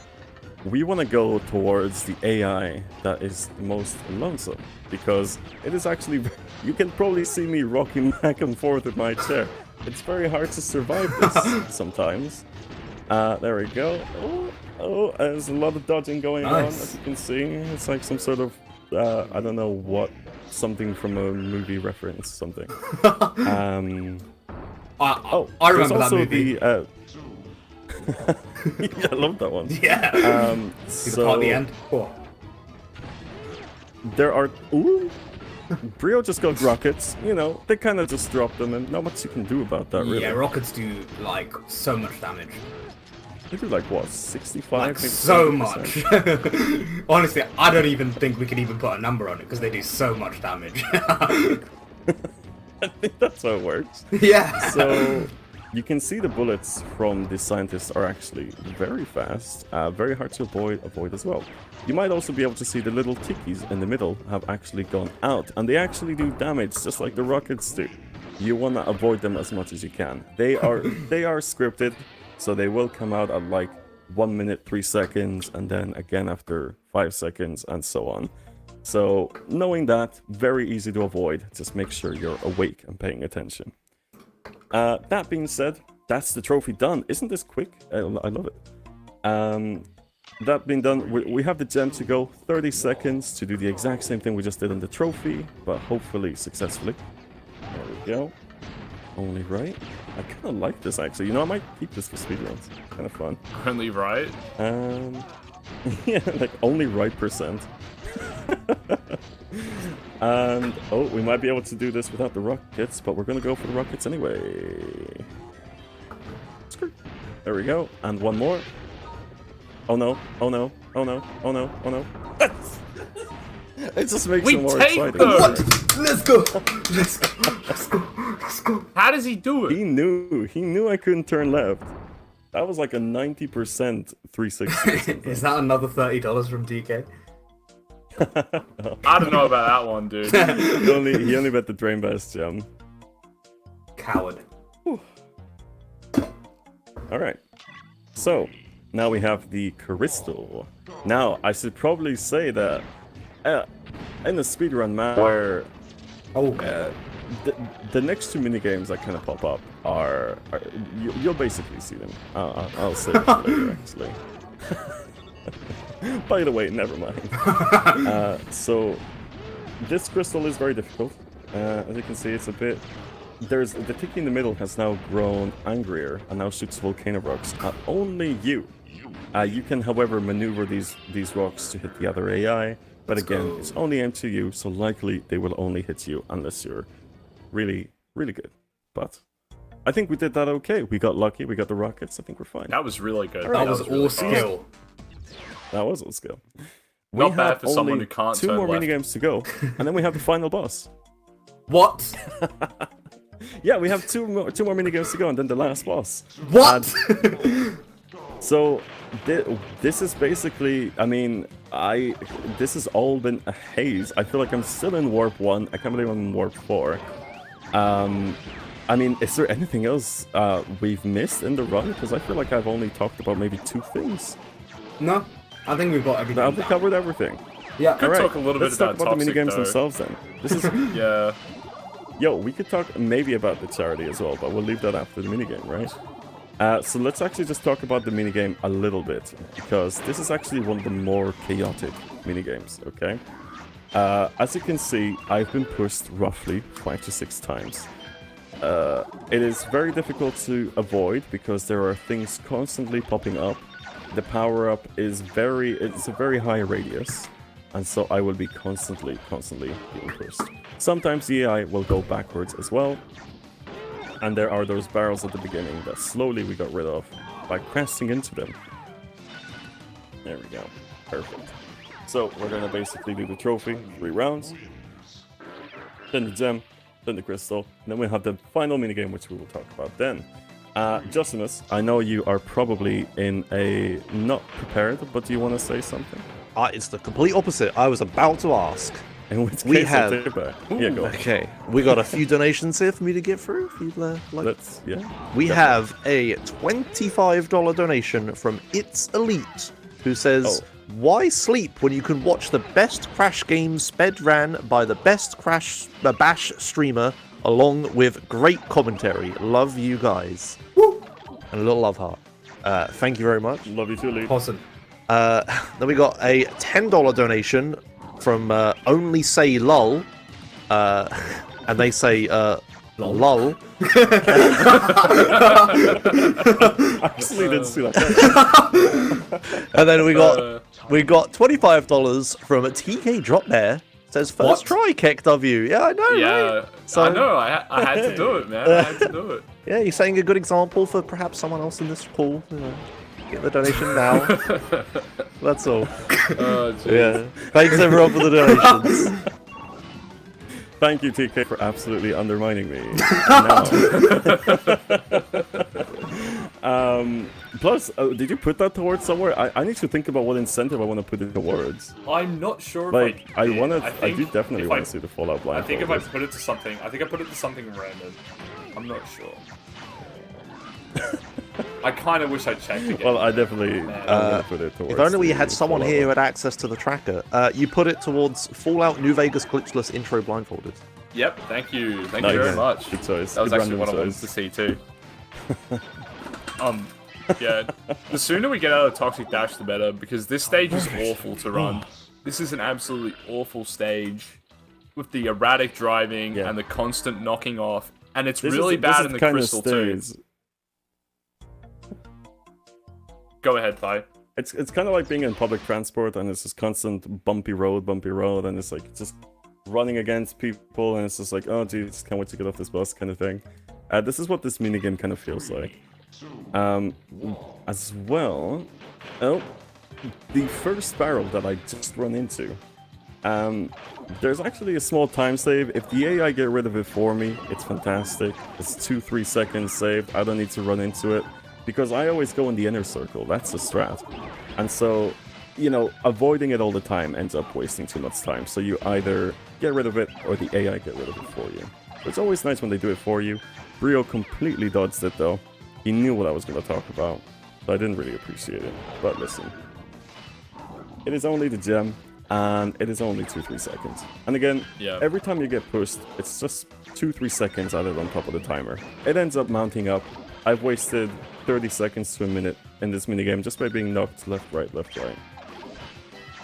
Speaker 2: we want to go towards the AI that is most lonesome, because it is actually, you can probably see me rocking back and forth in my chair. it's very hard to survive this sometimes. There we go. Oh, there's a lot of dodging going on, as you can see. It's like some sort of, I don't know what, something from a movie reference, something.
Speaker 4: I remember that movie.
Speaker 2: Yeah, I love that one.
Speaker 4: Yeah.
Speaker 2: So
Speaker 4: Part at the end. Oh.
Speaker 2: there are. Ooh, Brio just got rockets. You know, they kind of just dropped them, and not much you can do about that, really.
Speaker 4: Yeah, rockets do like so much damage.
Speaker 2: They do like what, 65?
Speaker 4: Like
Speaker 2: maybe
Speaker 4: so
Speaker 2: 70%?
Speaker 4: much. Honestly, I don't even think we can even put a number on it because they do so much damage.
Speaker 2: I think that's how it works.
Speaker 4: Yeah.
Speaker 2: So you can see the bullets from the scientists are actually very fast, very hard to avoid as well. You might also be able to see the little tikis in the middle have actually gone out, and they actually do damage just like the rockets do. You want to avoid them as much as you can. They are scripted, so they will come out at like 1 minute 3 seconds, and then again after 5 seconds, and so on. So knowing that, very easy to avoid. Just make sure you're awake and paying attention. That being said, that's the trophy done. Isn't this quick? I love it. That being done, we have the gem to go. 30 seconds to do the exact same thing we just did on the trophy, but hopefully successfully. There we go. Only right. I kind of like this, actually. You know, I might keep this for speedruns. Kind of fun.
Speaker 3: Only right?
Speaker 2: Yeah, like only right percent. And, oh, we might be able to do this without the rockets, but we're going to go for the rockets anyway. There we go. And one more. Oh no, oh no, oh no, oh no, oh no. It just makes it more exciting.
Speaker 4: What? Let's go! Let's go! Let's go! Let's go!
Speaker 3: How does he do it?
Speaker 2: He knew I couldn't turn left. That was like a 90% 360.
Speaker 4: Is that another $30 from DK?
Speaker 3: I don't know about that one, dude.
Speaker 2: he only bet the Drain Bass gem.
Speaker 4: Coward.
Speaker 2: Alright. So, now we have the crystal. Now, I should probably say that in the speedrun map where the next two minigames that kind of pop up are you'll basically see them. I'll say that later, actually. By the way, never mind. So, this crystal is very difficult. As you can see, it's a bit... The tiki in the middle has now grown angrier and now shoots volcano rocks at only you. You can, however, maneuver these rocks to hit the other AI, but again, it's only aimed to you, so likely they will only hit you unless you're really, really good. But I think we did that okay. We got lucky, we got the rockets, I think we're fine.
Speaker 3: That was really good.
Speaker 4: That was
Speaker 3: really
Speaker 4: all skill.
Speaker 2: That was all skill.
Speaker 3: Not bad for someone who can't
Speaker 2: turn left. 2 more minigames to go, and then we have the final boss.
Speaker 4: What?
Speaker 2: Yeah, we have two more minigames to go, and then the last boss.
Speaker 4: What?
Speaker 2: So, this is basically, I mean, this has all been a haze. I feel like I'm still in Warp 1. I can't believe I'm in Warp 4. I mean, is there anything else we've missed in the run? Because I feel like I've only talked about maybe 2 things.
Speaker 4: No, I think we've got everything.
Speaker 2: I've covered everything.
Speaker 4: Yeah.
Speaker 3: Could talk a little bit
Speaker 2: Let's talk about the minigames themselves then. This is...
Speaker 3: Yeah.
Speaker 2: Yo, we could talk maybe about the charity as well, but we'll leave that after the minigame, right? So let's actually just talk about the minigame a little bit, because this is actually one of the more chaotic minigames, okay? As you can see, I've been pushed roughly 5 to 6 times. It is very difficult to avoid, because there are things constantly popping up. The power-up is it's a very high radius, and so I will be constantly being pushed. Sometimes the AI will go backwards as well, and there are those barrels at the beginning that slowly we got rid of by crashing into them. There we go. Perfect. So we're gonna basically do the trophy, 3 rounds, then the gem, then the crystal, and then we have the final minigame, which we will talk about then. Justimus, I know you are probably not prepared, but do you want to say something?
Speaker 1: It's the complete opposite. I was about to ask.
Speaker 2: In which case,
Speaker 1: We have...
Speaker 2: Yeah, go.
Speaker 1: Okay, we got a few donations here for me to get through. If you'd like. We
Speaker 2: definitely.
Speaker 1: have a $25 donation from It's Elite, who says, "Why sleep when you can watch the best Crash game sped ran by the best Bash streamer along with great commentary. Love you guys. Woo! And a little love heart. Thank you very much.
Speaker 2: Love you too, Lee.
Speaker 4: Awesome.
Speaker 1: Then we got a $10 donation from Only Say Lol. And they say lol.
Speaker 2: Actually, didn't see that.
Speaker 1: And then we got $25 from TK Drop Bear. Says first try KEKW. Yeah, I know.
Speaker 3: Yeah,
Speaker 1: right? So,
Speaker 3: I know. I had to do it, man. I had to do it.
Speaker 1: Yeah, you're setting a good example for perhaps someone else in this pool. You know, get the donation now. That's all.
Speaker 3: Oh,
Speaker 1: Yeah. Thanks everyone for the donations.
Speaker 2: Thank you, TK, for absolutely undermining me. Plus, did you put that towards somewhere? I need to think about what incentive I want to put it towards.
Speaker 3: I'm not sure if
Speaker 2: Like,
Speaker 3: I
Speaker 2: do definitely want to see the Fallout blind.
Speaker 3: I think if I put it to something, I put it to something random. I'm not sure. I kind of wish I checked again.
Speaker 2: Well, I definitely put it towards.
Speaker 1: If only we
Speaker 2: the
Speaker 1: had someone
Speaker 2: Fallout
Speaker 1: here who
Speaker 2: one.
Speaker 1: had access to the tracker. You put it towards Fallout New Vegas glitchless intro blindfolded.
Speaker 3: Yep, thank you. Thank
Speaker 2: Nice.
Speaker 3: you very much.
Speaker 2: Good choice.
Speaker 3: That was
Speaker 2: Good
Speaker 3: actually what I
Speaker 2: random
Speaker 3: wanted
Speaker 2: choice.
Speaker 3: to see too. Yeah, the sooner we get out of Toxic Dash, the better, because this stage is awful to run. This is an absolutely awful stage with the erratic driving and the constant knocking off, and it's really bad in the Crystal too. Go ahead, Ty.
Speaker 2: It's kind of like being in public transport, and it's this constant bumpy road, and it's like just running against people, and it's just like, oh geez, can't wait to get off this bus, kind of thing. This is what this minigame kind of feels like. As well, the first barrel that I just run into, there's actually a small time save. If the AI get rid of it for me, it's fantastic. It's 2-3 seconds saved. I don't need to run into it, because I always go in the inner circle. That's the strat. And so, you know, avoiding it all the time ends up wasting too much time. So you either get rid of it, or the AI get rid of it for you. It's always nice when they do it for you. Brio completely dodged it though. He knew what I was going to talk about, so I didn't really appreciate it. But listen, it is only the gem, and it is only 2-3 seconds. And again, every time you get pushed, it's just 2-3 seconds added on top of the timer. It ends up mounting up. I've wasted 30 seconds to a minute in this minigame just by being knocked left, right, left, right.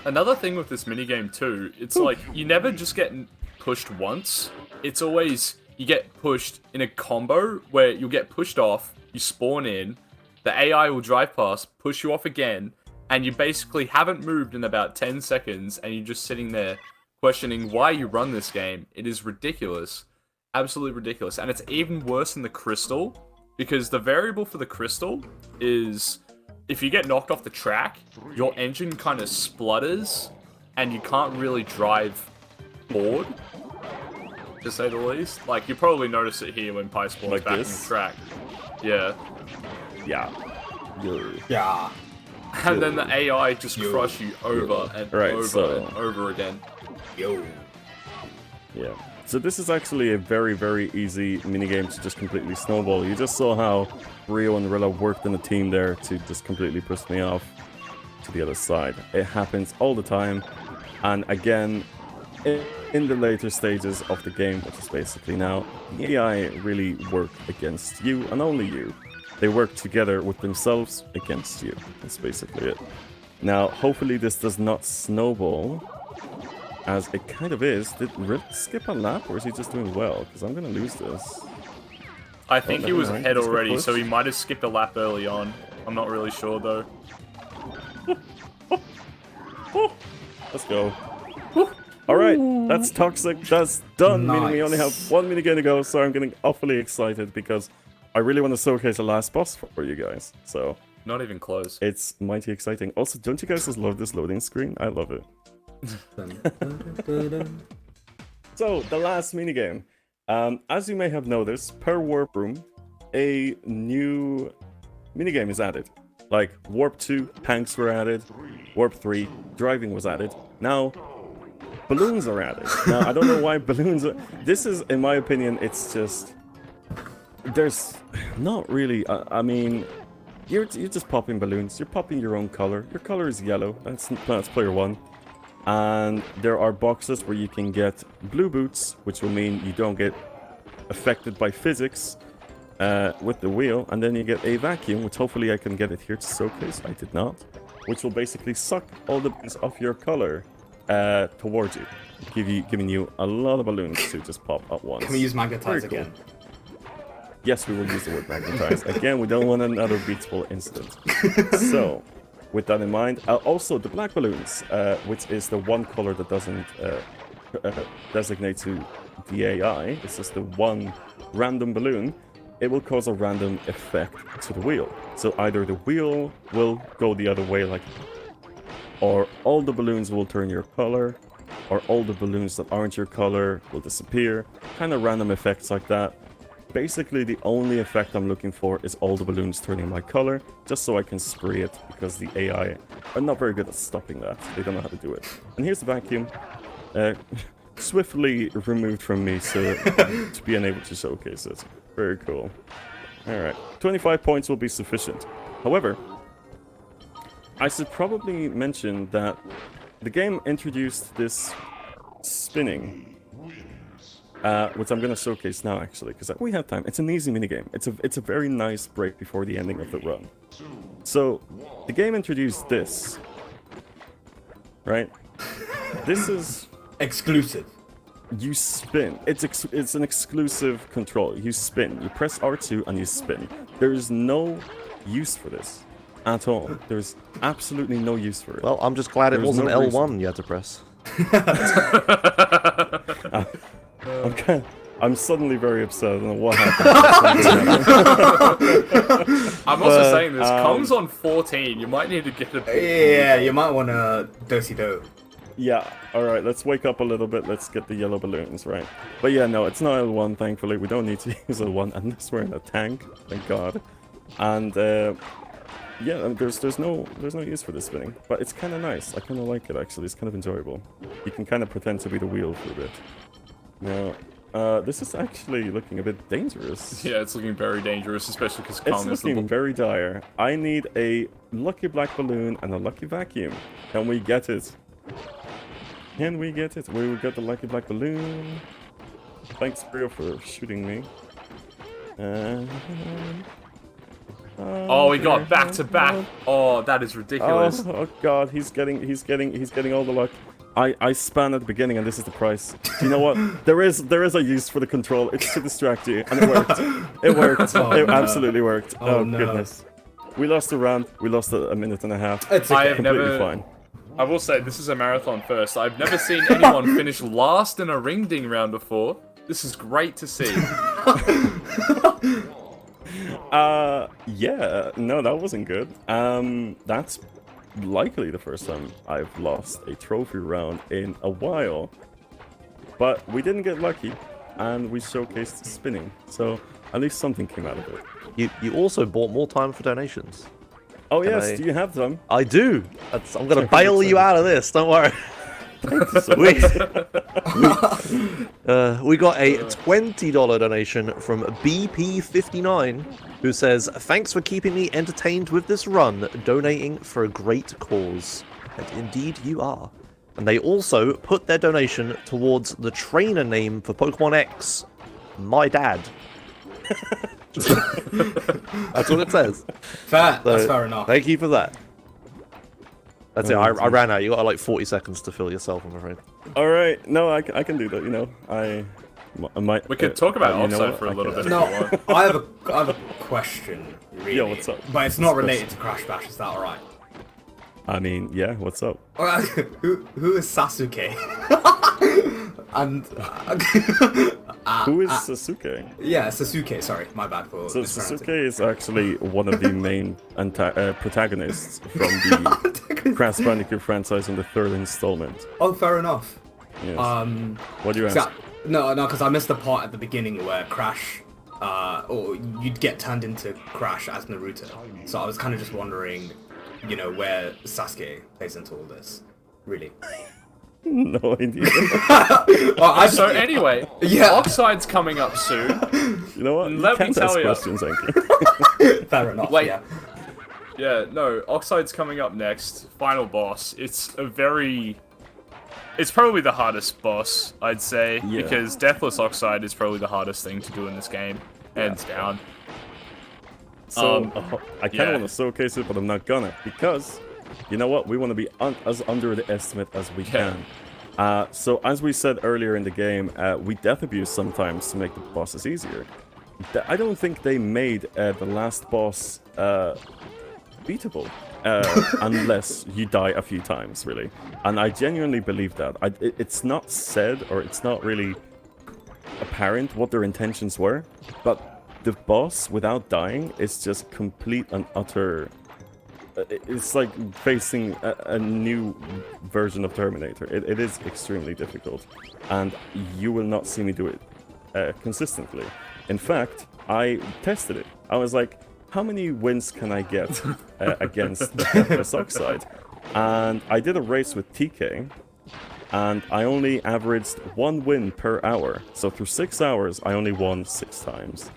Speaker 3: Another thing with this minigame too, it's like, you never just get pushed once. It's always, you get pushed in a combo where you'll get pushed off, you spawn in, the AI will drive past, push you off again, and you basically haven't moved in about 10 seconds, and you're just sitting there questioning why you run this game. It is ridiculous. Absolutely ridiculous. And it's even worse in the Crystal, because the variable for the Crystal is, if you get knocked off the track, your engine kind of splutters, and you can't really drive forward, to say the least. Like, you probably notice it here when Pi spawns
Speaker 2: Like
Speaker 3: back
Speaker 2: this?
Speaker 3: in the track. Yeah.
Speaker 2: Yeah.
Speaker 4: Yeah.
Speaker 3: And then the AI just crush you over and over and over again.
Speaker 4: Yo.
Speaker 2: Yeah. So this is actually a very, very easy minigame to just completely snowball. You just saw how Rio and Rilla worked in a team there to just completely push me off to the other side. It happens all the time. And again, in the later stages of the game, which is basically now, the AI really work against you and only you. They work together with themselves against you. That's basically it. Now, hopefully this does not snowball, as it kind of is. Did Relics skip a lap, or is he just doing well? Because I'm going to lose this.
Speaker 3: I think he was
Speaker 2: never mind.
Speaker 3: ahead
Speaker 2: Just got
Speaker 3: already, so
Speaker 2: pushed.
Speaker 3: he might have skipped a lap early on. I'm not really sure though.
Speaker 2: Let's go. Alright, that's toxic. That's done. Meaning we only have one minigame to go, so I'm getting awfully excited because I really want to showcase the last boss for you guys. So
Speaker 3: Not even close.
Speaker 2: it's mighty exciting. Also, don't you guys just love this loading screen? I love it. So, the last minigame. As you may have noticed, per warp room, a new minigame is added. Like, warp 2, tanks were added. Warp 3, driving was added. Now, balloons are added. Now, I don't know why balloons are... This is, in my opinion, it's just... There's not really... I mean, you're just popping balloons. You're popping your own color. Your color is yellow. That's player 1. And there are boxes where you can get blue boots, which will mean you don't get affected by physics with the wheel, and then you get a vacuum, which hopefully I can get it here to showcase. I did not. Which will basically suck all the balloons of your color towards you, giving you a lot of balloons to just pop at once.
Speaker 4: Can we use magnetize
Speaker 2: Very cool.
Speaker 4: again?
Speaker 2: Yes, we will use the word magnetize. Again, we don't want another Beatsball incident. So, with that in mind, also the black balloons, which is the one color that doesn't designate to the AI. This is the one random balloon. It will cause a random effect to the wheel. So either the wheel will go the other way, or all the balloons will turn your color, or all the balloons that aren't your color will disappear. Kind of random effects like that. Basically, the only effect I'm looking for is all the balloons turning my color, just so I can spray it, because the AI are not very good at stopping that. They don't know how to do it. And here's the vacuum, swiftly removed from me to be unable to showcase it. Very cool. Alright, 25 points will be sufficient. However, I should probably mention that the game introduced this spinning, which I'm going to showcase now, actually, because we have time. It's an easy minigame. It's a very nice break before the ending of the run. So, the game introduced this, right? This is...
Speaker 4: exclusive.
Speaker 2: You spin. It's an exclusive control. You spin. You press R2 and you spin. There is no use for this at all. There's absolutely no use for it.
Speaker 1: Well, I'm just glad it wasn't L1 you had to press.
Speaker 2: I'm suddenly very upset. I don't know what happened.
Speaker 3: I'm also saying this. Kong's on 14. You might need to get a bit.
Speaker 4: Yeah, you might want to do.
Speaker 2: Yeah, alright, let's wake up a little bit. Let's get the yellow balloons, right? But yeah, no, it's not L1, thankfully. We don't need to use L1 unless we're in a tank, thank God. And, yeah, there's no use for this spinning. But it's kind of nice. I kind of like it, actually. It's kind of enjoyable. You can kind of pretend to be the wheel for a bit. Now, this is actually looking a bit dangerous.
Speaker 3: Yeah, it's looking very dangerous, especially because Kong
Speaker 2: It's
Speaker 3: is the
Speaker 2: looking very dire. I need a lucky black balloon and a lucky vacuum. Can we get it? Can we get it? We will get the lucky black balloon. Thanks, Brio, for shooting me.
Speaker 3: Oh, we got back to back. Oh, that is ridiculous.
Speaker 2: Oh God, he's getting all the luck. I span at the beginning, and this is the price. Do you know what? There is a use for the control. It's to distract you, and it worked. It worked. It absolutely worked. Oh
Speaker 4: no.
Speaker 2: Goodness. We lost a round. We lost a minute and a half.
Speaker 4: It's okay.
Speaker 2: Completely fine.
Speaker 3: I will say, this is a marathon first. I've never seen anyone finish last in a ring ding round before. This is great to see.
Speaker 2: Yeah, no, that wasn't good. That's likely the first time I've lost a trophy round in a while. But we didn't get lucky, and we showcased spinning. So at least something came out of it.
Speaker 1: You also bought more time for donations.
Speaker 2: Oh yes, do you have them?
Speaker 1: I do. I'm going to bail you out of this, don't worry. We got a $20 donation from BP59, who says, "Thanks for keeping me entertained with this run, donating for a great cause." And indeed you are. And they also put their donation towards the trainer name for Pokemon X, my dad. That's what it says.
Speaker 4: Fair. That's fair enough.
Speaker 1: Thank you for that. That's it. I ran out. You got like 40 seconds to fill yourself, I'm afraid.
Speaker 2: All right. No, I can do that. You know, I might.
Speaker 3: We could talk about Oxide
Speaker 2: what?
Speaker 3: for a little bit.
Speaker 4: No,
Speaker 3: If you want.
Speaker 4: I have a question. Really.
Speaker 2: Yeah, what's up?
Speaker 4: But it's not related to Crash Bash. Is that all right?
Speaker 2: I mean, yeah. What's up?
Speaker 4: Who is Sasuke? And
Speaker 2: Who is Sasuke?
Speaker 4: yeah, Sasuke. Sorry, my bad for
Speaker 2: So
Speaker 4: mispronouncing.
Speaker 2: Sasuke is actually one of the main protagonists from the Crash Bandicoot franchise in the third installment.
Speaker 4: Oh, fair enough.
Speaker 2: Yes. What do you ask?
Speaker 4: No, because I missed the part at the beginning where Crash, or you'd get turned into Crash as Naruto. So I was kind of just wondering, you know, where Sasuke plays into all this. Really.
Speaker 2: No idea.
Speaker 4: Well,
Speaker 3: So anyway,
Speaker 4: Yeah.
Speaker 3: Oxide's coming up soon.
Speaker 2: You know what?
Speaker 3: Let
Speaker 2: you
Speaker 3: me
Speaker 2: can't
Speaker 3: tell
Speaker 2: ask
Speaker 3: ya.
Speaker 2: questions, Anki.
Speaker 4: fair enough.
Speaker 3: Wait.
Speaker 4: Yeah.
Speaker 3: Yeah, no, Oxide's coming up next. Final boss. It's a very It's probably the hardest boss, I'd say,
Speaker 2: Yeah.
Speaker 3: because Deathless Oxide is probably the hardest thing to do in this game, hands down.
Speaker 2: So I kind of
Speaker 3: yeah.
Speaker 2: want to showcase it, but I'm not gonna, because you know what? We want to be as under the estimate as we can. So as we said earlier in the game, we death abuse sometimes to make the bosses easier. I don't think they made the last boss beatable. Unless you die a few times, really. And I genuinely believe that. It's not said, or it's not really apparent what their intentions were, but the boss, without dying, is just complete and utter... It's like facing a new version of Terminator. It is extremely difficult, and you will not see me do it consistently. In fact, I tested it. I was like, how many wins can I get against Deathless Oxide? And I did a race with TK, and I only averaged 1 win per hour. So through 6 hours, I only won 6 times.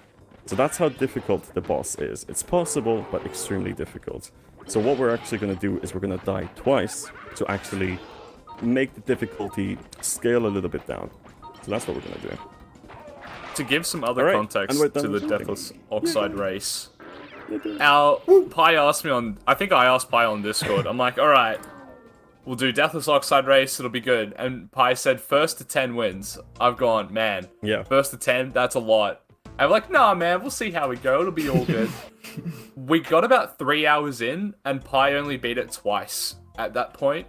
Speaker 2: So that's how difficult the boss is. It's possible, but extremely difficult. So what we're actually going to do is we're going to die twice to actually make the difficulty scale a little bit down. So that's what we're going to do.
Speaker 3: To give some other context to the Deathless Oxide race, Pi asked me on... I think I asked Pi on Discord. I'm like, alright, we'll do Deathless Oxide race, it'll be good. And Pi said first to 10 wins. I've gone, man, first to 10, that's a lot. I'm like, nah, man, we'll see how we go. It'll be all good. We got about 3 hours in, and Pi only beat it twice at that point.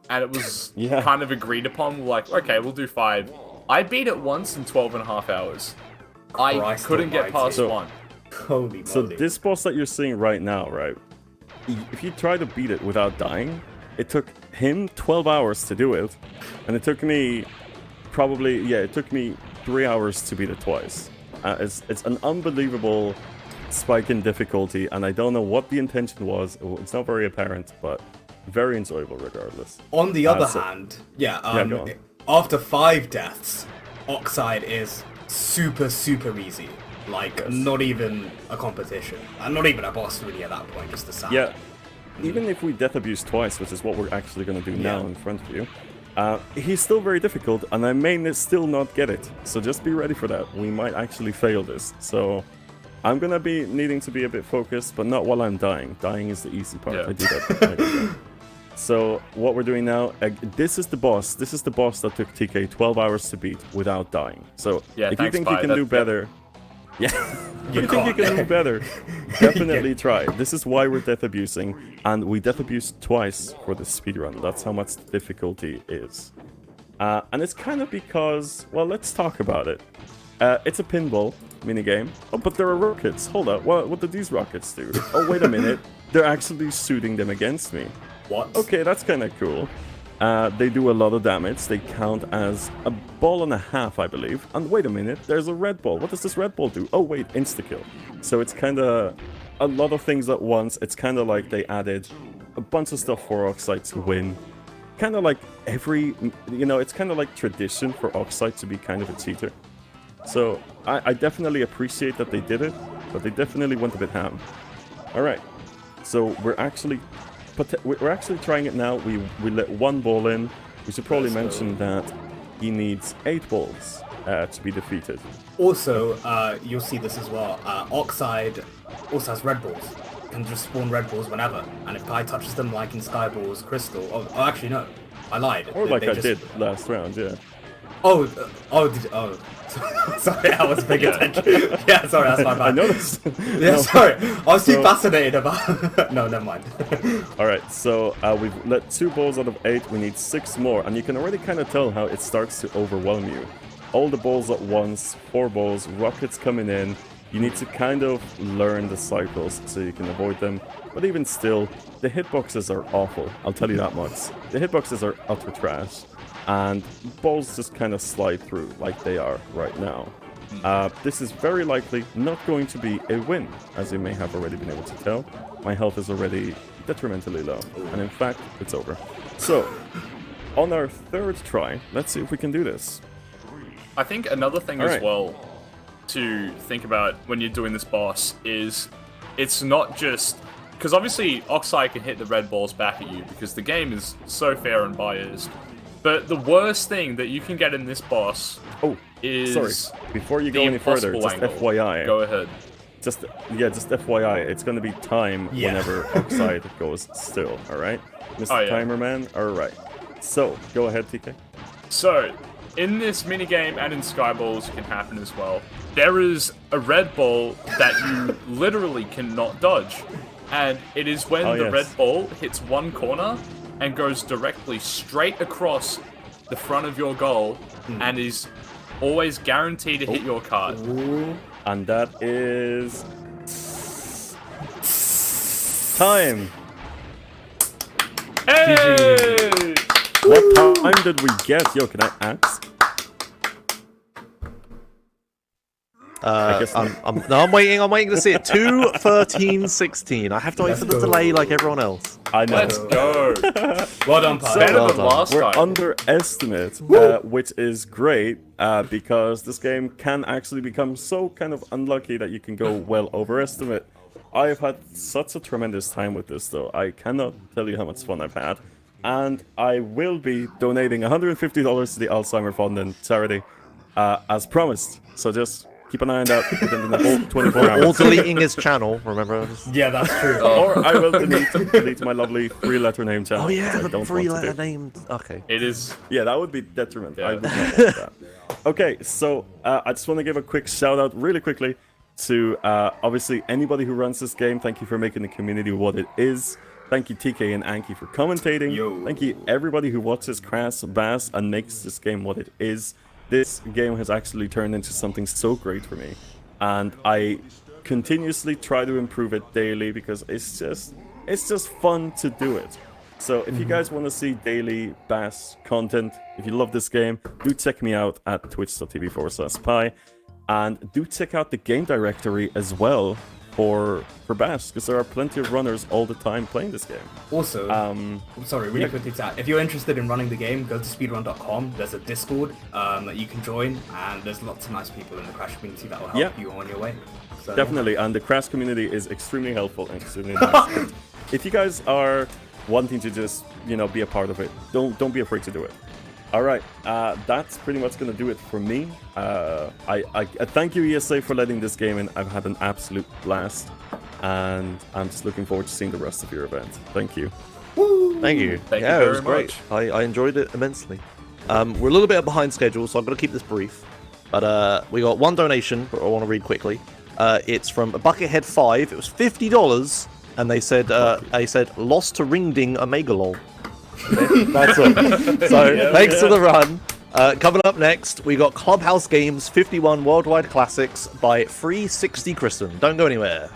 Speaker 3: And it was kind of agreed upon. We're like, okay, we'll do 5. I beat it once in 12.5 hours. I couldn't get past 1.
Speaker 4: Holy moly.
Speaker 2: So this boss that you're seeing right now, right? If you try to beat it without dying, it took him 12 hours to do it. And it took me it took me 3 hours to beat it twice. It's an unbelievable spike in difficulty, and I don't know what the intention was. It's not very apparent, but very enjoyable regardless.
Speaker 4: On the other hand,
Speaker 2: go on.
Speaker 4: after 5 deaths, Oxide is super, super easy. Like, not even a competition. And not even a boss, really, at that point, just a sound.
Speaker 2: Yeah. Even if we death abuse twice, which is what we're actually going to do now in front of you, he's still very difficult, and I may still not get it. So just be ready for that. We might actually fail this. So I'm going to be needing to be a bit focused, but not while I'm dying. Dying is the easy part. I do that. So what we're doing now, this is the boss. This is the boss that took TK 12 hours to beat without dying. So if you think you can do better... Yeah, if you think you can do better, definitely try. This is why we're death abusing, and we death abused twice for the speedrun. That's how much the difficulty is. And it's kind of because, well, let's talk about it. It's a pinball minigame. Oh, but there are rockets. Hold up, what do these rockets do? Oh, wait a minute. They're actually shooting them against me.
Speaker 4: What?
Speaker 2: Okay, that's kind of cool. They do a lot of damage. They count as a ball and a half, I believe. And wait a minute, there's a red ball. What does this red ball do? Oh wait, insta-kill. So it's kind of a lot of things at once. It's kind of like they added a bunch of stuff for Oxide to win. Kind of like it's kind of like tradition for Oxide to be kind of a cheater. So I definitely appreciate that they did it, but they definitely went a bit ham. Alright, so we're actually trying it now. We let 1 ball in. We should probably mention that he needs 8 balls to be defeated.
Speaker 4: Also, you'll see this as well. Oxide also has red balls. Can just spawn red balls whenever. And if Kai touches them like in Skyball's Crystal... Oh, actually, no. I lied.
Speaker 2: Or like I did last round, yeah.
Speaker 4: Sorry, I was paying attention. Yeah, sorry, that's my bad.
Speaker 2: I noticed.
Speaker 4: Yeah, sorry. I was too fascinated about... No, never mind.
Speaker 2: Alright, so we've let 2 balls out of 8. We need 6 more. And you can already kind of tell how it starts to overwhelm you. All the balls at once, 4 balls, rockets coming in. You need to kind of learn the cycles so you can avoid them. But even still, the hitboxes are awful. I'll tell you that much. The hitboxes are utter trash. And balls just kind of slide through like they are right now. This is very likely not going to be a win, as you may have already been able to tell. My health is already detrimentally low, and in fact, it's over. So, on our 3rd try, let's see if we can do this.
Speaker 3: I think another thing as well to think about when you're doing this boss is it's not just... Because obviously Oxide can hit the red balls back at you because the game is so fair and biased. But the worst thing that you can get in this boss
Speaker 2: Oh,
Speaker 3: is
Speaker 2: sorry. Before you
Speaker 3: the
Speaker 2: go any further,
Speaker 3: impossible
Speaker 2: just
Speaker 3: angle.
Speaker 2: FYI.
Speaker 3: Go ahead.
Speaker 2: Just FYI, it's gonna be time whenever Oxide goes still, alright? Mr.
Speaker 3: Oh, yeah.
Speaker 2: Timer Man, alright. So, go ahead, TK.
Speaker 3: So, in this minigame and in Skyballs, it can happen as well. There is a red ball that you literally cannot dodge. And it is when the red ball hits one corner and goes directly straight across the front of your goal and is always guaranteed to hit your card.
Speaker 2: And that is... time!
Speaker 3: Hey!
Speaker 2: What time did we get? Yo, can I ask?
Speaker 1: I'm waiting to see it. 2:13:16. I have to wait for the delay like everyone else.
Speaker 2: I know.
Speaker 3: Let's go.
Speaker 4: Well done, Pi.
Speaker 3: Better
Speaker 1: Well
Speaker 3: than
Speaker 1: done.
Speaker 3: last
Speaker 2: We're
Speaker 3: time.
Speaker 2: underestimate, which is great, because this game can actually become so kind of unlucky that you can go well overestimate. I've had such a tremendous time with this, though. I cannot tell you how much fun I've had. And I will be donating $150 to the Alzheimer Fund and charity, as promised. So just keep an eye on that within the next 24 hours.
Speaker 1: Or deleting his channel, remember?
Speaker 4: Yeah, that's true.
Speaker 2: Or I will delete my lovely three-letter name channel.
Speaker 1: Oh yeah,
Speaker 2: which I
Speaker 1: the
Speaker 2: don't want to
Speaker 1: three-letter
Speaker 2: do.
Speaker 1: name. Okay.
Speaker 3: It is.
Speaker 2: Yeah, that would be detrimental. I
Speaker 3: Yeah.
Speaker 2: would not want that. Okay, so I just want to give a quick shout-out really quickly to, obviously, anybody who runs this game. Thank you for making the community what it is. Thank you, TK and Anki, for commentating.
Speaker 4: Yo.
Speaker 2: Thank you, everybody who watches Crash Bass and makes this game what it is. This game has actually turned into something so great for me. And I continuously try to improve it daily because it's just fun to do it. So if you guys want to see daily Bass content, if you love this game, do check me out at twitch.tv/Pi. And do check out the game directory as well for Bass, because there are plenty of runners all the time playing this game.
Speaker 4: Also, sorry, really quickly to add, if you're interested in running the game, go to speedrun.com. There's a Discord that you can join, and there's lots of nice people in the Crash community that will help you on your way. So,
Speaker 2: Definitely, and the Crash community is extremely helpful and extremely nice. If you guys are wanting to just, be a part of it, don't be afraid to do it. All right, that's pretty much gonna do it for me. I thank you, ESA, for letting this game in. I've had an absolute blast, and I'm just looking forward to seeing the rest of your event. Thank you.
Speaker 1: Thank you.
Speaker 3: Thank you
Speaker 1: it
Speaker 3: very
Speaker 1: was great.
Speaker 3: much.
Speaker 1: I enjoyed it immensely. We're a little bit behind schedule, so I'm going to keep this brief. But we got one donation, but I want to read quickly. It's from Buckethead5. It was $50, and they said lost to Ringding Omegalol. Okay, that's it. So thanks for the run. Coming up next, we got Clubhouse Games 51 Worldwide Classics by 360 Kristen. Don't go anywhere.